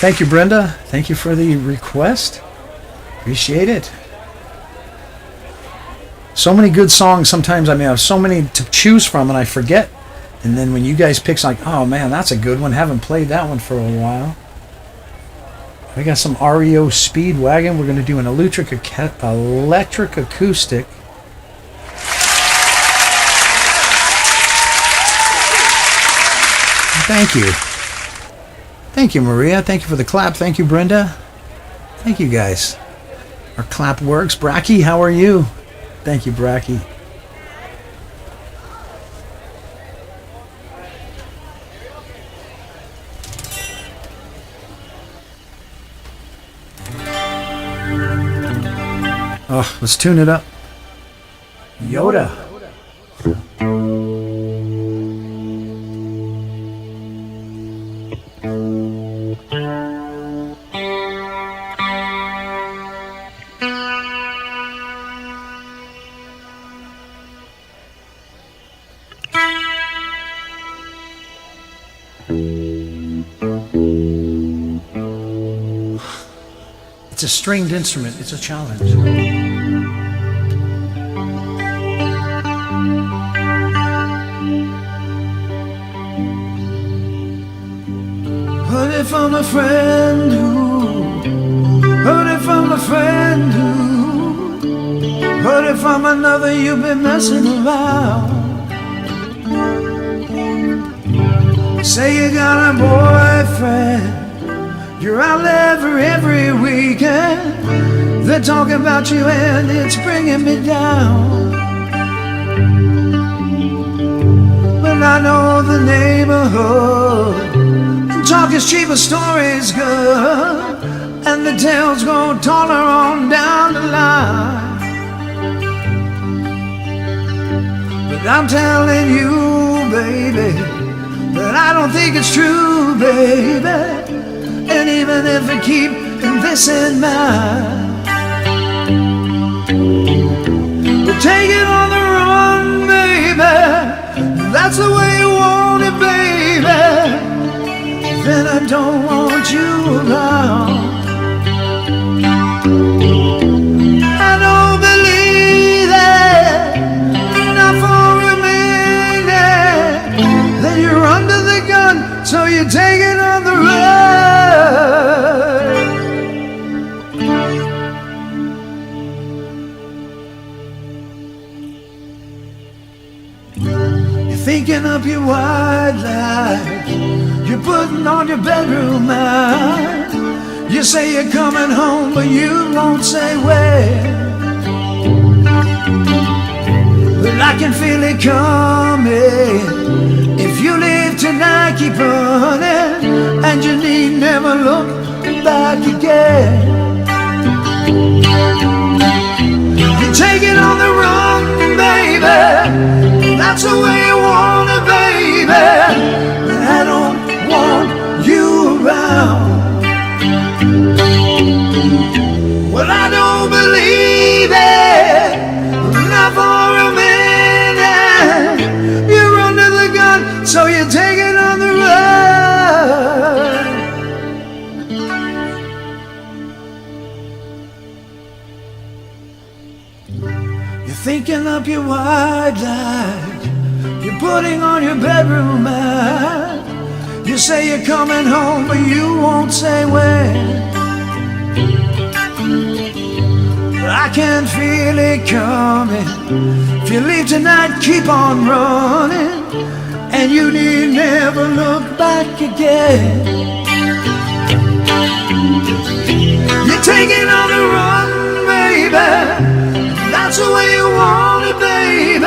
Thank you, Brenda. Thank you for the request. Appreciate it. So many good songs. Sometimes I have so many to choose from and I forget. And then when you guys pick, like, oh man, that's a good one. Haven't played that one for a while. We got some REO Speedwagon. We're going to do an electric acoustic. Thank you. Thank you, Maria. Thank you for the clap. Thank you, Brenda. Thank you, guys. Our clap works. Bracky, how are you? Thank you, Bracky. Oh, let's tune it up. Yoda. It's a stringed instrument. It's a challenge. Heard it from a friend who heard it from a friend who heard it from another. You've been messing around. Say you got a boyfriend. You're out there every weekend. They're talking about you and it's bringing me down. But I know the neighborhood. Talk is cheap, a story's good. And the tales go taller on down the line. But I'm telling you, baby, that I don't think it's true, baby. And even if I keep this in mind, we'll take it on the run, baby. That's the way you want it, baby. Then I don't want you around. I don't believe it, not for a minute. Then you're under the gun, so you take it on the run. You're thinking up your wide life. You're putting on your bedroom light. You say you're coming home, but you won't say where. But I can feel it coming. If you leave tonight, keep running, and you need never look back again. You take it on the run, baby. That's the way you want it, baby. I don't want you around. Well, I don't believe it, not for a minute. You're under the gun, so you take it on the run. You're thinking up your wide life. You're putting on your bedroom mat. You say you're coming home, but you won't say when. I can feel it coming. If you leave tonight, keep on running, and you need never look back again. You take it on the run, baby. That's the way you want it, baby.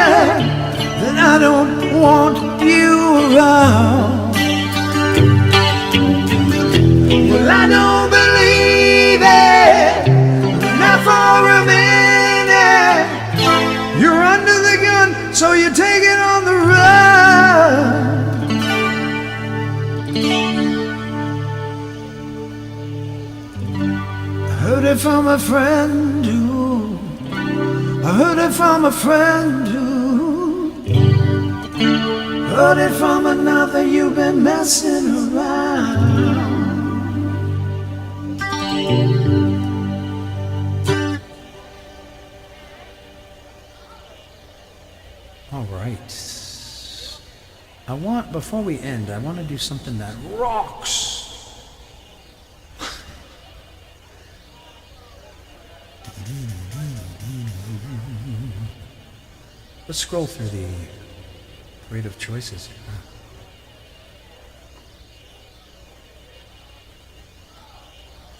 Then I don't want you around. Well, I don't believe it, not for a minute. You're under the gun, so you take it on the run. I heard it from a friend who, I heard it from a friend who, heard it from another. You've been messing around. All right. Before we end, I want to do something that rocks. Let's scroll through the creative choices.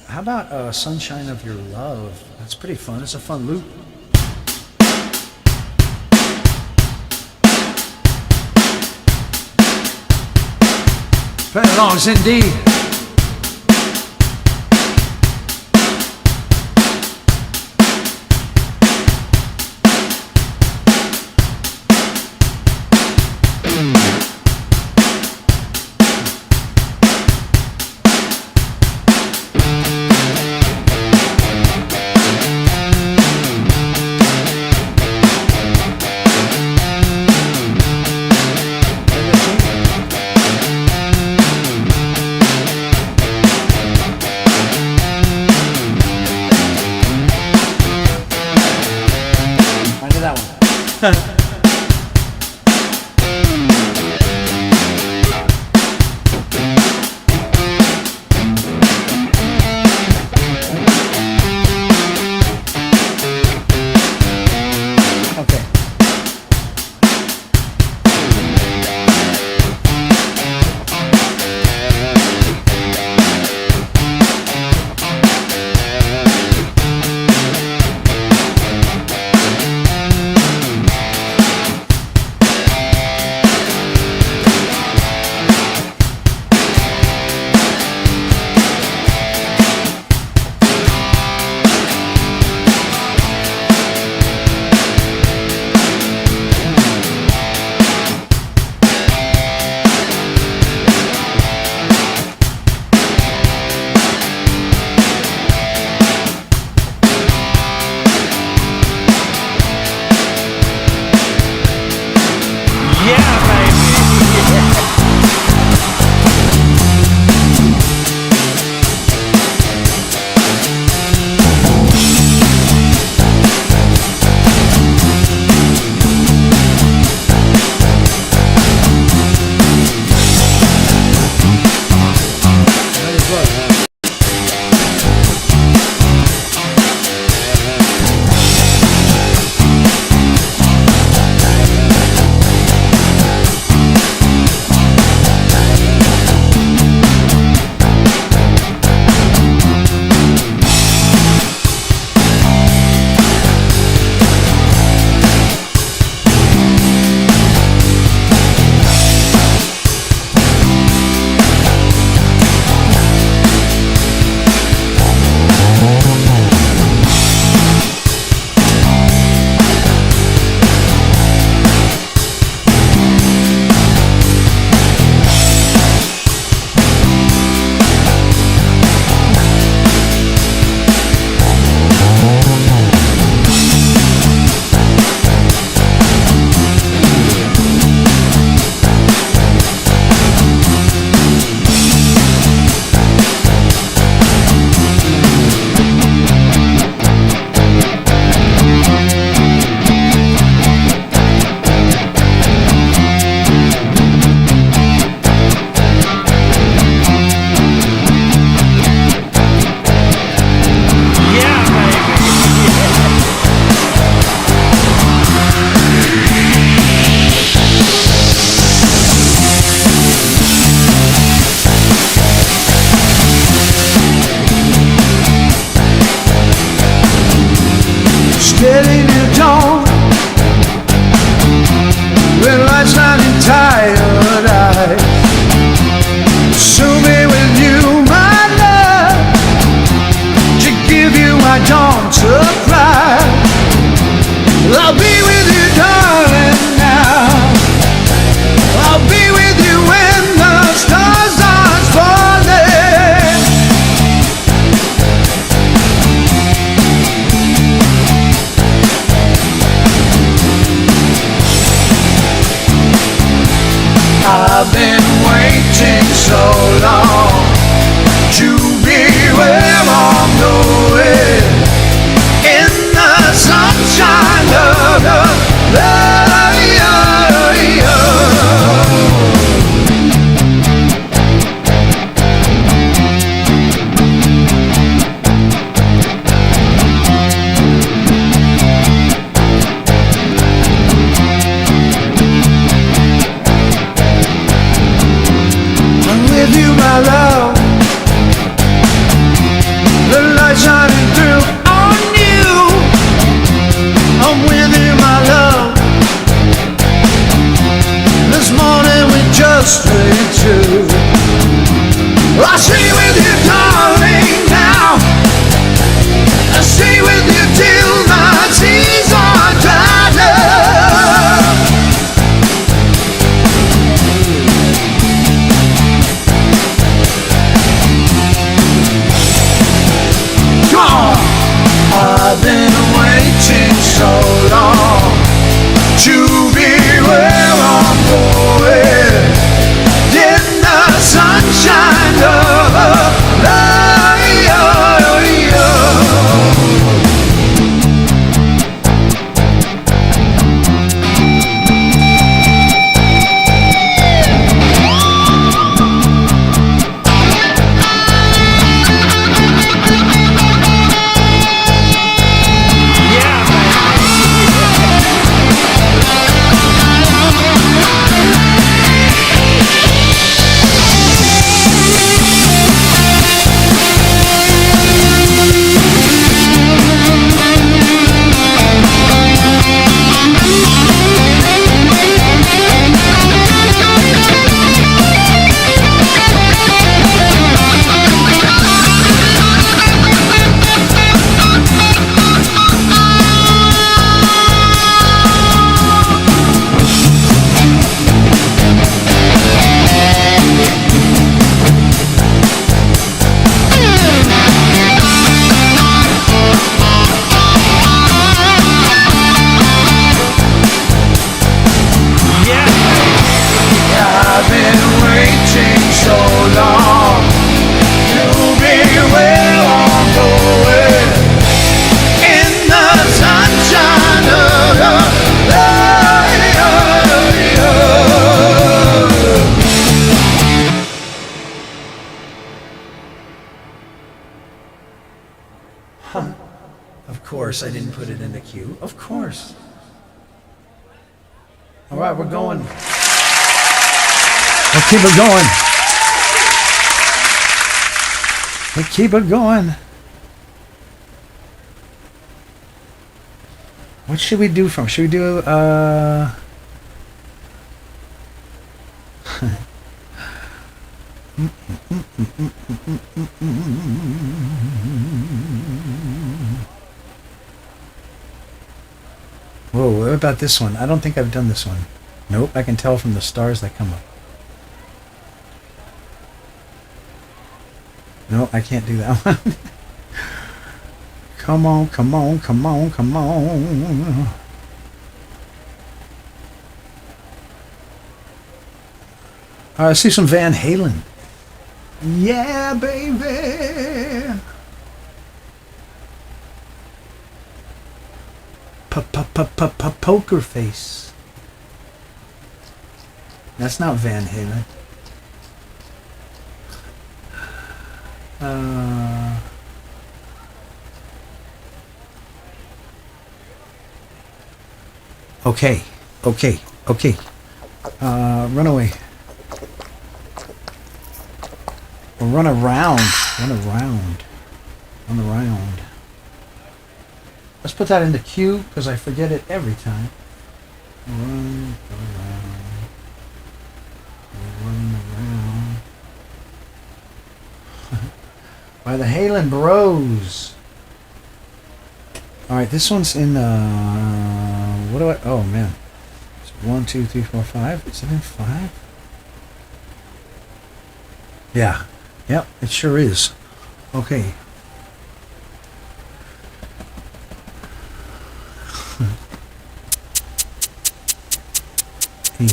How about Sunshine of Your Love? That's pretty fun. It's a fun loop. Play along, Cindy. course I didn't put it in the queue. Of course. All right, we're going. Let's keep it going. Let's keep it going. What should we do from? Should we do Whoa, what about this one? I don't think I've done this one. Nope, I can tell from the stars that come up. No, I can't do that one. Come on, come on, come on, come on. I see some Van Halen. Yeah, baby. Poker Face. That's not Van Halen. Okay. Run away. Or run around. Run around. Let's put that in the queue because I forget it every time. Run around. By the Halen Bros. Alright, this one's in what do I, oh man. It's 1, 2, 3, 4, 5. Is it in 5? Yeah. Yep, it sure is. Okay. E.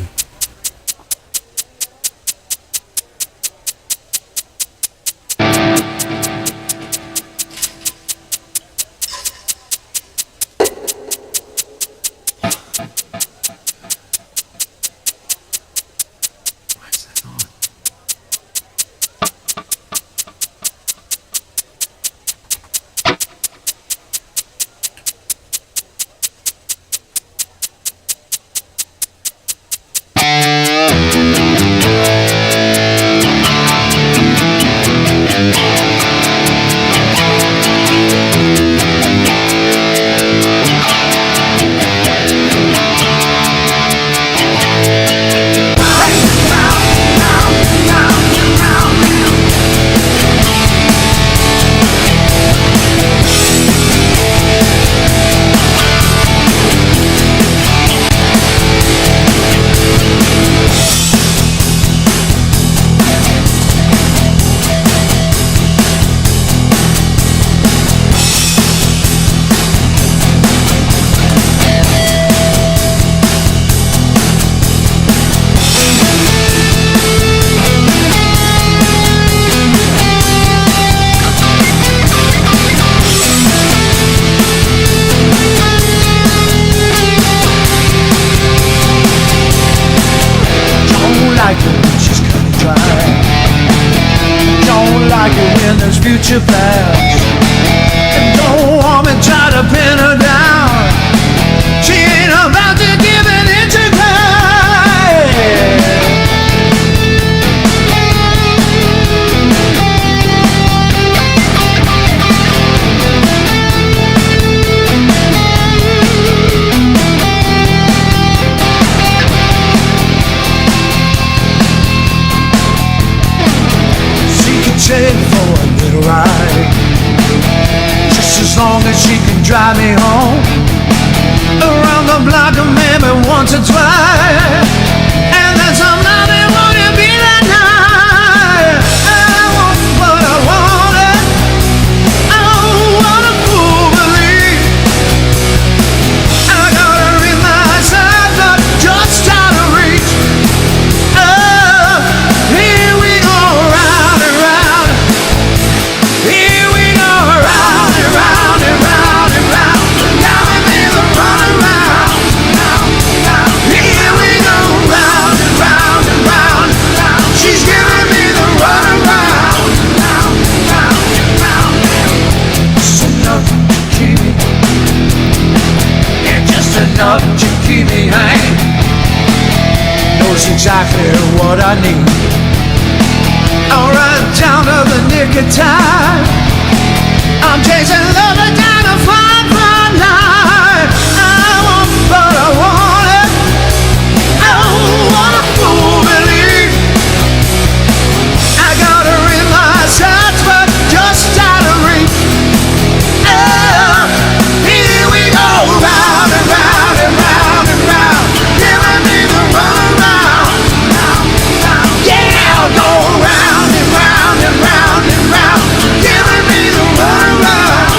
Future plans, and don't want me try to pin her down. She ain't about to give it into she can take for a little ride, just as long as she can drive me home around the block maybe once or twice, and then somebody wanna be that night. I want what I wanted. I don't wanna fool believe. I got her in my sights, but just out of reach. Oh, here we go round and round. Here we go round and round and round and round. Now we need to run around. Here we go exactly what I need. Alright, down to the nick of time. I'm chasing love down a fine, fine line. I want what I wanted. I don't want a fool believe. I got her in my sights, but just out of reach. Oh, here we go, round and round and round and round, giving me the runaround. Yeah, I'll go round and round and round and round, giving me the runaround.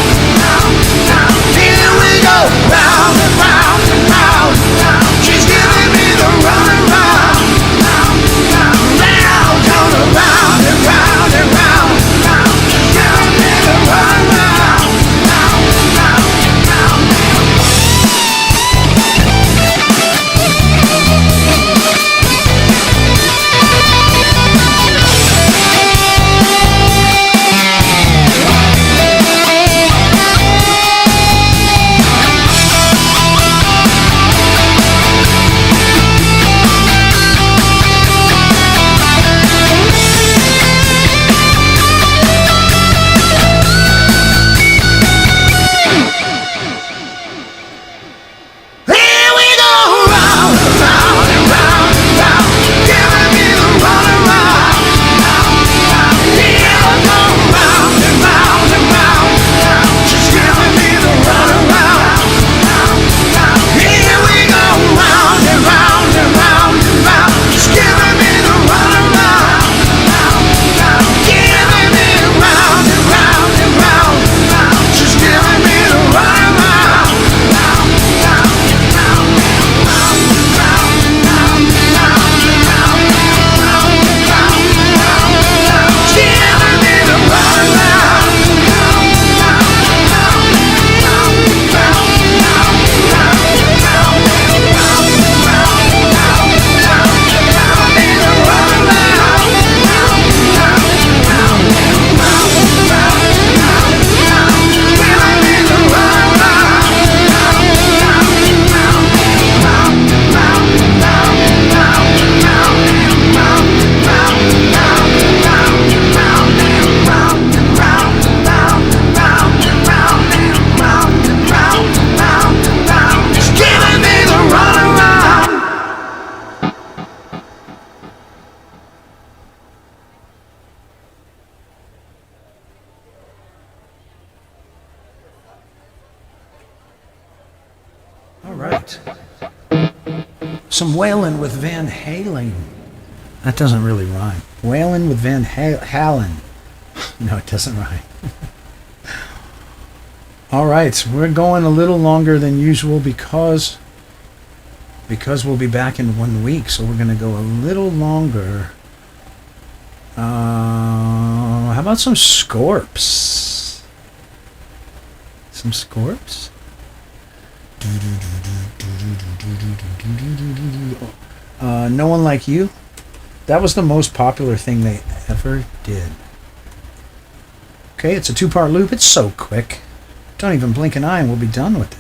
Here we go, round and round and round. She's giving me the runaround. Now, going around and round and round, giving me the runaround. Here we go, round and round and round and round, giving me the runaround. Yeah, I'll go round and round and round, she's giving me the runaround. Here we go, round and round and round and round, she's giving me the runaround. Giving me round and round and round, she's giving me the runaround. All right. Some Waylon with Van Halen. That doesn't really rhyme. Waylon with Van Halen. No, it doesn't rhyme. All right, we're going a little longer than usual because we'll be back in 1 week, so we're going to go a little longer. How about some Scorps? Some Scorps? No One Like You. That was the most popular thing they ever did. Okay, it's a 2-part loop. It's so quick. Don't even blink an eye and we'll be done with it.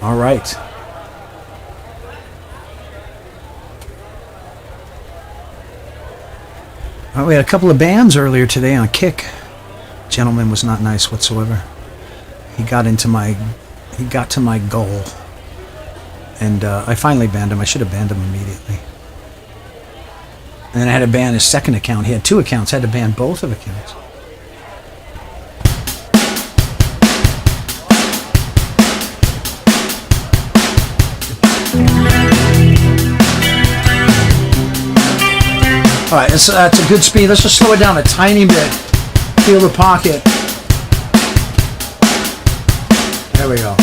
All right. Well, we had a couple of bands earlier today on Kick. Gentleman was not nice whatsoever. He got to my goal. And I finally banned him. I should have banned him immediately. And then I had to ban his second account. He had 2 accounts. I had to ban both of accounts. All right, that's a good speed. Let's just slow it down a tiny bit. Feel the pocket. There we go.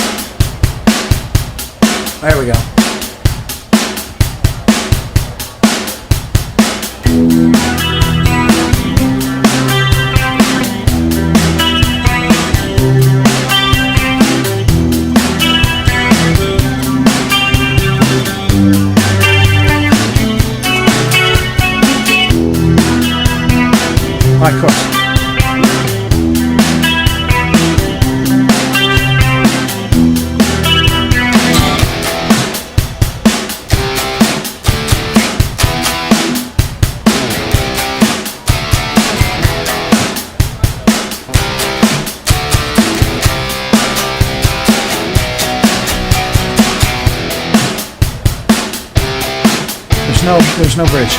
There we go. Of course. There's no bridge.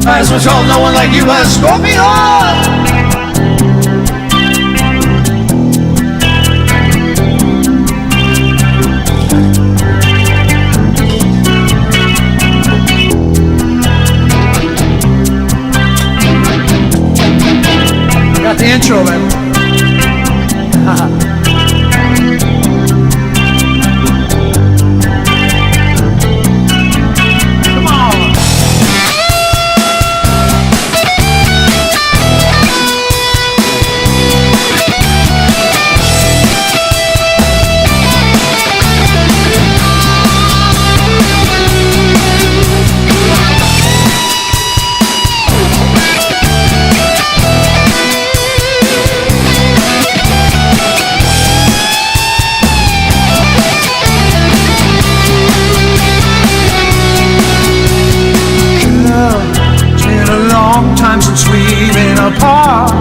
As was told, no one like you has Scorpion. Got the intro, man. Since we've been apart,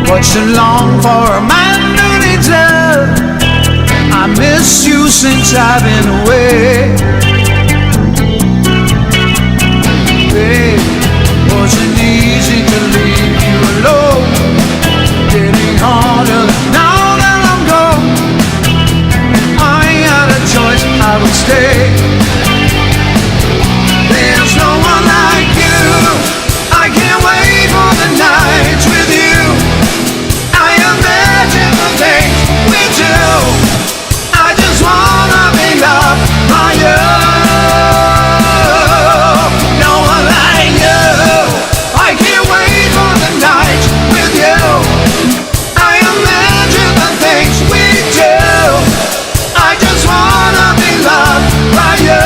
what's so long for a man who needs love? I miss you since I've been away. Babe, wasn't easy to leave you alone. Getting harder now that I'm gone. I ain't had a choice, I would stay. There's no one like you. I can't wait for the nights with you. I imagine the things we do. I just wanna be loved by you. No one like you. I can't wait for the nights with you. I imagine the things we do. I just wanna be loved by you.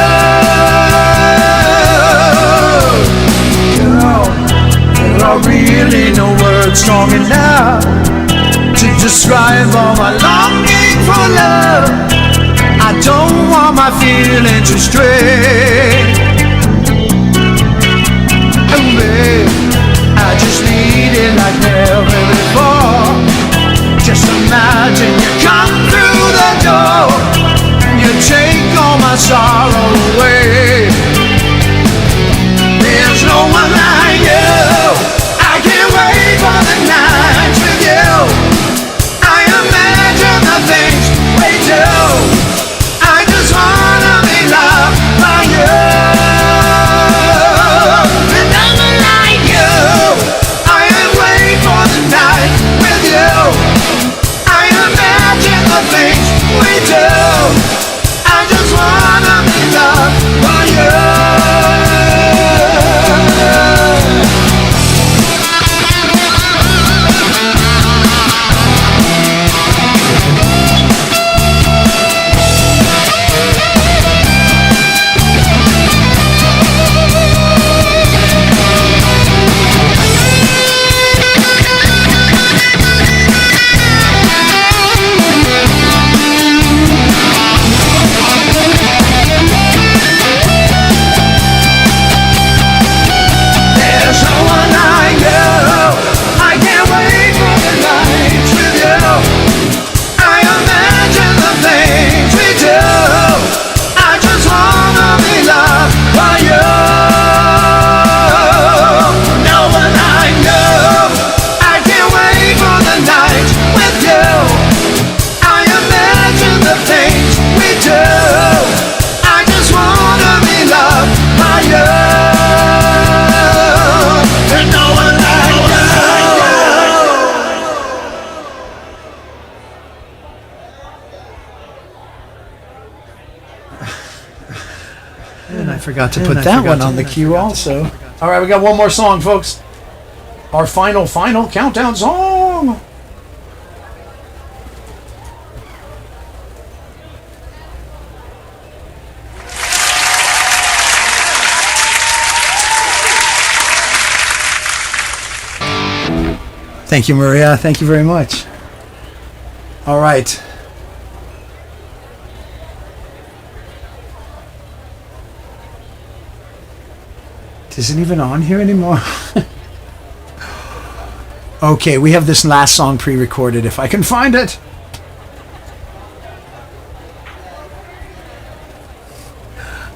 Really no words strong enough to describe all my longing for love. I don't want my feelings to stray. Oh babe, I just need it like never before. Just imagine you come through the door. You take all my sorrow away. There's no one like you. Wait for the nights with you. I imagine the things we do. I just wanna be loved by you. And I'm like you. I am waiting. forgot to And put I that forgot one to- on the queue also. All right, we got one more song, folks. Our final countdown song. Thank you, Maria. Thank you very much. All right. It isn't even on here anymore. Okay, we have this last song pre-recorded if I can find it.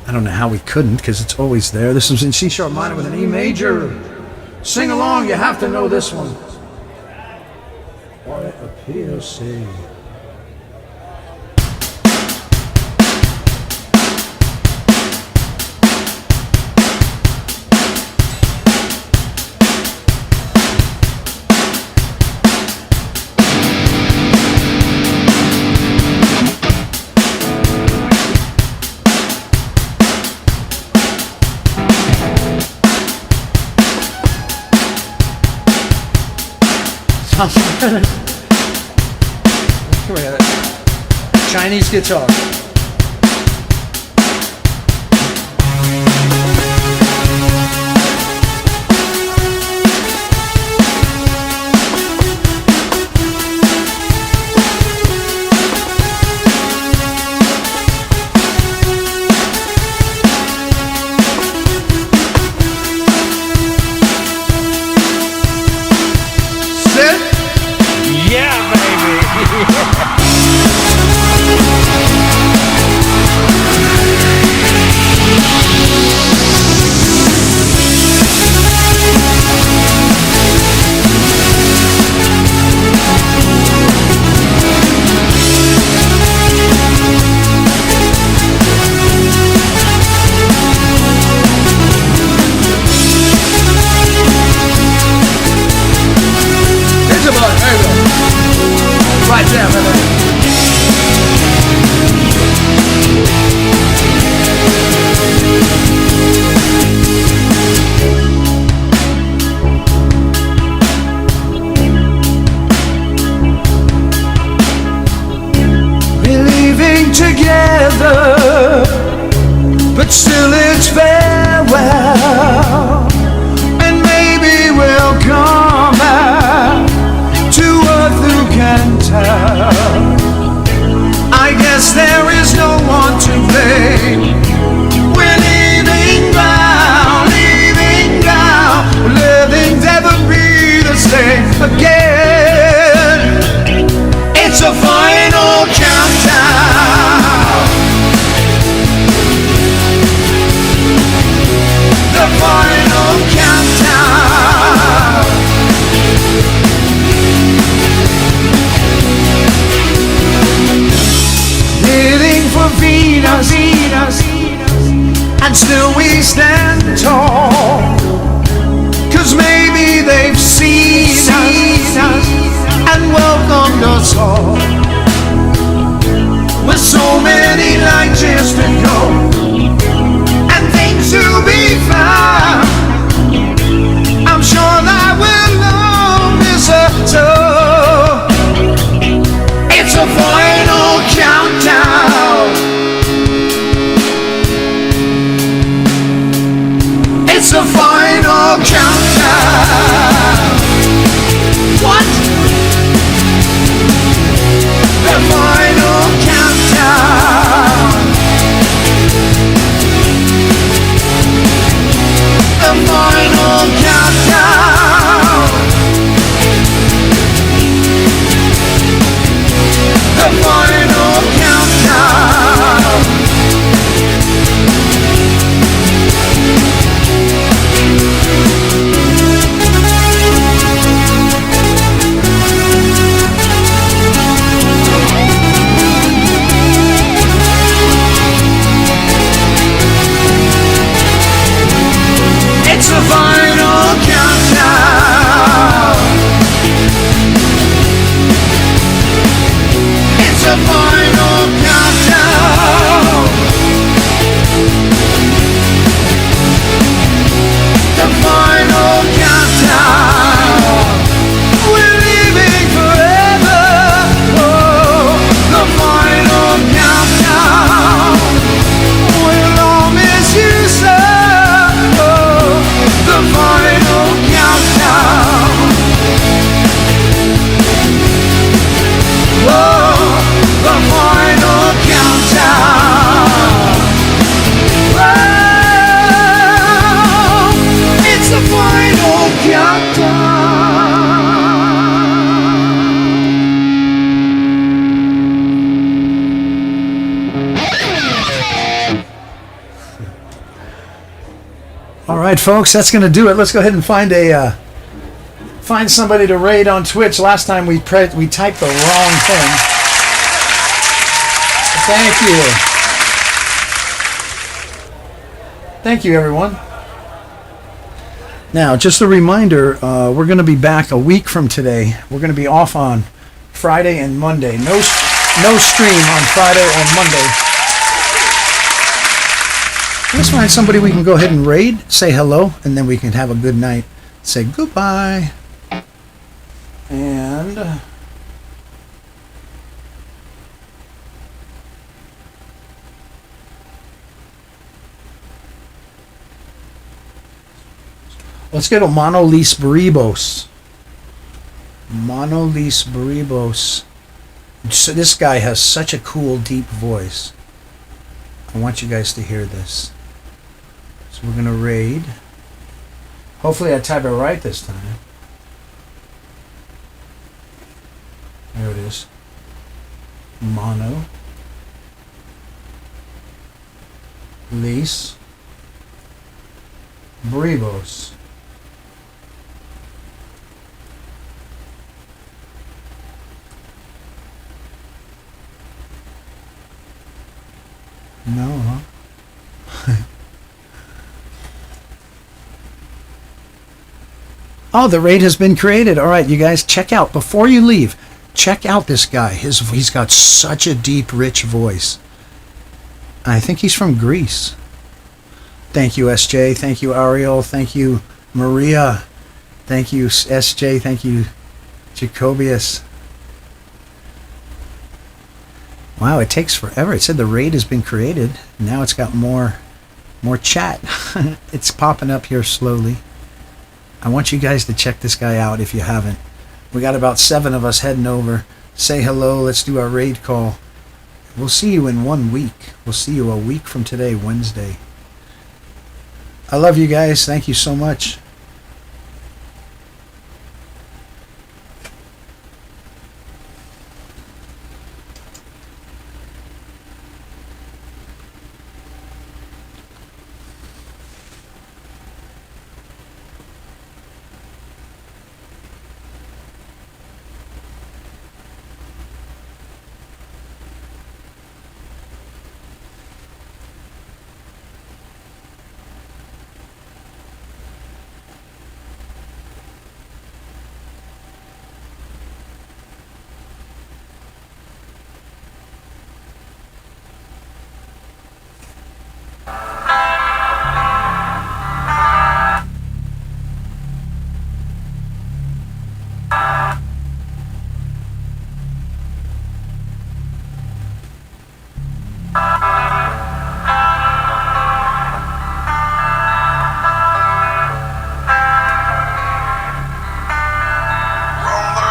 I don't know how we couldn't because it's always there. This is in C sharp minor with an E major. Sing along, you have to know this one. What a POC. Chinese guitar. Sit. Yeah, baby. It's a bug. There you go. Right there, baby. Believing together, but still it's farewell. And maybe we'll come back to earth, who can tell? I guess there is no one to blame. We're leaving ground, leaving ground. Will living ever be the same again? It's a final countdown. The final countdown. Living for Venus, and still we stand tall. 'Cause maybe they've seen us right, folks, that's going to do it. Let's go ahead and find somebody to raid on Twitch. Last time we typed the wrong thing. Thank you. Thank you, everyone. Now, just a reminder, we're going to be back a week from today. We're going to be off on Friday and Monday. No stream on Friday or Monday. Let's find somebody we can go ahead and raid, say hello, and then we can have a good night. Say goodbye. And let's get a Monolis Baribos. Monolis Baribos. So this guy has such a cool, deep voice. I want you guys to hear this. So we're going to raid. Hopefully I type it right this time. There it is. Mono. Lis. Brivos. No, huh? Oh, the raid has been created. All right, you guys, check out, before you leave, check out this guy. He's got such a deep, rich voice. I think he's from Greece. Thank you, SJ. Thank you, Ariel. Thank you, Maria. Thank you, SJ. Thank you, Jacobius. Wow, it takes forever. It said the raid has been created. Now it's got more chat. It's popping up here slowly. I want you guys to check this guy out if you haven't. We got about 7 of us heading over. Say hello. Let's do our raid call. We'll see you in 1 week. We'll see you a week from today, Wednesday. I love you guys. Thank you so much.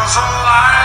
There's a light.